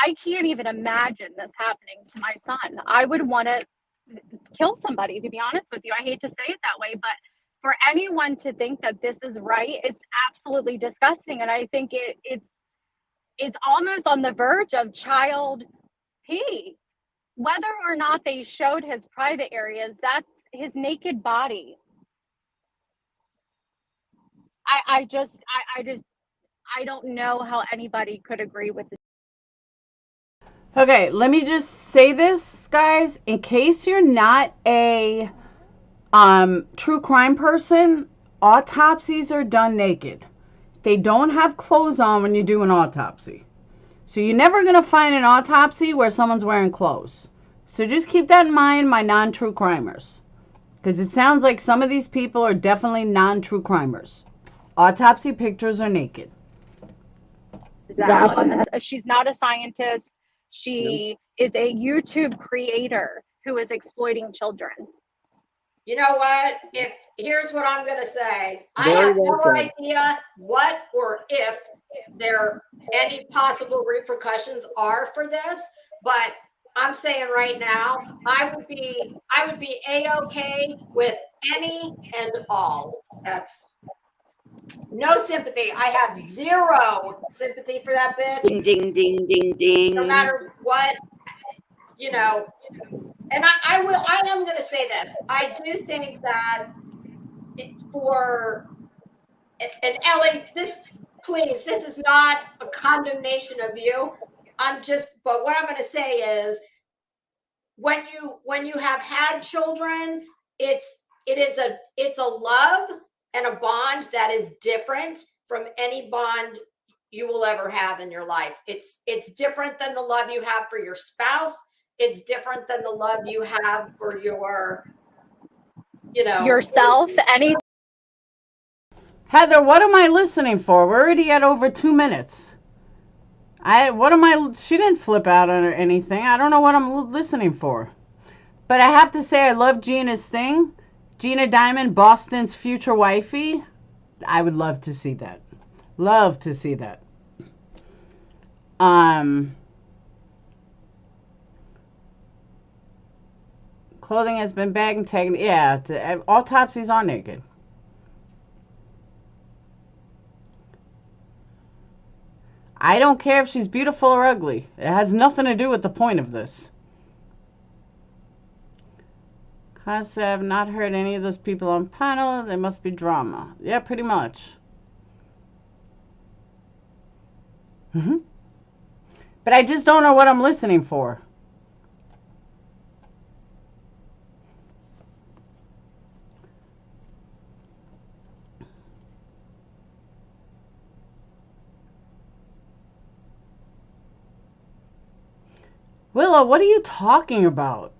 I can't even imagine this happening to my son. I would want to kill somebody, to be honest with you. I hate to say it that way, but for anyone to think that this is right, it's absolutely disgusting. And I think it's almost on the verge of child P. Whether or not they showed his private areas, that's his naked body. I don't know how anybody could agree with this. Okay, let me just say this, guys, in case you're not a true crime person. Autopsies are done naked. They don't have clothes on when you do an autopsy. So you're never going to find an autopsy where someone's wearing clothes. So just keep that in mind, my non-true crimers. Because it sounds like some of these people are definitely non-true crimers. Autopsy pictures are naked. She's not a scientist. She is a YouTube creator who is exploiting children. You know what? Here's what I'm going to say. I have no idea what or if there any possible repercussions are for this, but I'm saying right now, I would be A-okay with any and all. That's no sympathy. I have zero sympathy for that bitch. Ding, ding, ding, ding, ding. No matter what, you know. And I am going to say this. I do think that and Ellie, this is not a condemnation of you. But what I'm going to say is when you have had children, it's a love and a bond that is different from any bond you will ever have in your life. It's different than the love you have for your spouse. It's different than the love you have for your, yourself. Heather, what am I listening for? We're already at over 2 minutes. She didn't flip out on anything. I don't know what I'm listening for. But I have to say, I love Gina's thing. Gina Diamond, Boston's future wifey. I would love to see that. Love to see that. Clothing has been bagged and taken. Yeah, autopsies are naked. I don't care if she's beautiful or ugly. It has nothing to do with the point of this. Constance, I have not heard any of those people on panel. They must be drama. Yeah, pretty much. But I just don't know what I'm listening for. Willow, what are you talking about?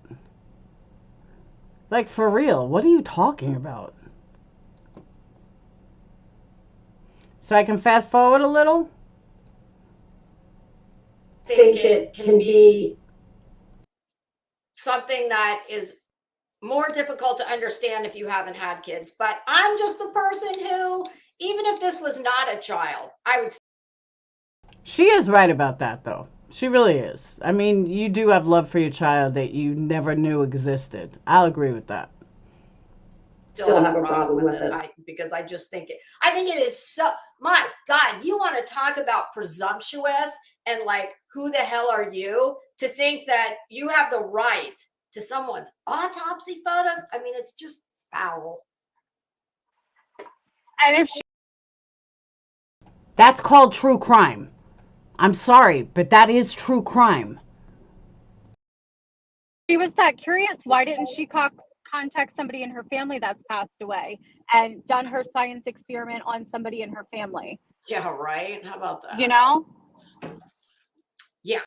Like, for real, what are you talking about? So I can fast forward a little? I think it can be something that is more difficult to understand if you haven't had kids. But I'm just the person who, even if this was not a child, I would. She is right about that, though. She really is. I mean, you do have love for your child that you never knew existed. I'll agree with that. Still have a problem with it because I just think it is so, my God, you want to talk about presumptuous and like, who the hell are you to think that you have the right to someone's autopsy photos? I mean, it's just foul. And if that's called true crime. I'm sorry, but that is true crime. She was that curious, why didn't she contact somebody in her family that's passed away and done her science experiment on somebody in her family? Yeah, right. How about that? Yeah.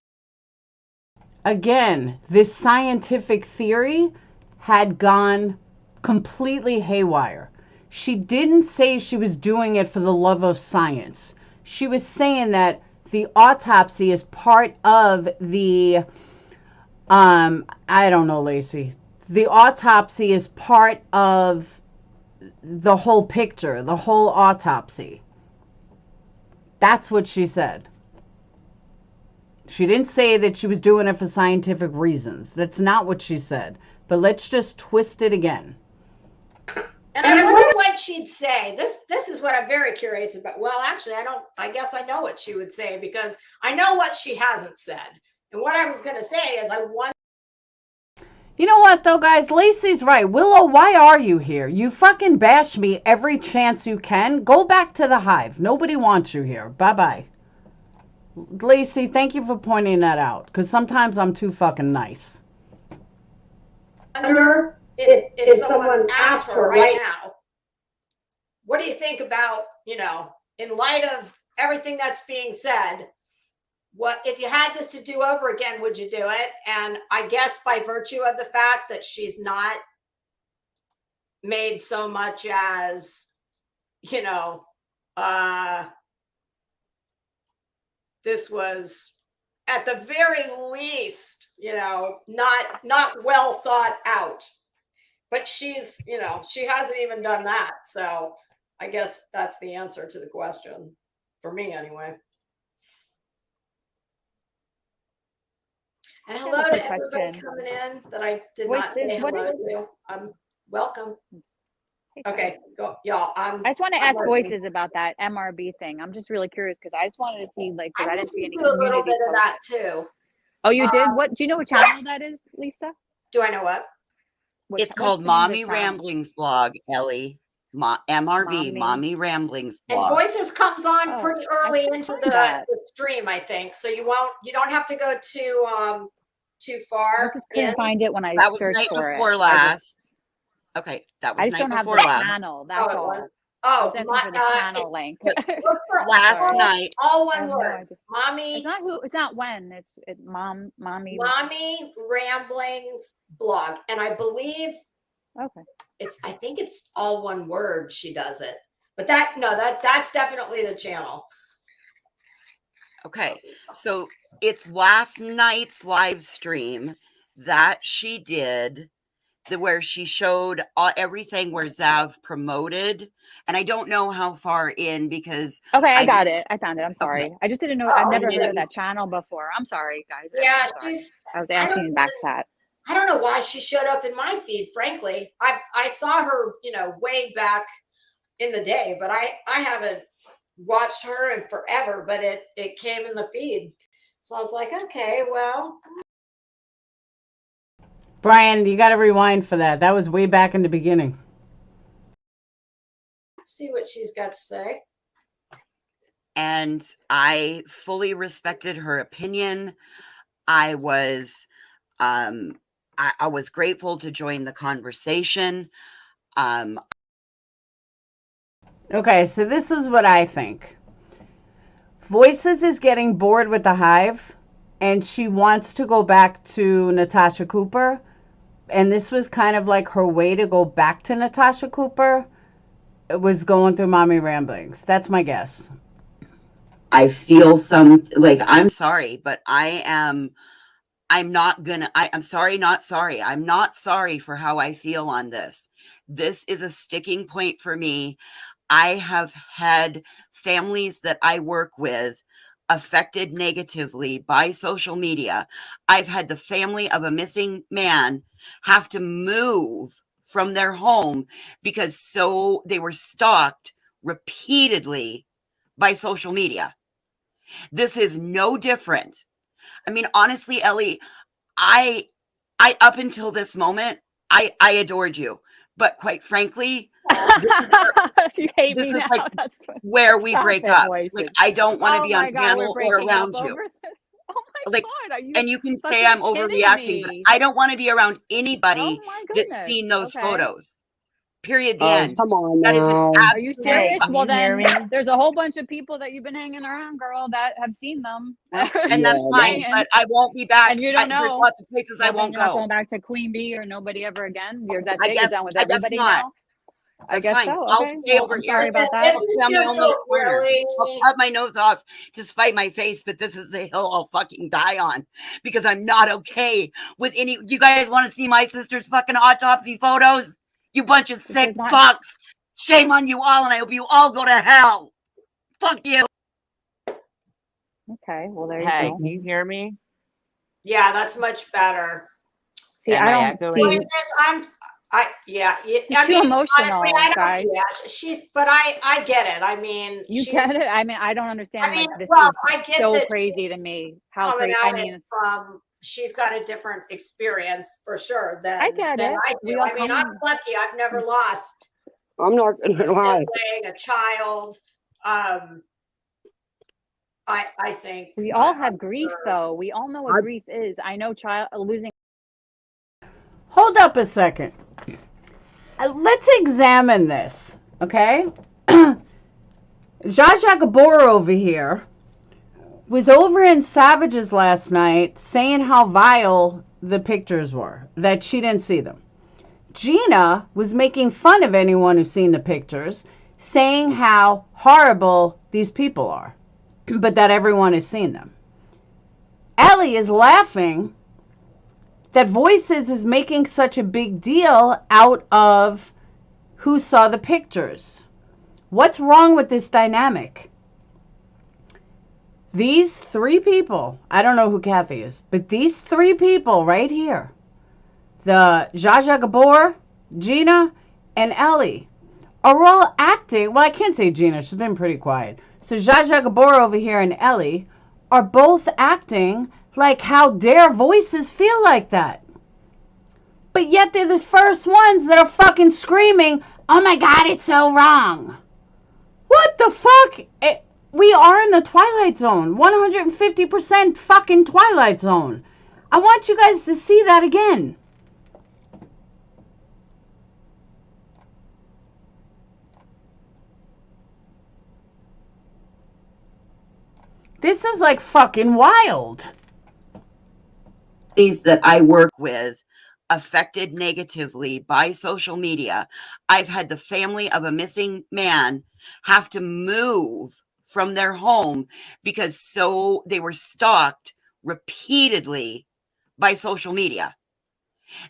Again, this scientific theory had gone completely haywire. She didn't say she was doing it for the love of science. She was saying that the autopsy is part of the, I don't know, Lacey. The autopsy is part of the whole picture, the whole autopsy. That's what she said. She didn't say that she was doing it for scientific reasons. That's not what she said. But let's just twist it again. And I wonder what she'd say. This is what I'm very curious about. Well, actually, I guess I know what she would say because I know what she hasn't said. And what I was going to say is I wonder. You know what, though, guys? Lacey's right. Willow, why are you here? You fucking bash me every chance you can. Go back to the hive. Nobody wants you here. Bye-bye. Lacey, thank you for pointing that out, because sometimes I'm too fucking nice. Wonder if someone asked her right now, what do you think about, you know, in light of everything that's being said, what if you had this to do over again, would you do it? And I guess by virtue of the fact that she's not made so much as, you know, this was at the very least, you know, not well thought out. But she's, you know, she hasn't even done that. So I guess that's the answer to the question for me anyway. And hello to everybody coming in that I did not say hello to. Welcome. Okay, go, y'all. I just want to ask Voices about that MRB thing. I'm just really curious because I just wanted to see, like, because I didn't see any community. A little bit of that too. Oh, you did? What? Do you know what channel that is, Lisa? Do I know what? It's called Mommy Ramblings Blog, Ellie. MRB, Mommy Ramblings Blog. And Voices comes on pretty early into the stream, I think. So you don't have to go too far. I just couldn't find it when I that was searched night for before it. last. Okay, that was I just night don't have before the last. channel. That's all. Oh, for the channel link. Last night, all one word. Mommy. It's not who. It's not when. It's mommy. Mommy Ramblings Blog, and I believe. Okay. I think it's all one word. She does it, but that's definitely the channel. Okay, so it's last night's live stream that she did, where she showed everything where Zav promoted, and I don't know how far in because. Okay, I got it. I found it. I'm sorry. Okay. I just didn't know. I've never heard of that channel before. I'm sorry, guys. Yeah, I was asking in back chat. I don't know why she showed up in my feed, frankly. I saw her, you know, way back in the day, but I haven't watched her in forever, but it came in the feed. So I was like, okay, well. Brian, you got to rewind for that. That was way back in the beginning. Let's see what she's got to say. And I fully respected her opinion. I was grateful to join the conversation. Okay, so this is what I think. Voices is getting bored with the hive, and she wants to go back to Natasha Cooper. And this was kind of like her way to go back to Natasha Cooper. It was going through Mommy Ramblings. That's my guess. I feel I'm sorry, but I'm sorry, not sorry. I'm not sorry for how I feel on this. This is a sticking point for me. I have had families that I work with affected negatively by social media. I've had the family of a missing man have to move from their home because they were stalked repeatedly by social media. This is no different. I mean, honestly, Ellie, I up until this moment, I adored you. But quite frankly, you hate this me is now. like where we break up. Like, I don't want to be on panel or around you. Oh my God. And you can say I'm overreacting, but I don't want to be around anybody that's seen those photos. Period. The end. Come on that now. Are you serious? Well, then there's a whole bunch of people that you've been hanging around, girl, that have seen them. And that's fine, but I won't be back. And you don't know. There's lots of places I won't go. You're not going go. back to Queen Bee or nobody ever again. You're done with I everybody guess not. now. That's I guess fine. so. I'll Okay. stay over here. Sorry about that. I'll cut my nose off to spite my face, but this is the hill I'll fucking die on because I'm not okay with any. You guys want to see my sister's fucking autopsy photos? You bunch of sick fucks. Shame on you all, and I hope you all go to hell. Fuck you. Okay. Well, there you Hey, go. can you hear me? Yeah, that's much better. See, I don't see. It's too emotional, guys. But I get it. I mean, you get it. I mean, I don't understand. I mean, this I is get so that crazy to me. How coming crazy? at I mean, it from she's got a different experience for sure than I get than it. I do. I mean, I'm lucky. I've never lost I'm not a gonna lie. sibling, a child. I think we all have grief, though. We all know what grief is. I know losing. Hold up a second. Let's examine this, okay? Zsa Zsa Gabor over here was over in Savage's last night saying how vile the pictures were, that she didn't see them. Gina was making fun of anyone who's seen the pictures, saying how horrible these people are, but that everyone has seen them. Ellie is laughing that Voices is making such a big deal out of who saw the pictures. What's wrong with this dynamic? These three people, I don't know who Kathy is, but these three people right here, the Zsa Zsa Gabor, Gina, and Ellie, are all acting, well, I can't say Gina, she's been pretty quiet. So Zsa Zsa Gabor over here and Ellie are both acting like how dare Voices feel like that. But yet they're the first ones that are fucking screaming, oh my God, it's so wrong. What the fuck? We are in the Twilight Zone. 150% fucking Twilight Zone. I want you guys to see that again. This is like fucking wild. These that I work with affected negatively by social media. I've had the family of a missing man have to move from their home because they were stalked repeatedly by social media.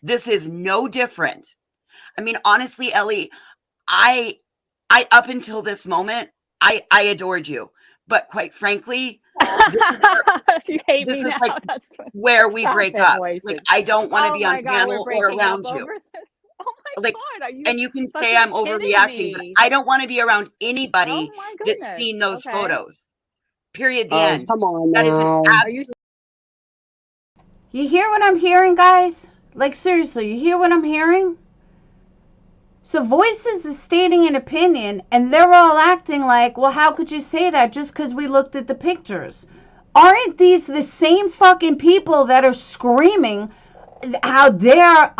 This is no different. I mean, honestly, Ellie, I up until this moment, I adored you. But quite frankly, you hate this me is now. like where we break up. Voices. Like, I don't want to be on God, panel or around you. Oh my like, God, are you and you can say I'm overreacting, but I don't want to be around anybody that's seen those photos. Period. The end. Come on that now. Is You hear what I'm hearing, guys? Like, seriously, you hear what I'm hearing? So Voices is stating an opinion, and they're all acting like, well, how could you say that just because we looked at the pictures? Aren't these the same fucking people that are screaming, how dare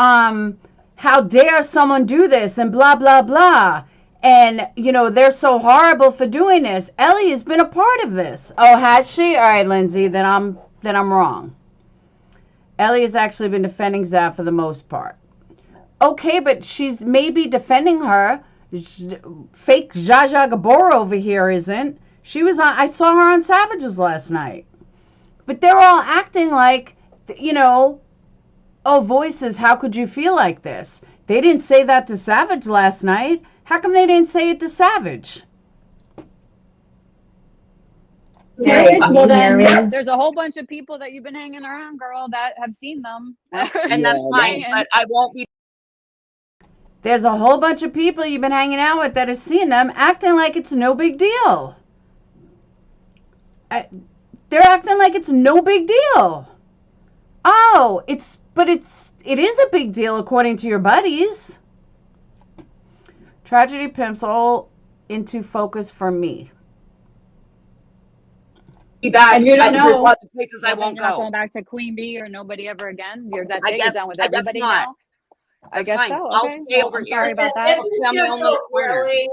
someone do this and blah, blah, blah. And, you know, they're so horrible for doing this. Ellie has been a part of this. Oh, has she? All right, Lindsay, then I'm wrong. Ellie has actually been defending Zav for the most part. Okay, but she's maybe defending her. Fake Zsa Zsa Gabor over here isn't. I saw her on Savages last night. But they're all acting like, you know, oh, Voices, how could you feel like this? They didn't say that to Savage last night. How come they didn't say it to Savage? There's a whole bunch of people that you've been hanging around, girl, that have seen them. And that's fine, but I won't be. There's a whole bunch of people you've been hanging out with that have seen them acting like it's no big deal. They're acting like it's no big deal. Oh, it is a big deal according to your buddies. Tragedy pimps all into focus for me. Be back. And you don't know. There's lots of places I won't You're not go. going back to Queen Bee or nobody ever again. You're that I big done with everybody now. I guess fine. so. I'll Okay. stay over I'm here. sorry about that.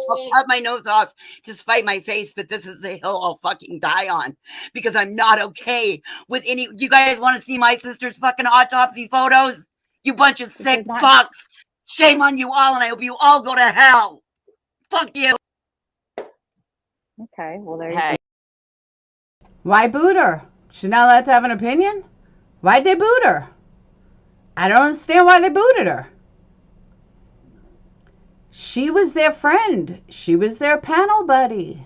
I'll cut my nose off to spite my face, but this is the hill I'll fucking die on because I'm not okay with any. You guys want to see my sister's fucking autopsy photos? You bunch of sick fucks. Shame on you all, and I hope you all go to hell. Fuck you. Okay. Well, there you go. Why boot her? She's not allowed to have an opinion? Why'd they boot her? I don't understand why they booted her. She was their friend. She was their panel buddy.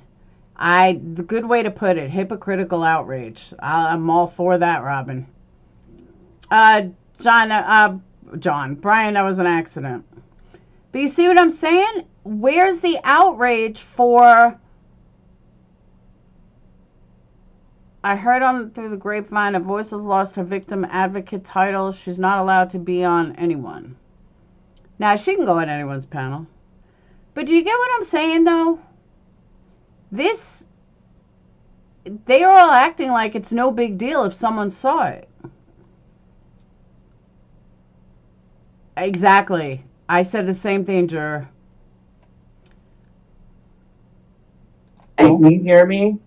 The good way to put it, hypocritical outrage. I'm all for that, Robin. John, Brian, that was an accident. But you see what I'm saying? Where's the outrage for I heard on through the grapevine a voice has lost her victim advocate title. She's not allowed to be on anyone. Now, she can go on anyone's panel. But do you get what I'm saying, though? They are all acting like it's no big deal if someone saw it. Exactly. I said the same thing, Jur. Hey, can you hear me?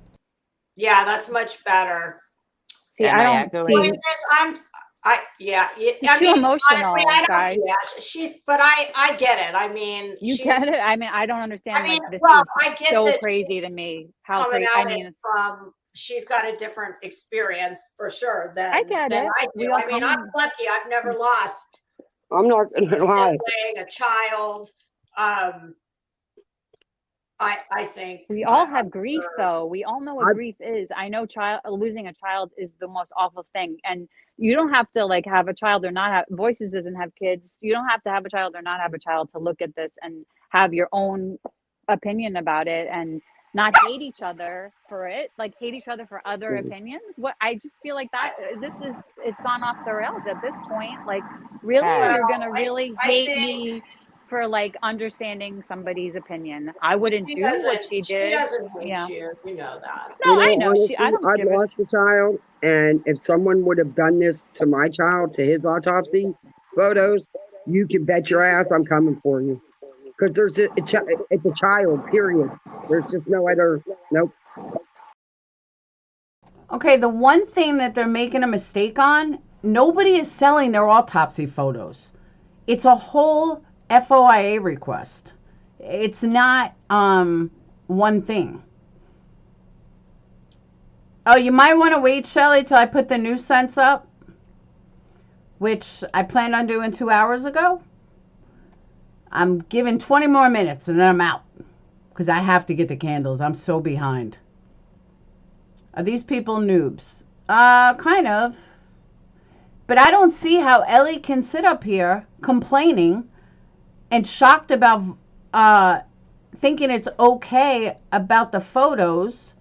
Yeah, that's much better. See, Am I echoing? Yeah. It's I too mean, emotional, honestly, I don't. guys. Yeah, but I get it. I mean, You get it. I mean, I don't understand. I mean, like, this well, is I get so that crazy to me. How coming crazy? at I mean, it from she's got a different experience for sure than I get it. I do. We all I mean, I'm come. lucky. I've never lost I'm not a gonna lie. sibling, a child. I think We all have I'm grief, sure. though. We all know what grief is. I know losing a child is the most awful thing, and you don't have to like have a child or not have. Voices doesn't have kids. You don't have to have a child or not have a child to look at this and have your own opinion about it and not hate each other for it. Like hate each other for other opinions. What I just feel like that it's gone off the rails at this point. Like really, Hey. you're gonna really I hate think me for like understanding somebody's opinion. I wouldn't do what she She did. doesn't hate Yeah. you. You know that. No, I know honestly, I don't I've give a lost a child, and if someone would have done this to my child, to his autopsy photos, you can bet your ass I'm coming for you. Because it's a child, period. There's just no other, nope. Okay, the one thing that they're making a mistake on, nobody is selling their autopsy photos. It's a whole FOIA request. It's not one thing. Oh, you might want to wait, Shelly, till I put the new sense up, which I planned on doing 2 hours ago. I'm giving 20 more minutes and then I'm out because I have to get the candles. I'm so behind. Are these people noobs? Kind of. But I don't see how Ellie can sit up here complaining and shocked about thinking it's okay about the photos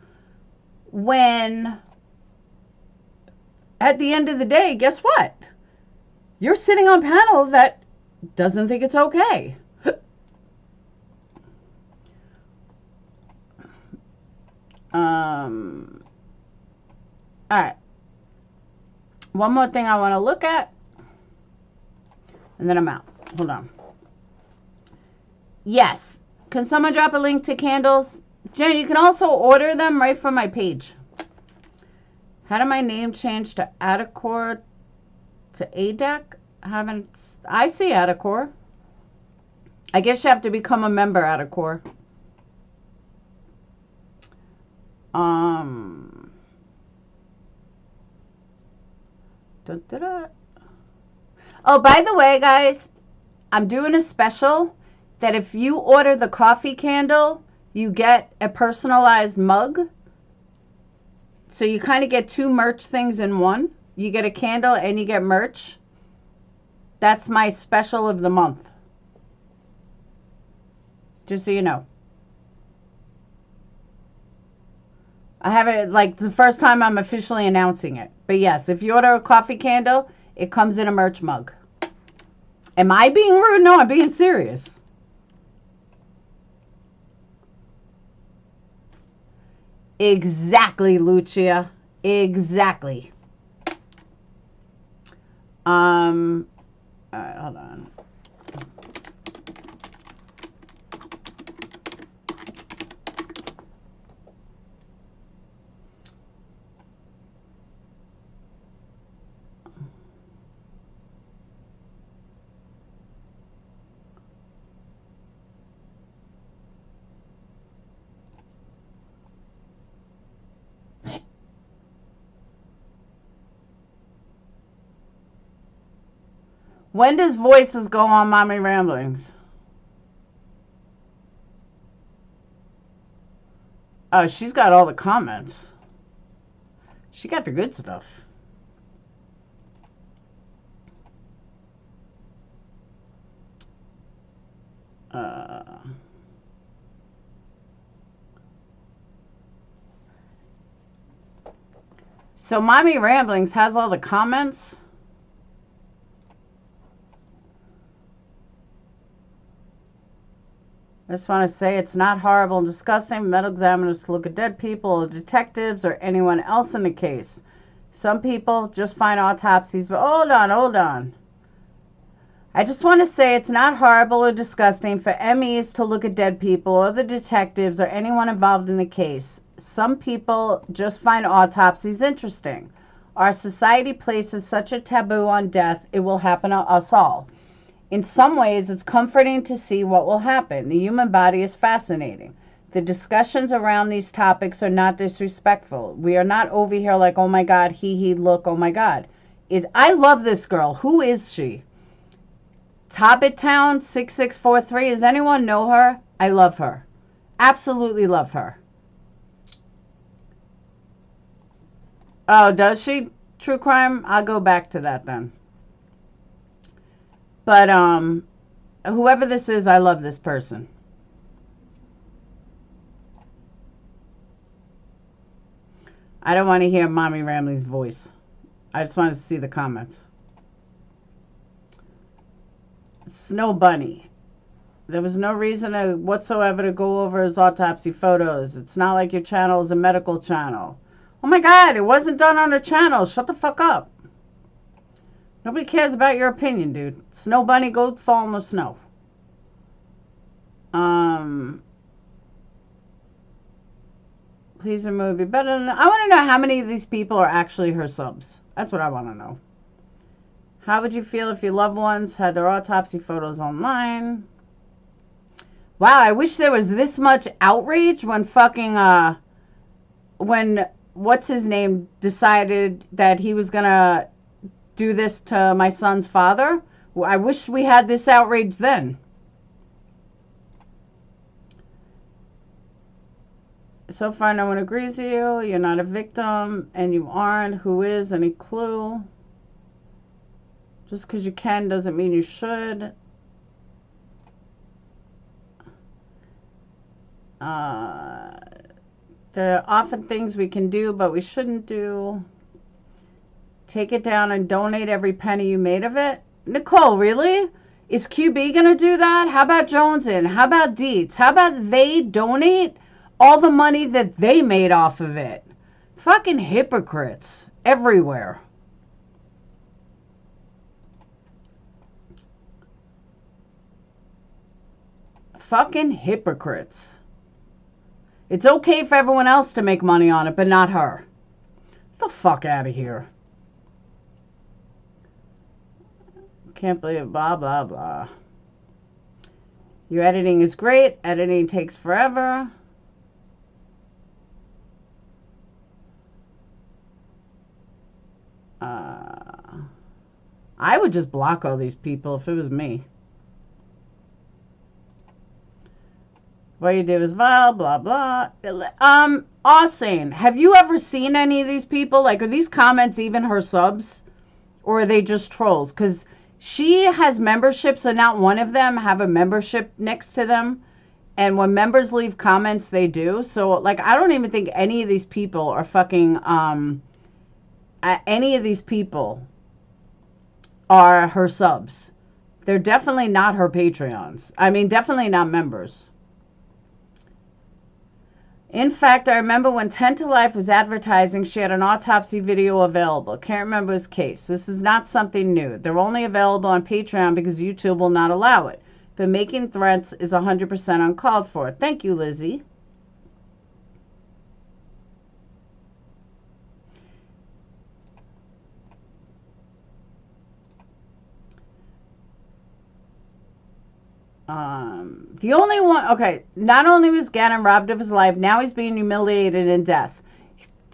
when at the end of the day, guess what? You're sitting on panel that doesn't think it's okay. All right. One more thing I want to look at, and then I'm out. Hold on. Yes. Can someone drop a link to candles? Jen, you can also order them right from my page. How did my name change to Adacor to ADEC? I see Adacor. I guess you have to become a member, Adacor. Oh, by the way, guys, I'm doing a special that if you order the coffee candle, you get a personalized mug. So you kind of get two merch things in one. You get a candle and you get merch. That's my special of the month. Just so you know. I have it like the first time I'm officially announcing it. But yes, if you order a coffee candle, it comes in a merch mug. Am I being rude? No, I'm being serious. Exactly, Lucia. Exactly. All right, hold on. When does Voices go on Mommy Ramblings? Oh, she's got all the comments. She got the good stuff. So Mommy Ramblings has all the comments. I just want to say it's not horrible and disgusting for medical examiners to look at dead people or detectives or anyone else in the case. Some people just find autopsies, but hold on. I just want to say it's not horrible or disgusting for MEs to look at dead people or the detectives or anyone involved in the case. Some people just find autopsies interesting. Our society places such a taboo on death, it will happen to us all. In some ways, it's comforting to see what will happen. The human body is fascinating. The discussions around these topics are not disrespectful. We are not over here like, oh my God, look, oh my God. I love this girl. Who is she? Toppet Town 6643. Does anyone know her? I love her. Absolutely love her. Oh, does she? True crime? I'll go back to that then. But whoever this is, I love this person. I don't want to hear Mommy Ramley's voice. I just want to see the comments. Snow Bunny. There was no reason whatsoever to go over his autopsy photos. It's not like your channel is a medical channel. Oh my God, it wasn't done on a channel. Shut the fuck up. Nobody cares about your opinion, dude. Snow Bunny, go fall in the snow. Please remove it better than... I want to know how many of these people are actually her subs. That's what I want to know. How would you feel if your loved ones had their autopsy photos online? Wow, I wish there was this much outrage when fucking, when, what's his name, decided that he was gonna do this to my son's father. I wish we had this outrage then. So far, no one agrees with you. You're not a victim, and you aren't. Who is? Any clue? Just because you can doesn't mean you should. There are often things we can do, but we shouldn't do. Take it down and donate every penny you made of it. Nicole, really? Is QB going to do that? How about Jonesin? How about Dietz? How about they donate all the money that they made off of it? Fucking hypocrites everywhere. Fucking hypocrites. It's okay for everyone else to make money on it, but not her. Get the fuck out of here. Can't believe it, blah, blah, blah. Your editing is great. Editing takes forever. I would just block all these people if it was me. What you did was vile, blah, blah. Austin, have you ever seen any of these people? Like, are these comments even her subs? Or are they just trolls? Because she has memberships, and not one of them have a membership next to them. And when members leave comments, they do. So, like, I don't even think any of these people are fucking, any of these people are her subs. They're definitely not her Patreons. I mean, definitely not members. In fact, I remember when 10 to Life was advertising, she had an autopsy video available. Can't remember his case. This is not something new. They're only available on Patreon because YouTube will not allow it. But making threats is 100% uncalled for. Thank you, Lizzie. The only one, okay, not only was Gannon robbed of his life, now he's being humiliated in death.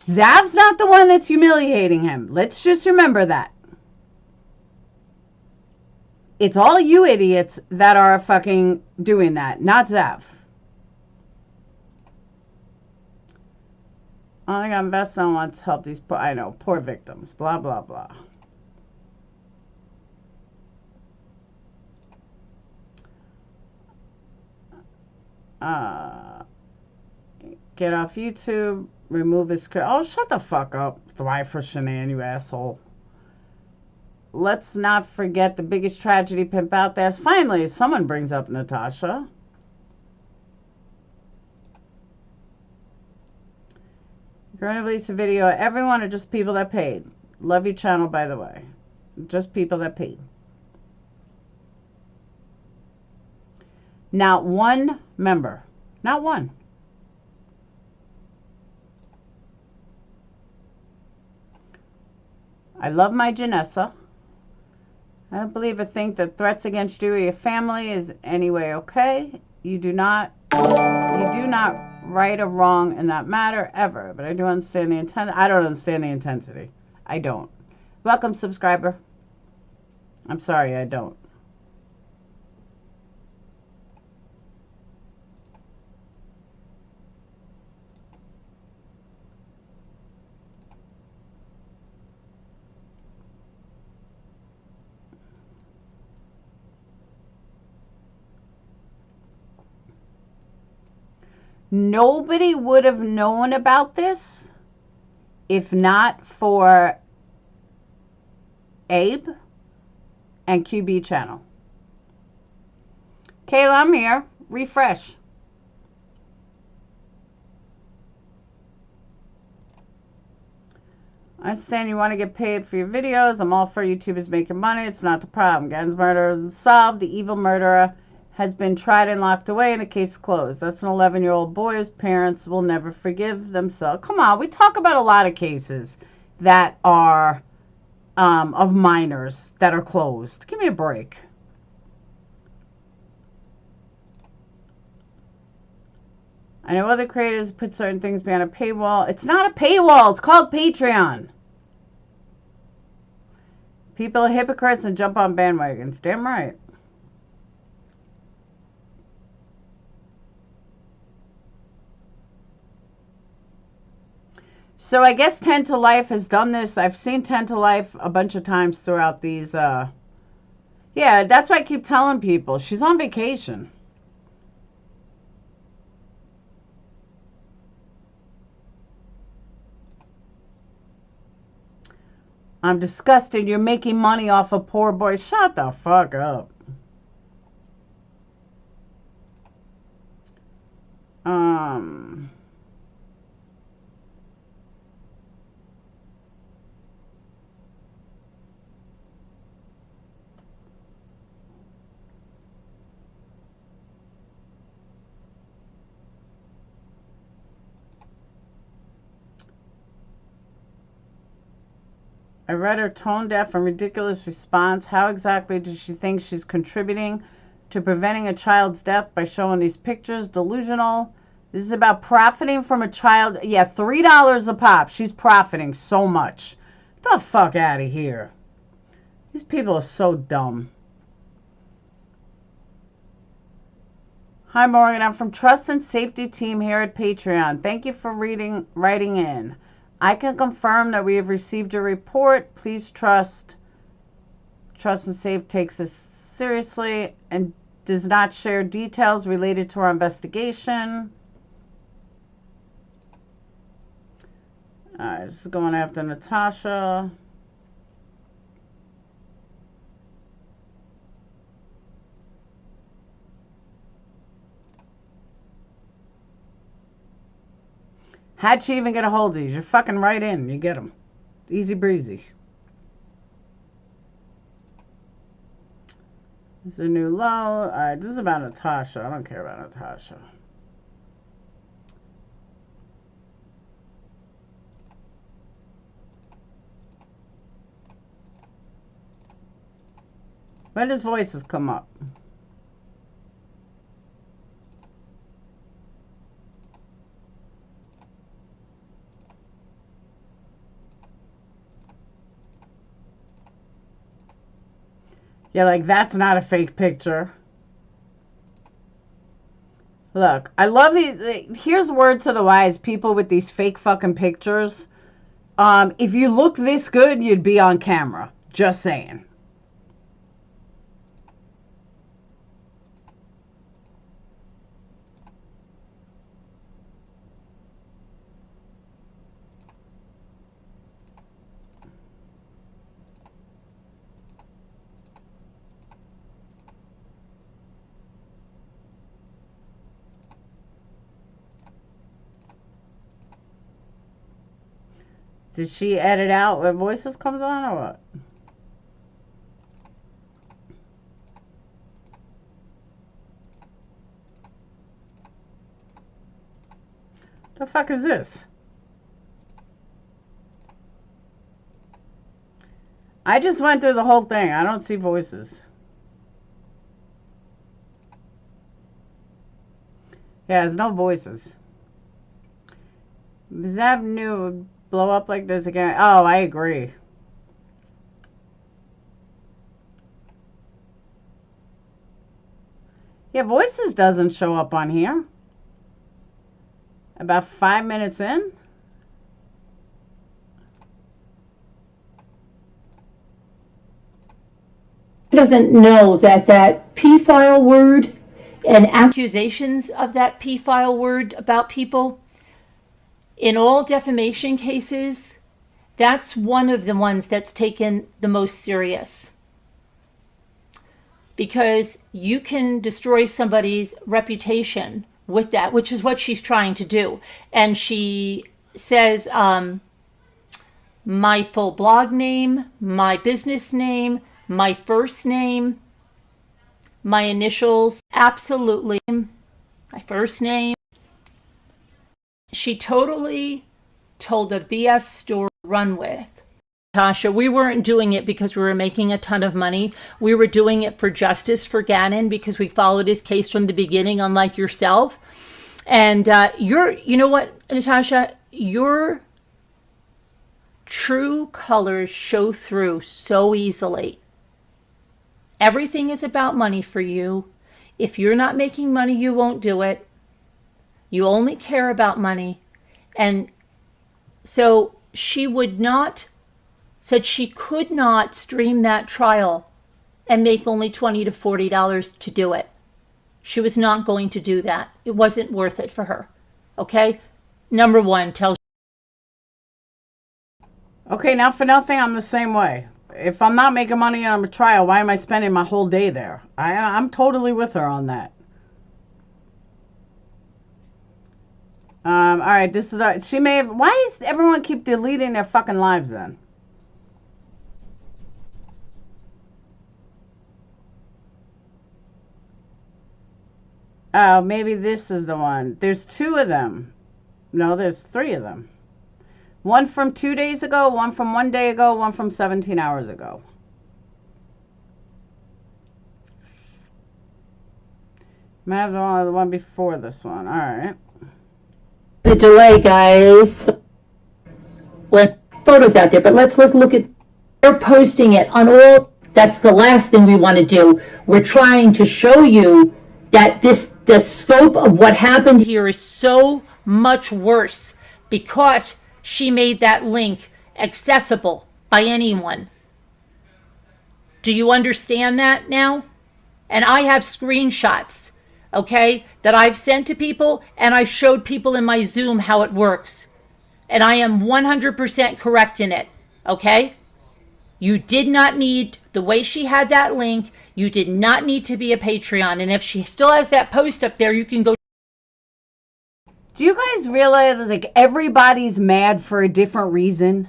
Zav's not the one that's humiliating him. Let's just remember that. It's all you idiots that are fucking doing that, not Zav. I think I'm best on wants to help these poor, I know, poor victims, blah, blah, blah. Get off YouTube. Remove his... Oh, shut the fuck up. Thrive for Shanann, you asshole. Let's not forget the biggest tragedy pimp out there is finally someone brings up Natasha. You're going to release a video. Everyone are just people that paid. Love your channel, by the way. Just people that paid. Not one member. Not one. I love my Janessa. I don't believe or think that threats against you or your family is anyway okay. You do not right or wrong in that matter ever. But I do understand the intent. I don't understand the intensity. I don't. Welcome, subscriber. I'm sorry, I don't. Nobody would have known about this if not for Abe and QB channel. Kayla, I'm here. Refresh. I understand you want to get paid for your videos. I'm all for YouTubers making money. It's not the problem. Gannon's murder is solved. The evil murderer has been tried and locked away and the case closed. That's an 11-year-old boy whose parents will never forgive themselves. Come on, we talk about a lot of cases that are of minors that are closed. Give me a break. I know other creators put certain things behind a paywall. It's not a paywall. It's called Patreon. People are hypocrites and jump on bandwagons. Damn right. So I guess 10 to Life has done this. I've seen 10 to Life a bunch of times throughout these. Yeah, that's why I keep telling people. She's on vacation. I'm disgusted. You're making money off a poor boy. Shut the fuck up. I read her tone-deaf and ridiculous response. How exactly does she think she's contributing to preventing a child's death by showing these pictures? Delusional. This is about profiting from a child. Yeah, $3 a pop. She's profiting so much. Get the fuck out of here. These people are so dumb. Hi, Morgan. I'm from Trust and Safety Team here at Patreon. Thank you for writing in. I can confirm that we have received a report. Please trust and Safe takes this seriously and does not share details related to our investigation. Alright, this is going after Natasha. How'd she even get a hold of these? You're fucking right in. You get them. Easy breezy. It's a new low. Alright, this is about Natasha. I don't care about Natasha. When does voices come up? Yeah, like, that's not a fake picture. Look, I love here's word to the wise, people with these fake fucking pictures. If you look this good, you'd be on camera. Just saying. Did she edit out when voices comes on or what? The fuck is this? I just went through the whole thing. I don't see voices. Yeah, there's no voices. Zav knew it would blow up like this again. Oh, I agree. Yeah, voices doesn't show up on here. About 5 minutes in. Doesn't know that that P-file word and accusations of that P-file word about people, in all defamation cases, that's one of the ones that's taken the most serious. Because you can destroy somebody's reputation with that, which is what she's trying to do. And she says, my full blog name, my business name, my first name, my initials, absolutely, my first name. She totally told a BS story to run with. Tasha, we weren't doing it because we were making a ton of money. We were doing it for justice for Gannon because we followed his case from the beginning, unlike yourself. And you know what, Natasha, your true colors show through so easily. Everything is about money for you. If you're not making money, you won't do it. You only care about money. And so she said she could not stream that trial and make only $20 to $40 to do it. She was not going to do that. It wasn't worth it for her. Okay? Number one, tell. Okay, now for nothing, I'm the same way. If I'm not making money on a trial, why am I spending my whole day there? I'm totally with her on that. All right, this is she may have. Why does everyone keep deleting their fucking lives then? Oh, maybe this is the one. There's two of them. No, there's three of them. One from 2 days ago, one from 1 day ago, one from 17 hours ago. Might have the one before this one. All right. The delay, guys. Let photos out there, but let's look at. They're posting it on all. That's the last thing we want to do. We're trying to show you that the scope of what happened here is so much worse because she made that link accessible by anyone. Do you understand that now? And I have screenshots, okay, that I've sent to people, and I showed people in my Zoom how it works. And I am 100% correct in it, okay? You did not need, the way she had that link, you did not need to be a Patreon. And if she still has that post up there, you can go. Do you guys realize like everybody's mad for a different reason?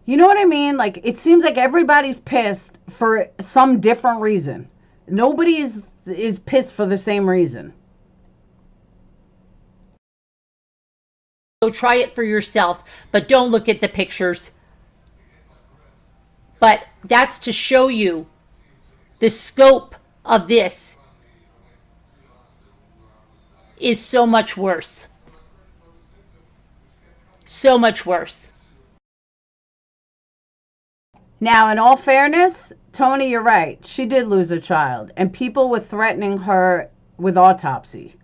You know what I mean? Like it seems like everybody's pissed for some different reason. Nobody is pissed for the same reason. Go try it for yourself, but don't look at the pictures. But that's to show you the scope of this is so much worse. So much worse. Now, in all fairness, Tony, you're right. She did lose a child, and people were threatening her with autopsy.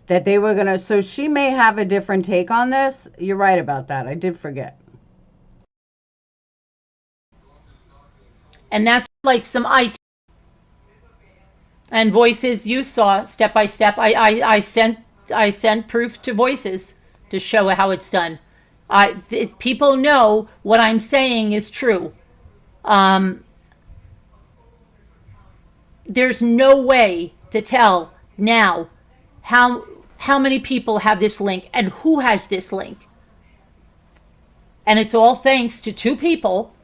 That they were going to, so she may have a different take on this. You're right about that. I did forget. And that's like some IT. And Voices, you saw step by step. I sent proof to Voices to show how it's done. People know what I'm saying is true. There's no way to tell now how many people have this link and who has this link. And it's all thanks to two people,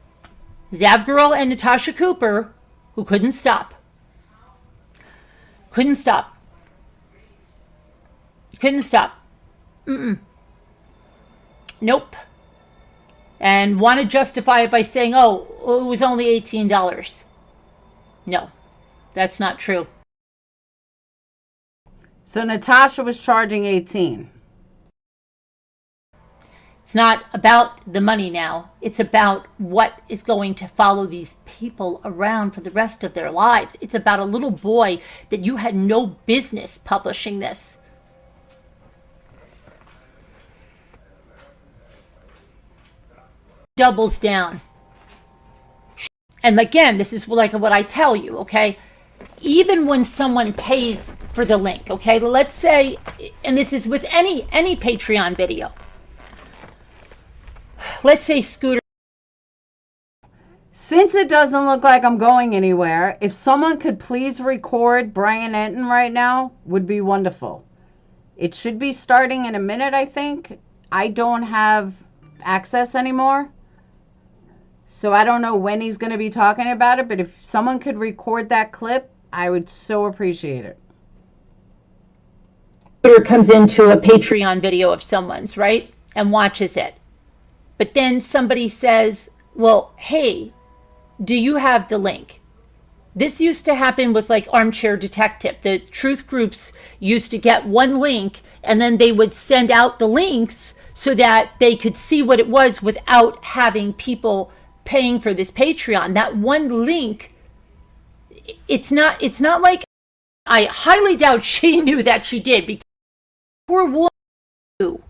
Zavgirl and Natasha Cooper, who couldn't stop. Couldn't stop. Couldn't stop. Nope. And want to justify it by saying, oh, it was only $18. No, that's not true. So Natasha was charging 18. It's not about the money now. It's about what is going to follow these people around for the rest of their lives. It's about a little boy that you had no business publishing this. Doubles down. And again, this is like what I tell you, okay? Even when someone pays for the link, okay? Let's say, and this is with any Patreon video. Let's say Scooter. Since it doesn't look like I'm going anywhere, if someone could please record Brian Entin right now, would be wonderful. It should be starting in a minute, I think. I don't have access anymore. So I don't know when he's going to be talking about it, but if someone could record that clip, I would so appreciate it. Scooter comes into a Patreon video of someone's, right? And watches it. But then somebody says, well, hey, do you have the link? This used to happen with like Armchair Detective. The truth groups used to get one link and then they would send out the links so that they could see what it was without having people paying for this Patreon. That one link, it's not like, I highly doubt she knew that she did, because poor woman knew.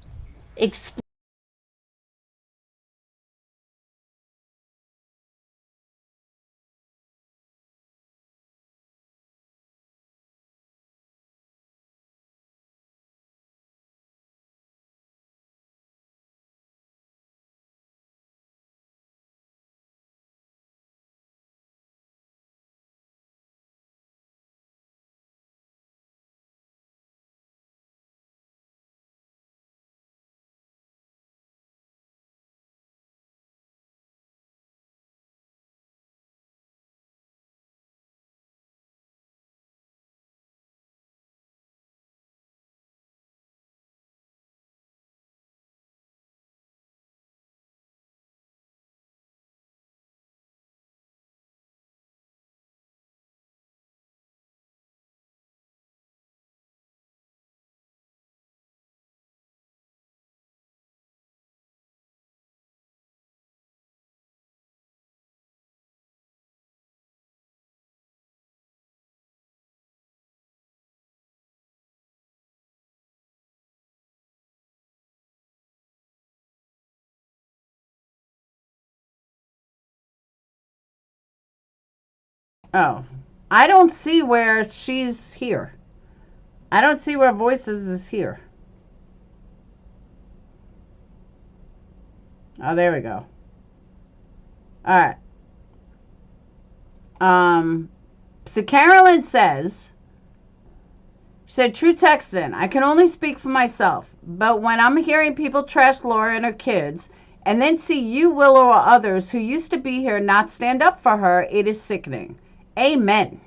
Oh, I don't see where she's here. I don't see where Voices is here. Oh, there we go. All right. So Carolyn says, she said, true texting, I can only speak for myself, but when I'm hearing people trash Laura and her kids, and then see you, Willow, or others who used to be here not stand up for her, it is sickening. Amen.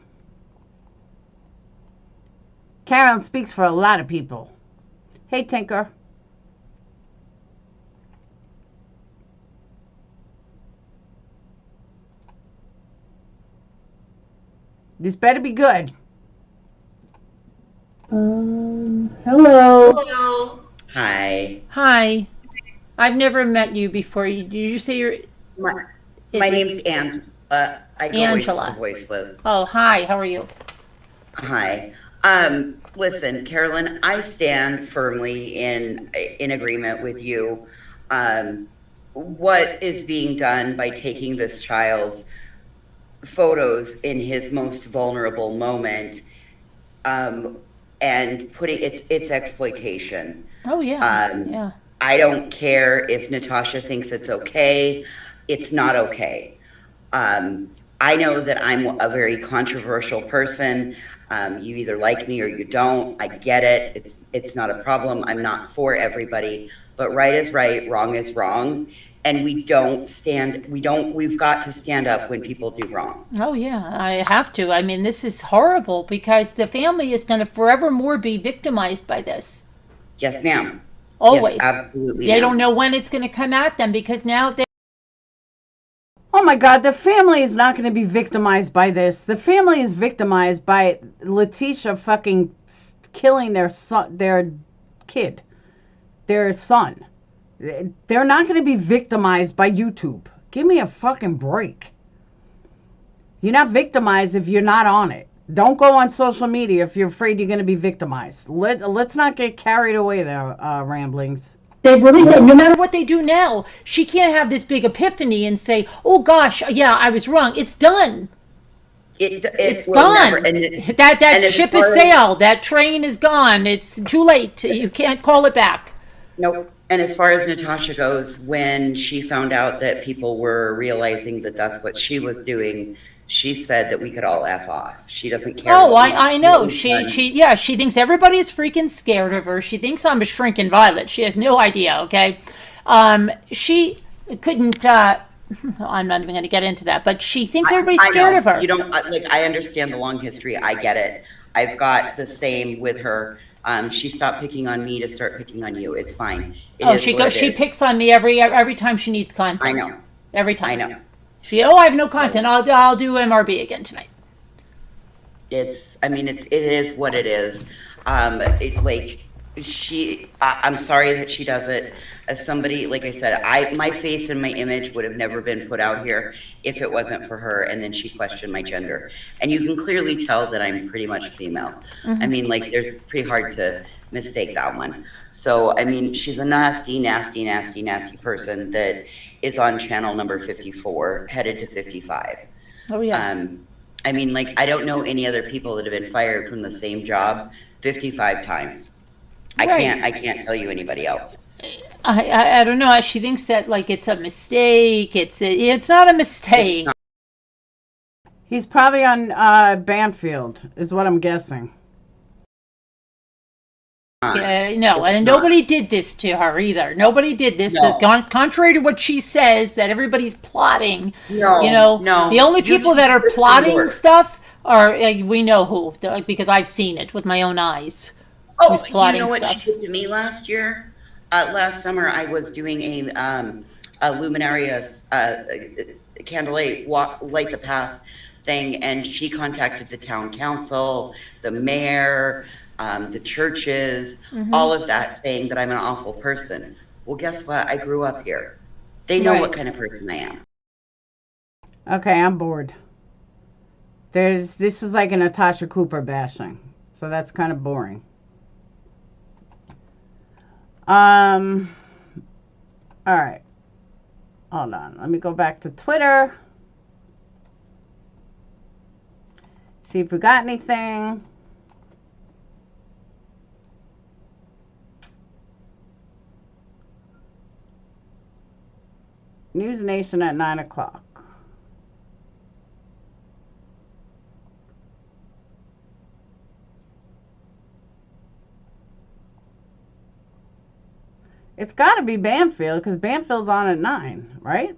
Carolyn speaks for a lot of people. Hey, Tinker. This better be good. Hello. Hi. Hi. I've never met you before. Did you say your... My name's Angela. I go Angela. with the voiceless. Oh, hi. How are you? Hi. Listen, Carolyn, I stand firmly in agreement with you. What is being done by taking this child's photos in his most vulnerable moment, and putting it's exploitation. Oh, yeah. Yeah. I don't care if Natasha thinks it's okay. It's not okay. I know that I'm a very controversial person. You either like me or you don't. I get it. It's not a problem. I'm not for everybody, but right is right, wrong is wrong. and we've got to stand up when people do wrong. Oh, yeah, I have to. I mean, this is horrible because the family is going to forevermore be victimized by this. Yes, ma'am. Always. Yes, absolutely. They don't know when it's going to come at them because now they. Oh my God, the family is not going to be victimized by this. The family is victimized by Letitia fucking killing their son, their kid, their son. They're not going to be victimized by YouTube. Give me a fucking break. You're not victimized if you're not on it. Don't go on social media if you're afraid you're going to be victimized. Let's not get carried away there, ramblings. They really said no matter what they do now, she can't have this big epiphany and say, "Oh gosh, yeah, I was wrong." It's done. It's gone. That ship has sailed. That train is gone. It's too late. You can't call it back. Nope. And as far as Natasha goes, when she found out that people were realizing that that's what she was doing, she said that we could all F off. She doesn't care. Oh, I know. She thinks everybody is freaking scared of her. She thinks I'm a shrinking violet. She has no idea, okay? She couldn't, I'm not even going to get into that, but she thinks everybody's scared of her. You don't, I understand the long history. I get it. I've got the same with her. She stopped picking on me to start picking on you. It's fine. She picks on me every time she needs content. I know. Every time. I know. I have no content. I'll do MRB again tonight. It is what it is. I'm sorry that she does it. As somebody, like I said, my face and my image would have never been put out here if it wasn't for her. And then she questioned my gender, and you can clearly tell that I'm pretty much female. Mm-hmm. It's pretty hard to mistake that one. So, she's a nasty, nasty, nasty, nasty person that is on channel number 54, headed to 55. Oh yeah. I don't know any other people that have been fired from the same job 55 times. Right. I can't tell you anybody else. I don't know. She thinks that it's a mistake. It's not a mistake. He's probably on Banfield, is what I'm guessing. No, and nobody did this to her either. Nobody did this. No. Contrary to what she says, that everybody's plotting. No. The only people that are plotting stuff are we know who, because I've seen it with my own eyes. Oh, you know what she did to me last year? Last summer, I was doing a Luminaria's Candlelight Light the Path thing, and she contacted the town council, the mayor, the churches, all of that, saying that I'm an awful person. Well, guess what? I grew up here. They know what kind of person I am. Okay, I'm bored. This is like a Natasha Cooper bashing, so that's kind of boring. All right. Hold on. Let me go back to Twitter. See if we got anything. NewsNation at 9 o'clock. It's got to be Banfield because Banfield's on at 9, right?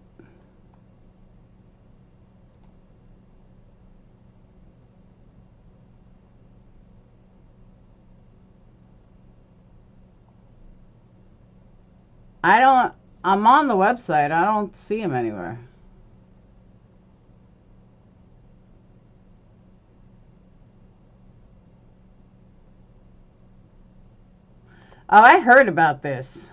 I'm on the website. I don't see him anywhere. Oh, I heard about this.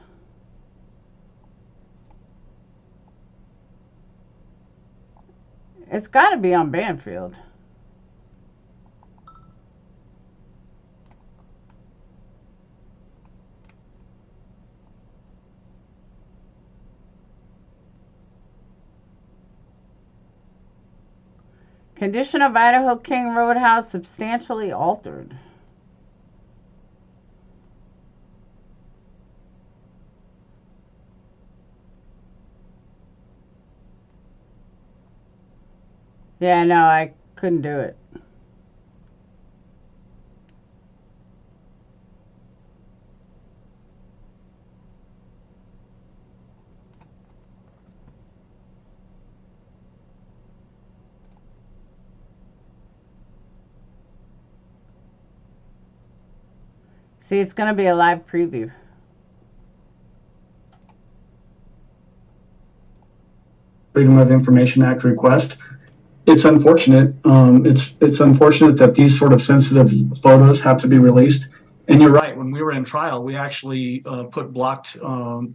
It's got to be on Banfield. Condition of Idaho King Roadhouse substantially altered. Yeah, no, I couldn't do it. See, it's going to be a live preview. Freedom of Information Act request. It's unfortunate. It's unfortunate that these sort of sensitive photos have to be released. And you're right. When we were in trial, we actually put blocked part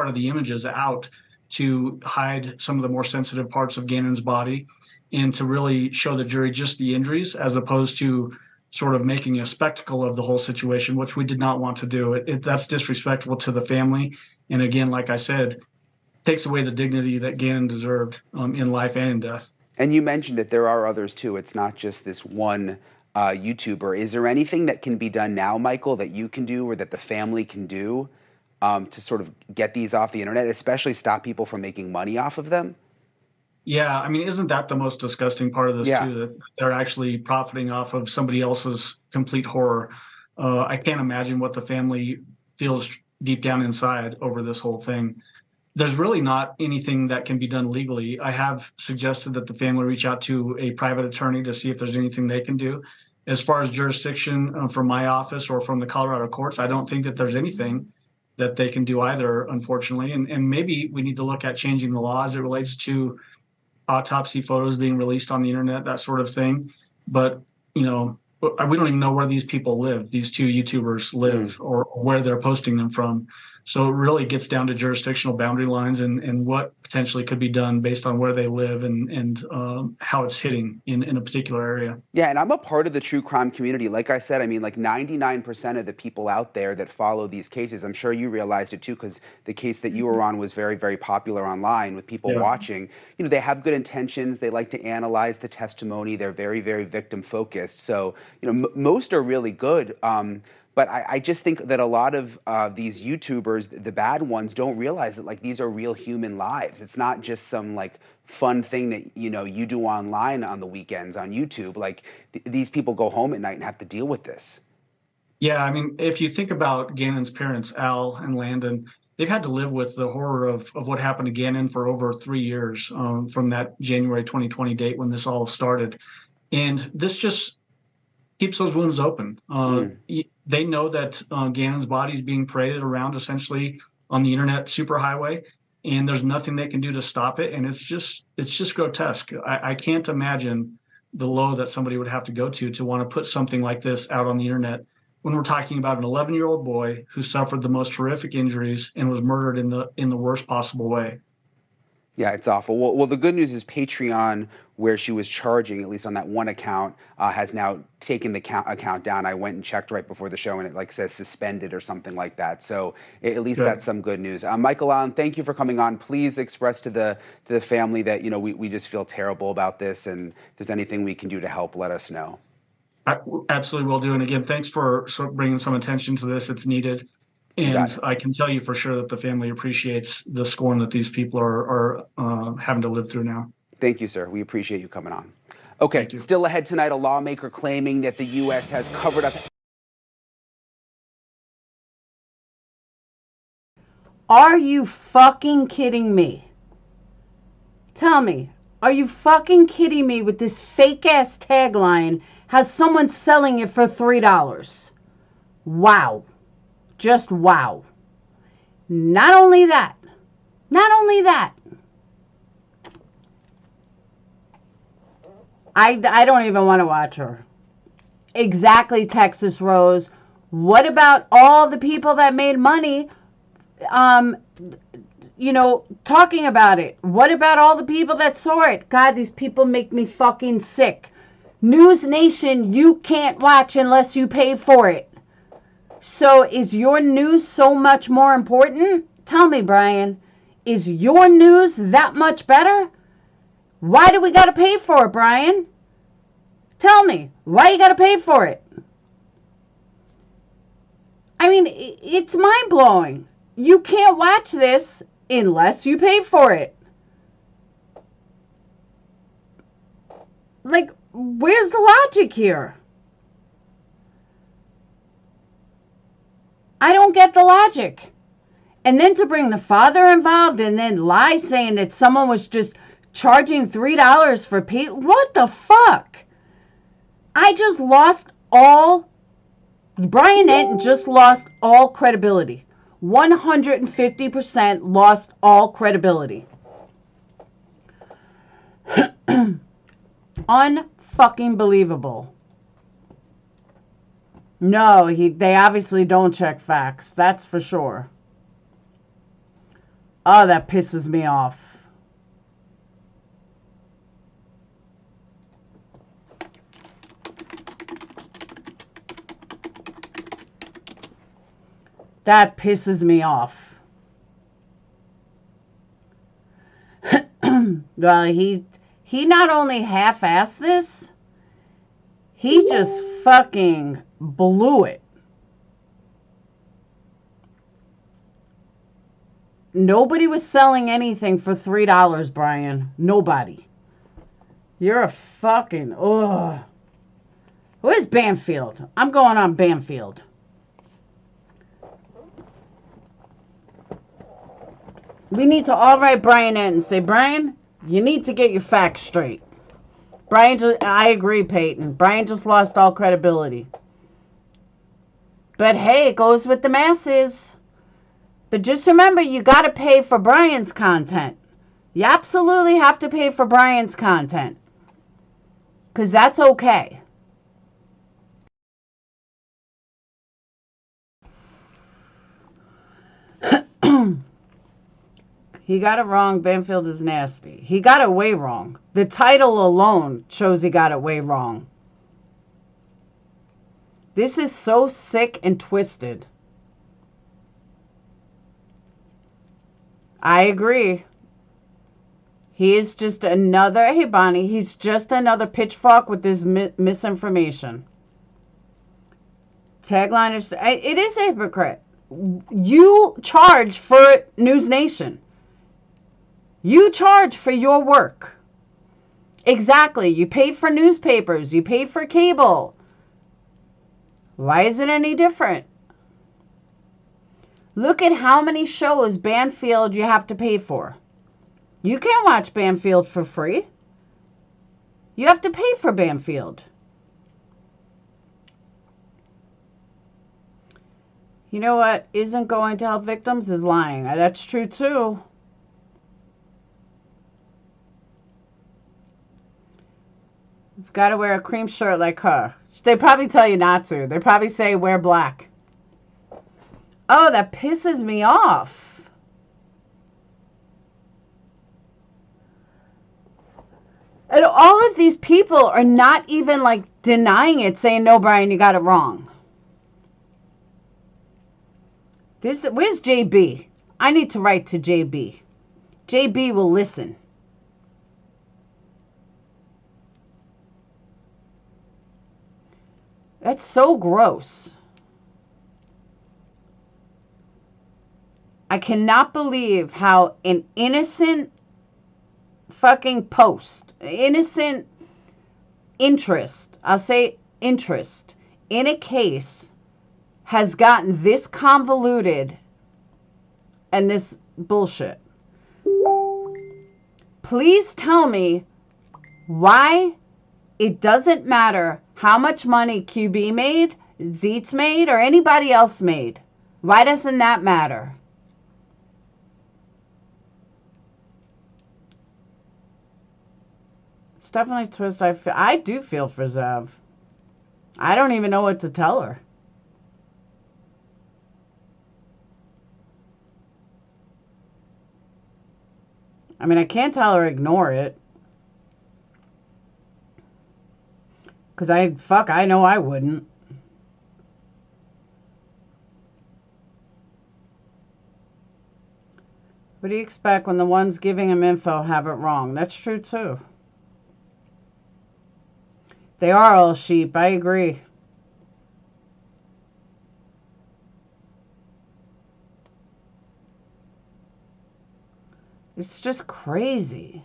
of the images out to hide some of the more sensitive parts of Gannon's body and to really show the jury just the injuries, as opposed to sort of making a spectacle of the whole situation, which we did not want to do. That's disrespectful to the family. And again, like I said, takes away the dignity that Gannon deserved in life and in death. And you mentioned it, there are others too. It's not just this one YouTuber. Is there anything that can be done now, Michael, that you can do or that the family can do to sort of get these off the internet, especially stop people from making money off of them? Yeah, I mean, isn't that the most disgusting part of this too, that they're actually profiting off of somebody else's complete horror? I can't imagine what the family feels deep down inside over this whole thing. There's really not anything that can be done legally. I have suggested that the family reach out to a private attorney to see if there's anything they can do. As far as jurisdiction from my office or from the Colorado courts, I don't think that there's anything that they can do either, unfortunately. And maybe we need to look at changing the law as it relates to autopsy photos being released on the internet, that sort of thing. But, you know, we don't even know where these people live, these two YouTubers live, or where they're posting them from. So it really gets down to jurisdictional boundary lines and what potentially could be done based on where they live and how it's hitting in a particular area. Yeah, and I'm a part of the true crime community. Like I said, I mean, like 99% of the people out there that follow these cases, I'm sure you realized it too, because the case that you were on was very, very popular online with people watching. You know, they have good intentions. They like to analyze the testimony. They're very, very victim focused. So, you know, most are really good. But I just think that a lot of these YouTubers, the bad ones, don't realize that like these are real human lives. It's not just some like fun thing that, you know, you do online on the weekends on YouTube. Like these people go home at night and have to deal with this. Yeah, I mean, if you think about Gannon's parents, Al and Landon, they've had to live with the horror of what happened to Gannon for over 3 years from that January 2020 date when this all started. And this just keeps those wounds open. They know that Gannon's body is being paraded around essentially on the internet superhighway, and there's nothing they can do to stop it. And it's just grotesque. I can't imagine the low that somebody would have to go to want to put something like this out on the internet when we're talking about an 11-year-old boy who suffered the most horrific injuries and was murdered in the worst possible way. Yeah, it's awful. Well, the good news is Patreon, where she was charging, at least on that one account, has now taken the account down. I went and checked right before the show, and it like says suspended or something like that. So at least that's some good news. Michael Allen, thank you for coming on. Please express to the family that, you know, we just feel terrible about this, and if there's anything we can do to help, let us know. I absolutely will do. And again, thanks for bringing some attention to this. It's needed. And I can tell you for sure that the family appreciates the scorn that these people are having to live through now. Thank you, sir. We appreciate you coming on. Okay, still ahead tonight, a lawmaker claiming that the U.S. has covered up. Are you fucking kidding me? Tell me, are you fucking kidding me with this fake-ass tagline, has someone selling it for $3? Wow. Just wow. Not only that, I don't even want to watch her. Exactly, Texas Rose. What about all the people that made money, you know, talking about it? What about all the people that saw it? God, these people make me fucking sick. NewsNation, you can't watch unless you pay for it. So is your news so much more important? Tell me, Brian, is your news that much better? Why do we got to pay for it, Brian? Tell me, why you got to pay for it? I mean, it's mind-blowing. You can't watch this unless you pay for it. Like, where's the logic here? I don't get the logic. And then to bring the father involved and then lie saying that someone was just charging $3 for Pete. What the fuck? I just lost all Brian Entin just lost all credibility. 150% lost all credibility. Unfucking believable. No, they obviously don't check facts. That's for sure. Oh, that pisses me off. That pisses me off. Well, he not only half-assed this, he just fucking blew it. Nobody was selling anything for $3, Brian. Nobody. You're a fucking... Ugh. Where's Banfield? I'm going on Banfield. We need to all write Brian in and say, Brian, you need to get your facts straight. I agree, Peyton. Brian just lost all credibility. But hey, it goes with the masses. But just remember, you got to pay for Brian's content. You absolutely have to pay for Brian's content. Because that's okay. He got it wrong. Banfield is nasty. He got it way wrong. The title alone shows he got it way wrong. This is so sick and twisted. I agree. He is just another, hey Bonnie, he's just another pitchfork with this misinformation. Tagline is, it is a hypocrite. You charge for NewsNation. You charge for your work. Exactly. You pay for newspapers. You pay for cable. Why is it any different? Look at how many shows Banfield you have to pay for. You can't watch Banfield for free. You have to pay for Banfield. You know what isn't going to help victims is lying. That's true too. You've got to wear a cream shirt like her. They probably tell you not to. They probably say wear black. Oh, that pisses me off. And all of these people are not even like denying it, saying, no, Brian, you got it wrong. Where's JB? I need to write to JB. JB will listen. That's so gross. I cannot believe how an innocent fucking post, innocent interest, I'll say interest, in a case has gotten this convoluted and this bullshit. Please tell me why it doesn't matter how much money QB made, Zeetz made, or anybody else made. Why doesn't that matter? It's definitely a twist. I do feel for Zev. I don't even know what to tell her. I mean, I can't tell her ignore it. Because I know I wouldn't. What do you expect when the ones giving him info have it wrong? That's true too. They are all sheep. I agree. It's just crazy.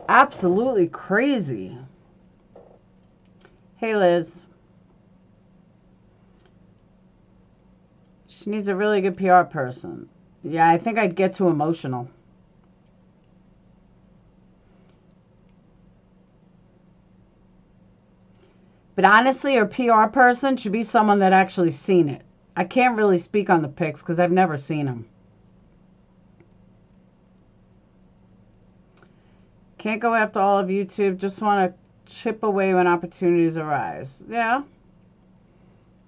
Absolutely crazy. Hey, Liz. She needs a really good PR person. Yeah, I think I'd get too emotional. But honestly, your PR person should be someone that actually seen it. I can't really speak on the pics because I've never seen them. Can't go after all of YouTube. Just want to chip away when opportunities arise. Yeah.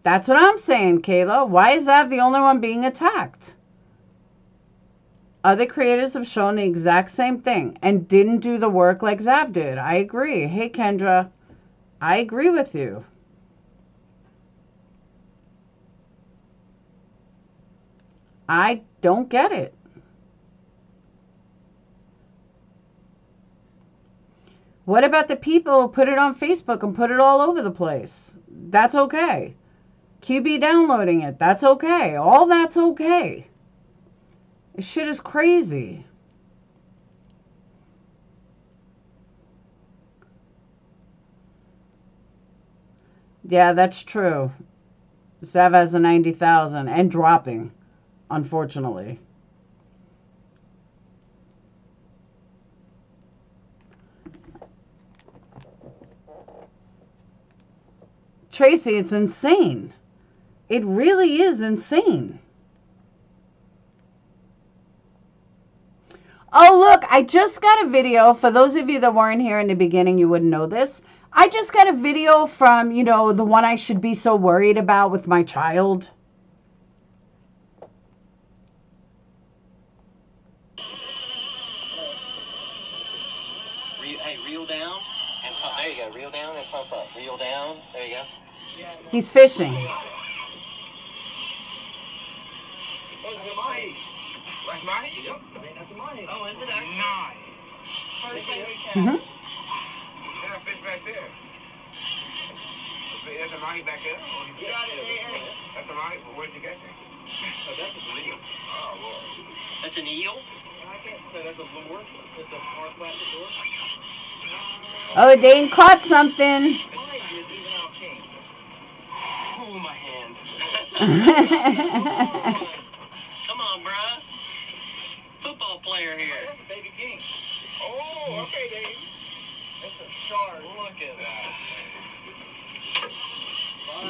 That's what I'm saying, Kayla. Why is Zav the only one being attacked? Other creators have shown the exact same thing and didn't do the work like Zav did. I agree. Hey, Kendra. I agree with you. I don't get it. What about the people who put it on Facebook and put it all over the place? That's okay. QB downloading it. That's okay. All that's okay. This shit is crazy. Yeah, that's true. Zav has a 90,000 and dropping, unfortunately. Tracy, it's insane. It really is insane. Oh, look, I just got a video. For those of you that weren't here in the beginning, you wouldn't know this. I just got a video from, you know, the one I should be so worried about with my child. Hey, reel down and pump. There you go. Reel down and pump up. Reel down. There you go. He's fishing. That's mahi? Yep. That's a mahi. Oh, is it actually? Nice. First thing we catch. Mm-hmm. There's a fish back there. There's a mahi back there. You got it. Hey. That's a mahi. Well, where'd you catch it? Oh, that's an eel. Oh, Lord. That's an eel? I can't say that's a lure. It's a hard plastic lure. Oh, Dane caught something. Oh, my hand. Come on, bruh. Football player here. Oh, that's a baby king. Oh, okay, Dave. That's a shark. Look at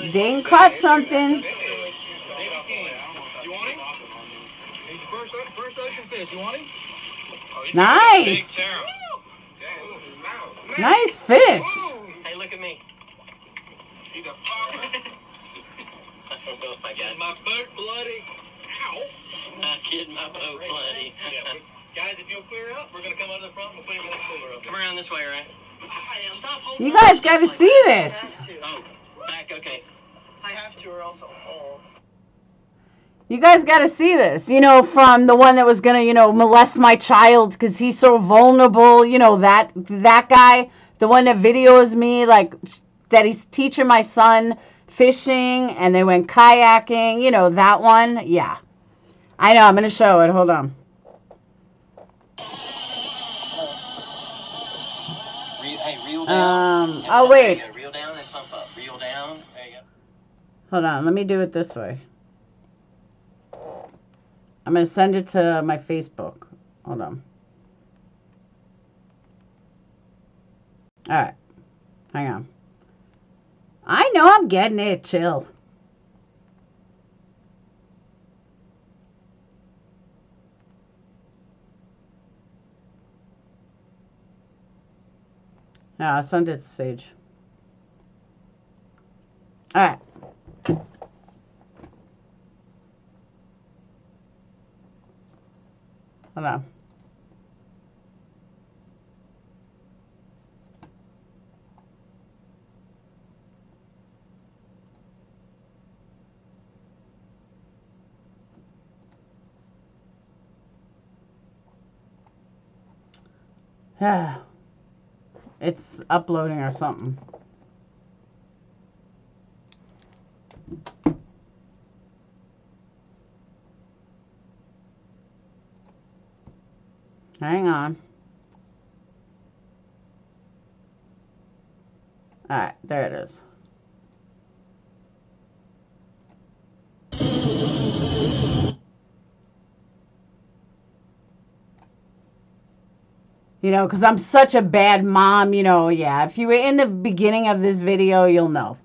that. Dane caught something. Baby king. You want him? He's the first ocean fish. You want him? Oh, Nice. Nice fish. Hey, look at me. He's a farmer. Oh my God. My boat bloody. Ow. Not kidding, my boat bloody. Yeah, guys, if you'll clear out, we're going to come out of the front and we'll put him in the cooler up. Come around this way, right? Stop holding. You guys got to see this. Oh, back, okay. I have to or else I'll fall. You guys got to see this. You know, from the one that was going to, you know, molest my child because he's so vulnerable. You know, that guy, the one that videos me, like, that he's teaching my son fishing and they went kayaking. You know, that one. Yeah. I know. I'm going to show it. Hold on. Reel down. Oh, wait. Reel down and pump up. Reel down. There you go. Hold on. Let me do it this way. I'm going to send it to my Facebook. Hold on. All right. Hang on. I know I'm getting it. Chill. No, I'll send it to Sage. All right. Hold on. It's uploading or something. Hang on. All right, there it is. You know, because I'm such a bad mom, you know, yeah. If you were in the beginning of this video, you'll know.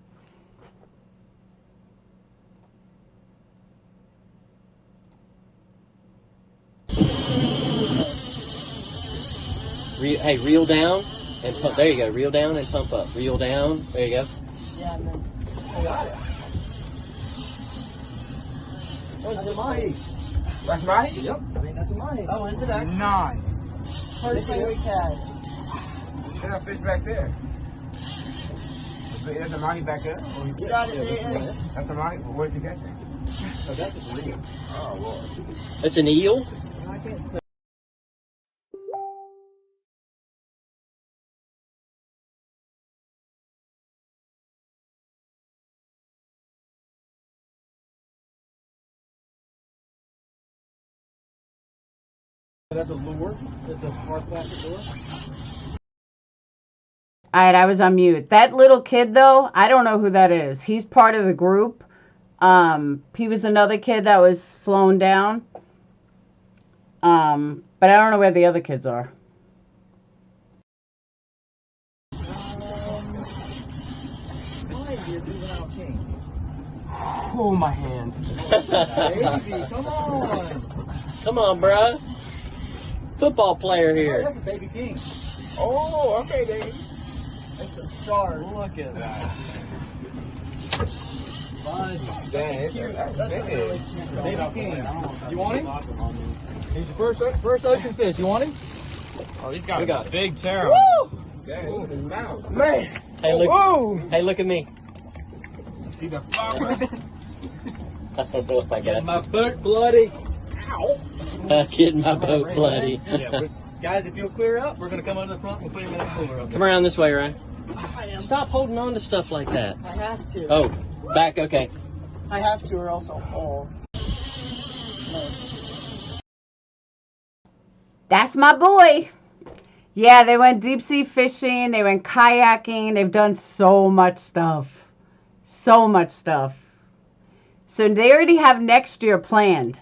Hey, reel down and pump. There you go. Reel down and pump up. Reel down. There you go. Yeah, and then I got it. What's the money? That's right? Yep. I mean, that's a money. Oh, is it actually? 9. First thing we catch. There's a fish back there. There's the money back there. You got it, Dayton. That's the money. Well, where'd you get it? Oh, that's a eel. Oh, Lord. It's an eel? I can't spell. That's a lure. That's a hard plastic lure. All right, I was on mute. That little kid, though, I don't know who that is. He's part of the group. He was another kid that was flown down. But I don't know where the other kids are. Oh, my hand. Baby, come on. Come on, bruh. Football player here. Oh, that's a baby king. Oh, okay, Dave. That's a shark. Look at that. Dang, that's really cute. Baby king. You want him? He's your first ocean fish. You want him? Oh, he's got a big tail. Woo! Dang, man. Hey, look. Whoa! Hey, look at me. See the flower? Oh my God. My boat bloody. Ow! Getting my boat bloody. Yeah, guys, if you'll clear up, we're gonna come under the front and we'll put him in the cooler. Okay? Come around this way, Ryan. Stop holding on to stuff like that. I have to. Oh, back. Okay. I have to, or else I'll fall. That's my boy. Yeah, they went deep sea fishing. They went kayaking. They've done so much stuff. So much stuff. So they already have next year planned.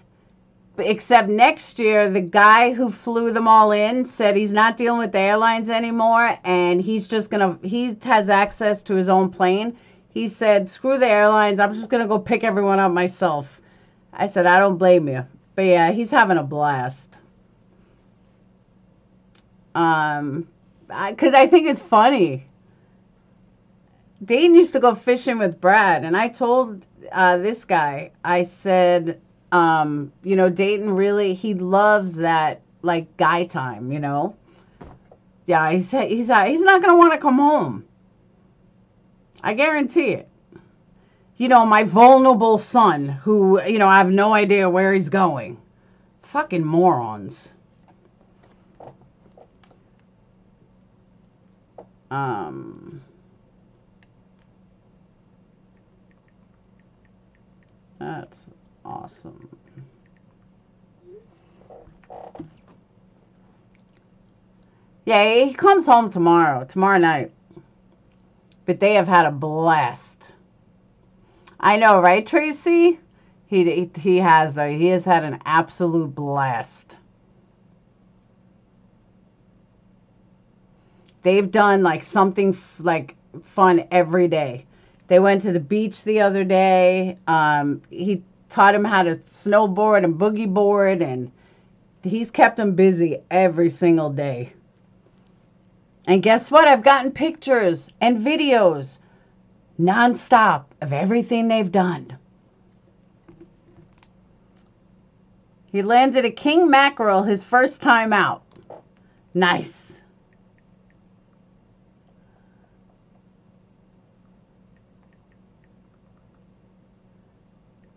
Except next year, the guy who flew them all in said he's not dealing with the airlines anymore. And he's just going to, he has access to his own plane. He said, screw the airlines. I'm just going to go pick everyone up myself. I said, I don't blame you. But yeah, he's having a blast. Because I think it's funny. Dayton used to go fishing with Brad, and I told this guy, I said, you know, Dayton really, he loves that, like, guy time, you know? Yeah, he said he's not going to want to come home. I guarantee it. You know, my vulnerable son, who, you know, I have no idea where he's going. Fucking morons. That's awesome. Yeah, he comes home tomorrow night. But they have had a blast. I know, right, Tracy? He has had an absolute blast. They've done like something like fun every day. They went to the beach the other day. He taught him how to snowboard and boogie board, and he's kept him busy every single day. And guess what? I've gotten pictures and videos nonstop of everything they've done. He landed a king mackerel his first time out. Nice.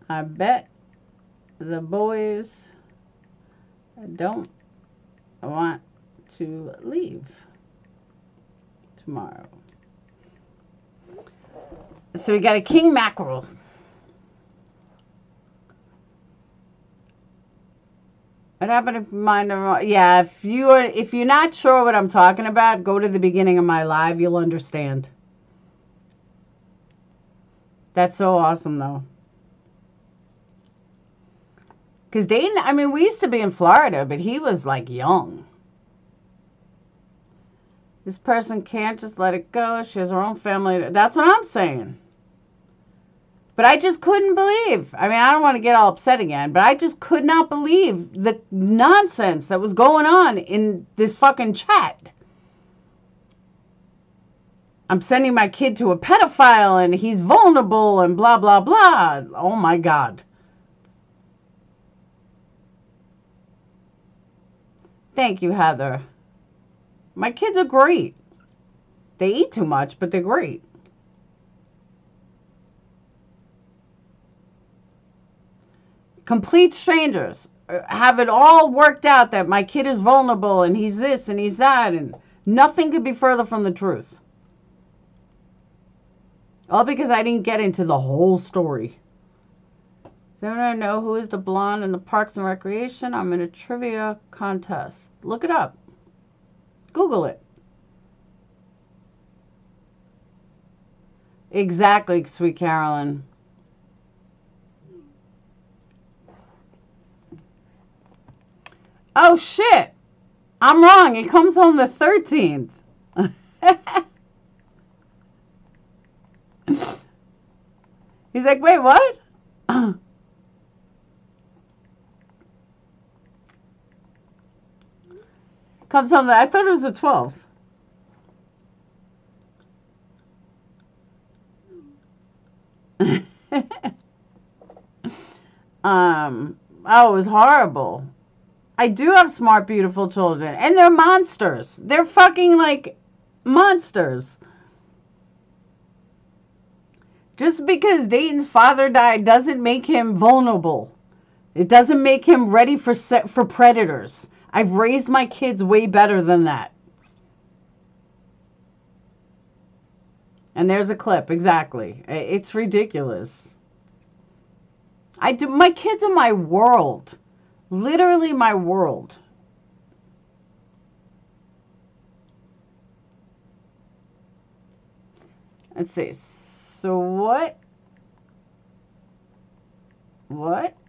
I bet the boys don't want to leave tomorrow. So we got a king mackerel. What happened to mine? Yeah, if you're not sure what I'm talking about, go to the beginning of my live. You'll understand. That's so awesome, though. Because Dayton, I mean, we used to be in Florida, but he was like young. This person can't just let it go. She has her own family. That's what I'm saying. But I just couldn't believe. I mean, I don't want to get all upset again, but I just could not believe the nonsense that was going on in this fucking chat. I'm sending my kid to a pedophile and he's vulnerable and blah, blah, blah. Oh my God. Thank you, Heather. My kids are great. They eat too much, but they're great. Complete strangers have it all worked out that my kid is vulnerable and he's this and he's that, and nothing could be further from the truth. All because I didn't get into the whole story. Does anyone know who is the blonde in the Parks and Recreation? I'm in a trivia contest. Look it up. Google it. Exactly, sweet Carolyn. Oh, shit. I'm wrong. It comes home the 13th. He's like, wait, what? Comes home. I thought it was the 12th. Oh, it was horrible. I do have smart, beautiful children, and they're monsters. They're fucking like monsters. Just because Dayton's father died doesn't make him vulnerable. It doesn't make him ready for predators. I've raised my kids way better than that. And there's a clip, exactly. It's ridiculous. My kids are my world. Literally my world. Let's see. So what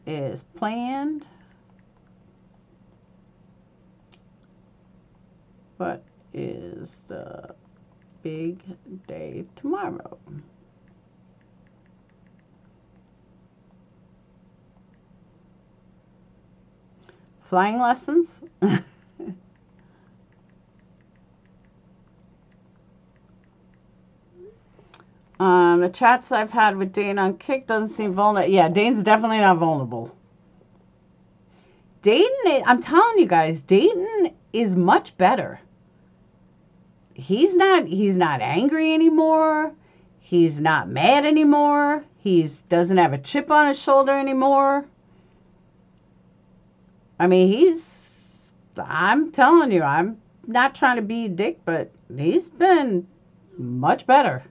is planned? What is the big day tomorrow? Flying lessons? The chats I've had with Dane on Kick doesn't seem vulnerable. Yeah, Dane's definitely not vulnerable. Dayton, I'm telling you guys, Dayton is much better. He's not angry anymore. He's not mad anymore. He doesn't have a chip on his shoulder anymore. I mean, I'm telling you, I'm not trying to be a dick, but he's been much better.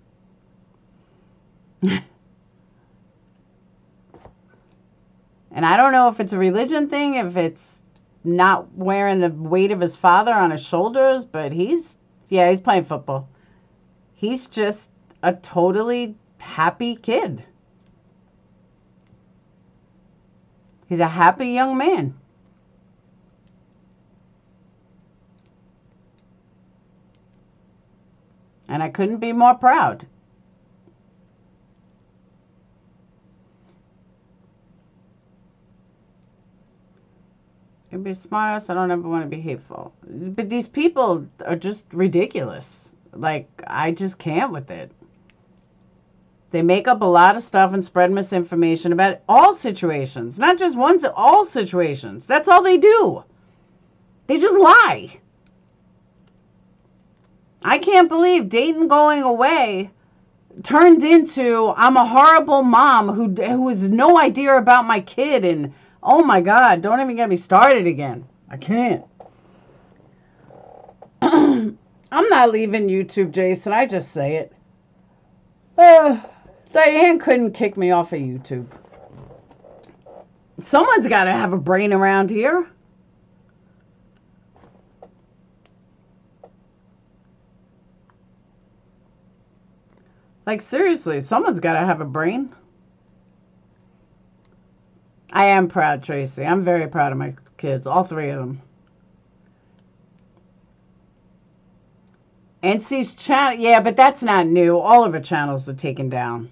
And I don't know if it's a religion thing, if it's not wearing the weight of his father on his shoulders, but he's playing football. He's just a totally happy kid. He's a happy young man. And I couldn't be more proud. You'd be smartest. I don't ever want to be hateful. But these people are just ridiculous. Like, I just can't with it. They make up a lot of stuff and spread misinformation about all situations. Not just one, all situations. That's all they do. They just lie. I can't believe Dayton going away turned into, I'm a horrible mom who has no idea about my kid, and oh my God, don't even get me started again. I can't. I'm not leaving YouTube, Jason. I just say it. Diane couldn't kick me off of YouTube. Someone's got to have a brain around here. Like, seriously, someone's got to have a brain. I am proud, Tracy. I'm very proud of my kids, all three of them. NC's channel, yeah, but that's not new. All of her channels are taken down.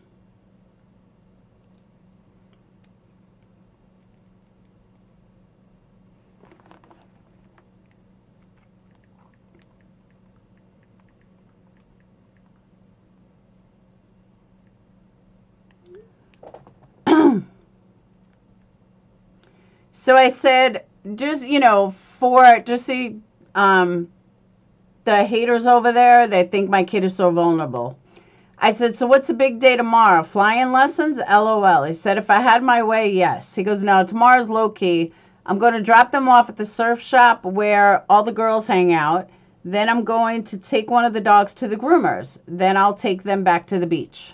So I said, just, just see, the haters over there, they think my kid is so vulnerable. I said, so what's the big day tomorrow? Flying lessons? LOL. He said, if I had my way, yes. He goes, no, tomorrow's low key. I'm going to drop them off at the surf shop where all the girls hang out. Then I'm going to take one of the dogs to the groomers. Then I'll take them back to the beach.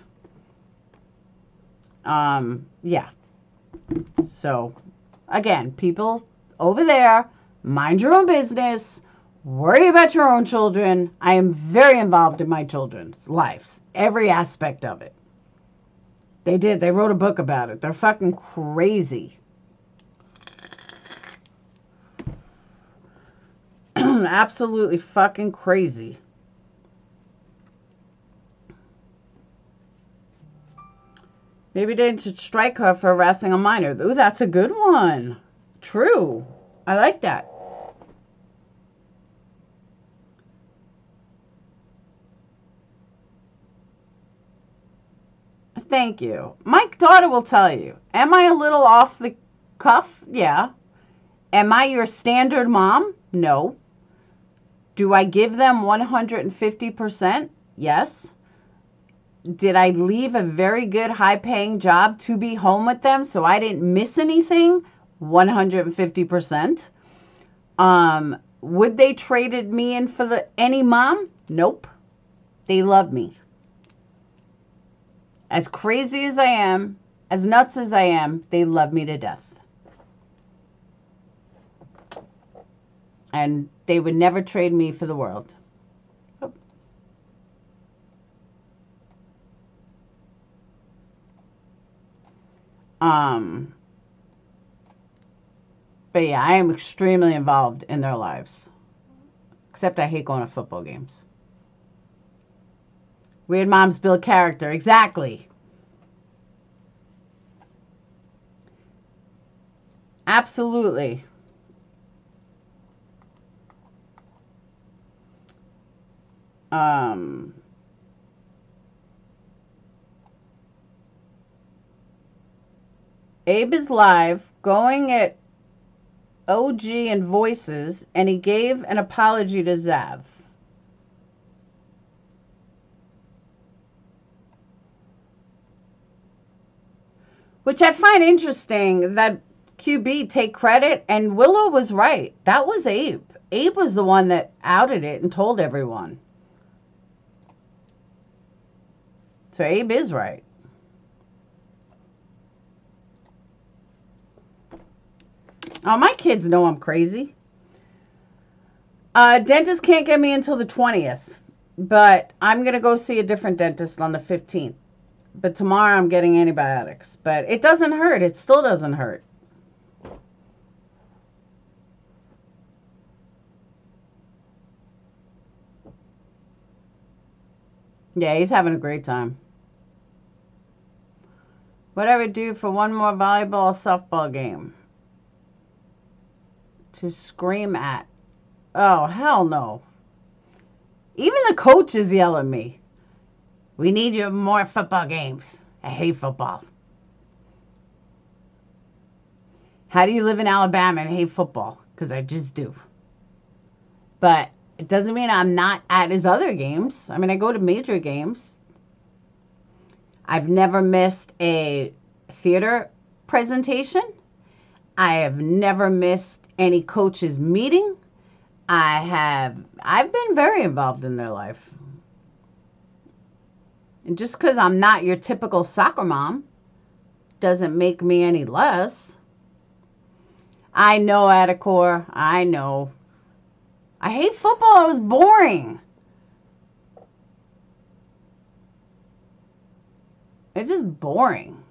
Yeah. So, again, people over there, mind your own business. Worry about your own children. I am very involved in my children's lives. Every aspect of it. They did. They wrote a book about it. They're fucking crazy. Absolutely fucking crazy. Maybe they should strike her for harassing a minor. Ooh, that's a good one. True. I like that. Thank you. My daughter will tell you. Am I a little off the cuff? Yeah. Am I your standard mom? No. Do I give them 150%? Yes. Did I leave a very good high-paying job to be home with them so I didn't miss anything? 150%. Would they traded me in for any mom? Nope. They love me. As crazy as I am, as nuts as I am, they love me to death. And they would never trade me for the world. But yeah, I am extremely involved in their lives. Except I hate going to football games. Weird moms build character. Exactly. Absolutely. Abe is live, going at OG and Voices, and he gave an apology to Zav. Which I find interesting that QB take credit, and Willow was right. That was Abe. Abe was the one that outed it and told everyone. So Abe is right. Oh, my kids know I'm crazy. Dentist can't get me until the 20th, but I'm going to go see a different dentist on the 15th. But tomorrow I'm getting antibiotics. But it doesn't hurt. It still doesn't hurt. Yeah, he's having a great time. What I would do for one more volleyball softball game? To scream at. Oh, hell no. Even the coaches yell at me. We need you more football games. I hate football. How do you live in Alabama and hate football? Because I just do. But it doesn't mean I'm not at his other games. I mean, I go to major games. I've never missed a theater presentation. I have never missed any coach's meeting. I've been very involved in their life. And just because I'm not your typical soccer mom doesn't make me any less. I know, Adacor. I know. I hate football. It was boring. It's just boring.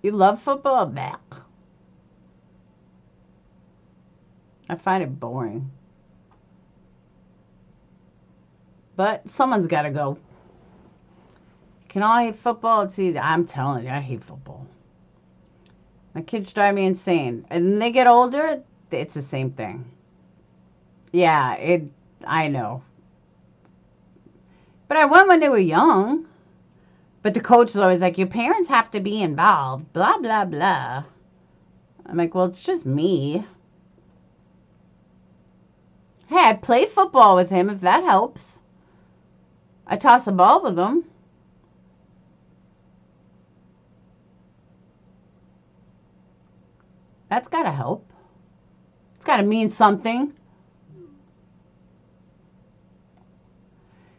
You love football? Back. I find it boring. But someone's got to go. Can all hate football? It's easy. I'm telling you, I hate football. My kids drive me insane. And when they get older, it's the same thing. Yeah, I know. But I went when they were young. But the coach is always like, your parents have to be involved. Blah, blah, blah. I'm like, well, it's just me. Hey, I play football with him if that helps. I toss a ball with him. That's got to help. It's got to mean something.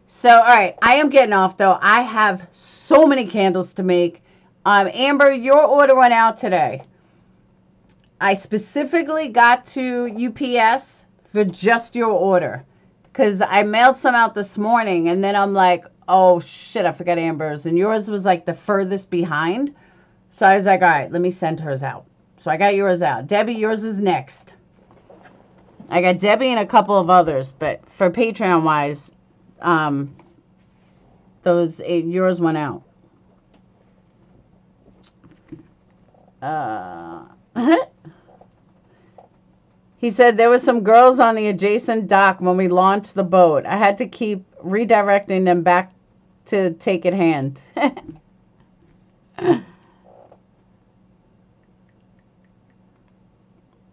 So, all right, I am getting off, though. I have so many candles to make. Amber, your order went out today. I specifically got to UPS for just your order because I mailed some out this morning, and then I'm like, oh, shit, I forgot Amber's. And yours was, like, the furthest behind. So I was like, all right, let me send hers out. So I got yours out. Debbie, yours is next. I got Debbie and a couple of others, but for Patreon-wise, yours went out. He said there were some girls on the adjacent dock when we launched the boat. I had to keep redirecting them back to take it hand.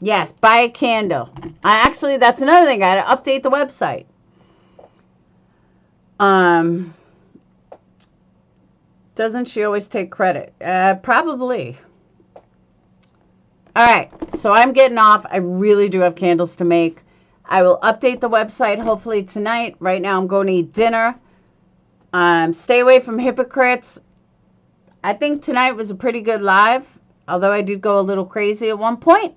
Yes, buy a candle. That's another thing. I got to update the website. Doesn't she always take credit? Probably. All right, so I'm getting off. I really do have candles to make. I will update the website hopefully tonight. Right now I'm going to eat dinner. Stay away from hypocrites. I think tonight was a pretty good live, although I did go a little crazy at one point.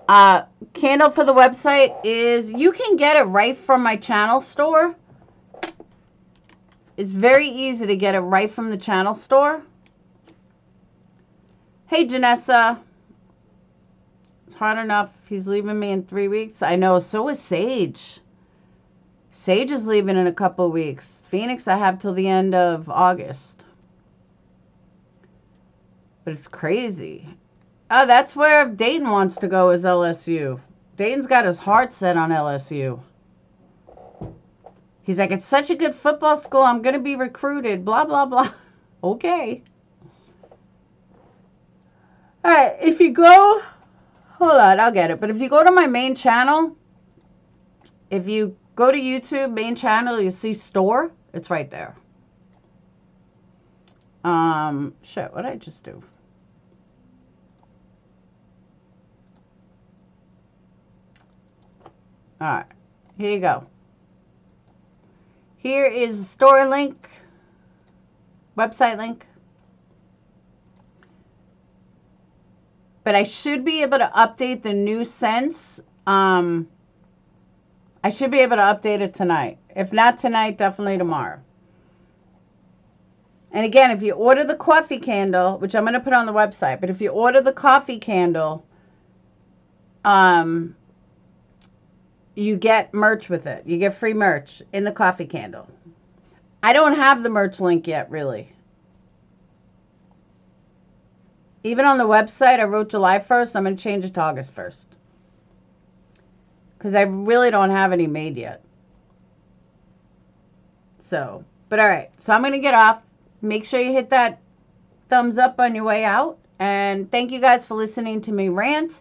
Candle for the website is, you can get it right from my channel store. It's very easy to get it right from the channel store. Hey, Janessa. It's hard enough. He's leaving me in 3 weeks. I know. So is Sage. Sage is leaving in a couple of weeks. Phoenix, I have till the end of August. But it's crazy. Oh, that's where Dayton wants to go, is LSU. Dayton's got his heart set on LSU. He's like, it's such a good football school. I'm going to be recruited. Blah, blah, blah. Okay. All right. If you go... Hold on, I'll get it. But if you go to my main channel, if you go to YouTube, main channel, you see store. It's right there. Shit, what did I just do? All right, here you go. Here is a store link, website link. But I should be able to update the new sense. I should be able to update it tonight. If not tonight, definitely tomorrow. And again, if you order the coffee candle, which I'm going to put on the website, but if you order the coffee candle, you get merch with it. You get free merch in the coffee candle. I don't have the merch link yet, really. Even on the website, I wrote July 1st. I'm going to change it to August 1st. Because I really don't have any made yet. So, but all right. So I'm going to get off. Make sure you hit that thumbs up on your way out. And thank you guys for listening to me rant.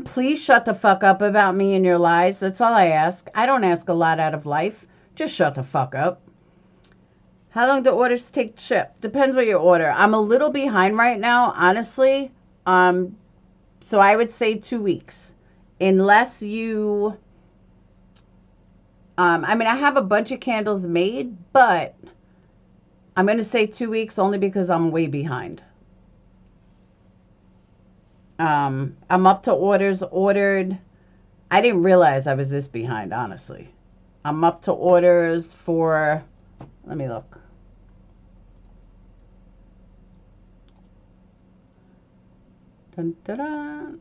Please shut the fuck up about me and your lies. That's all I ask. I don't ask a lot out of life. Just shut the fuck up. How long do orders take to ship? Depends what you order. I'm a little behind right now, honestly. So I would say 2 weeks. Unless you... I mean, I have a bunch of candles made, but I'm going to say 2 weeks only because I'm way behind. I'm up to orders ordered. I didn't realize I was this behind, honestly. I'm up to orders for... Let me look. Dun, dun, dun.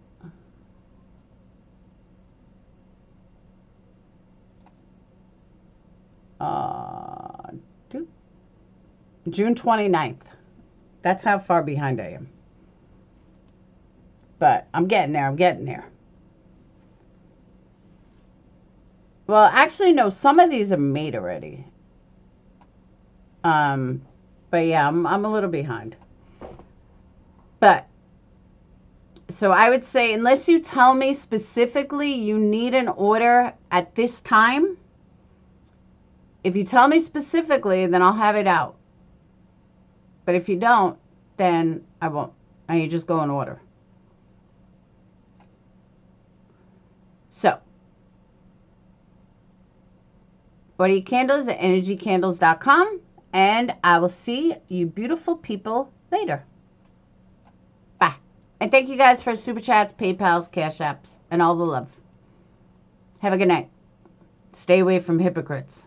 June 29th. That's how far behind I am. But I'm getting there. I'm getting there. Well, actually, no. Some of these are made already. But yeah, I'm a little behind. But so I would say, unless you tell me specifically you need an order at this time, if you tell me specifically, then I'll have it out. But if you don't, then I won't. And you just go in order. So, order your candles at energycandles.com. And I will see you beautiful people later. Bye. And thank you guys for super chats, PayPals, Cash Apps, and all the love. Have a good night. Stay away from hypocrites.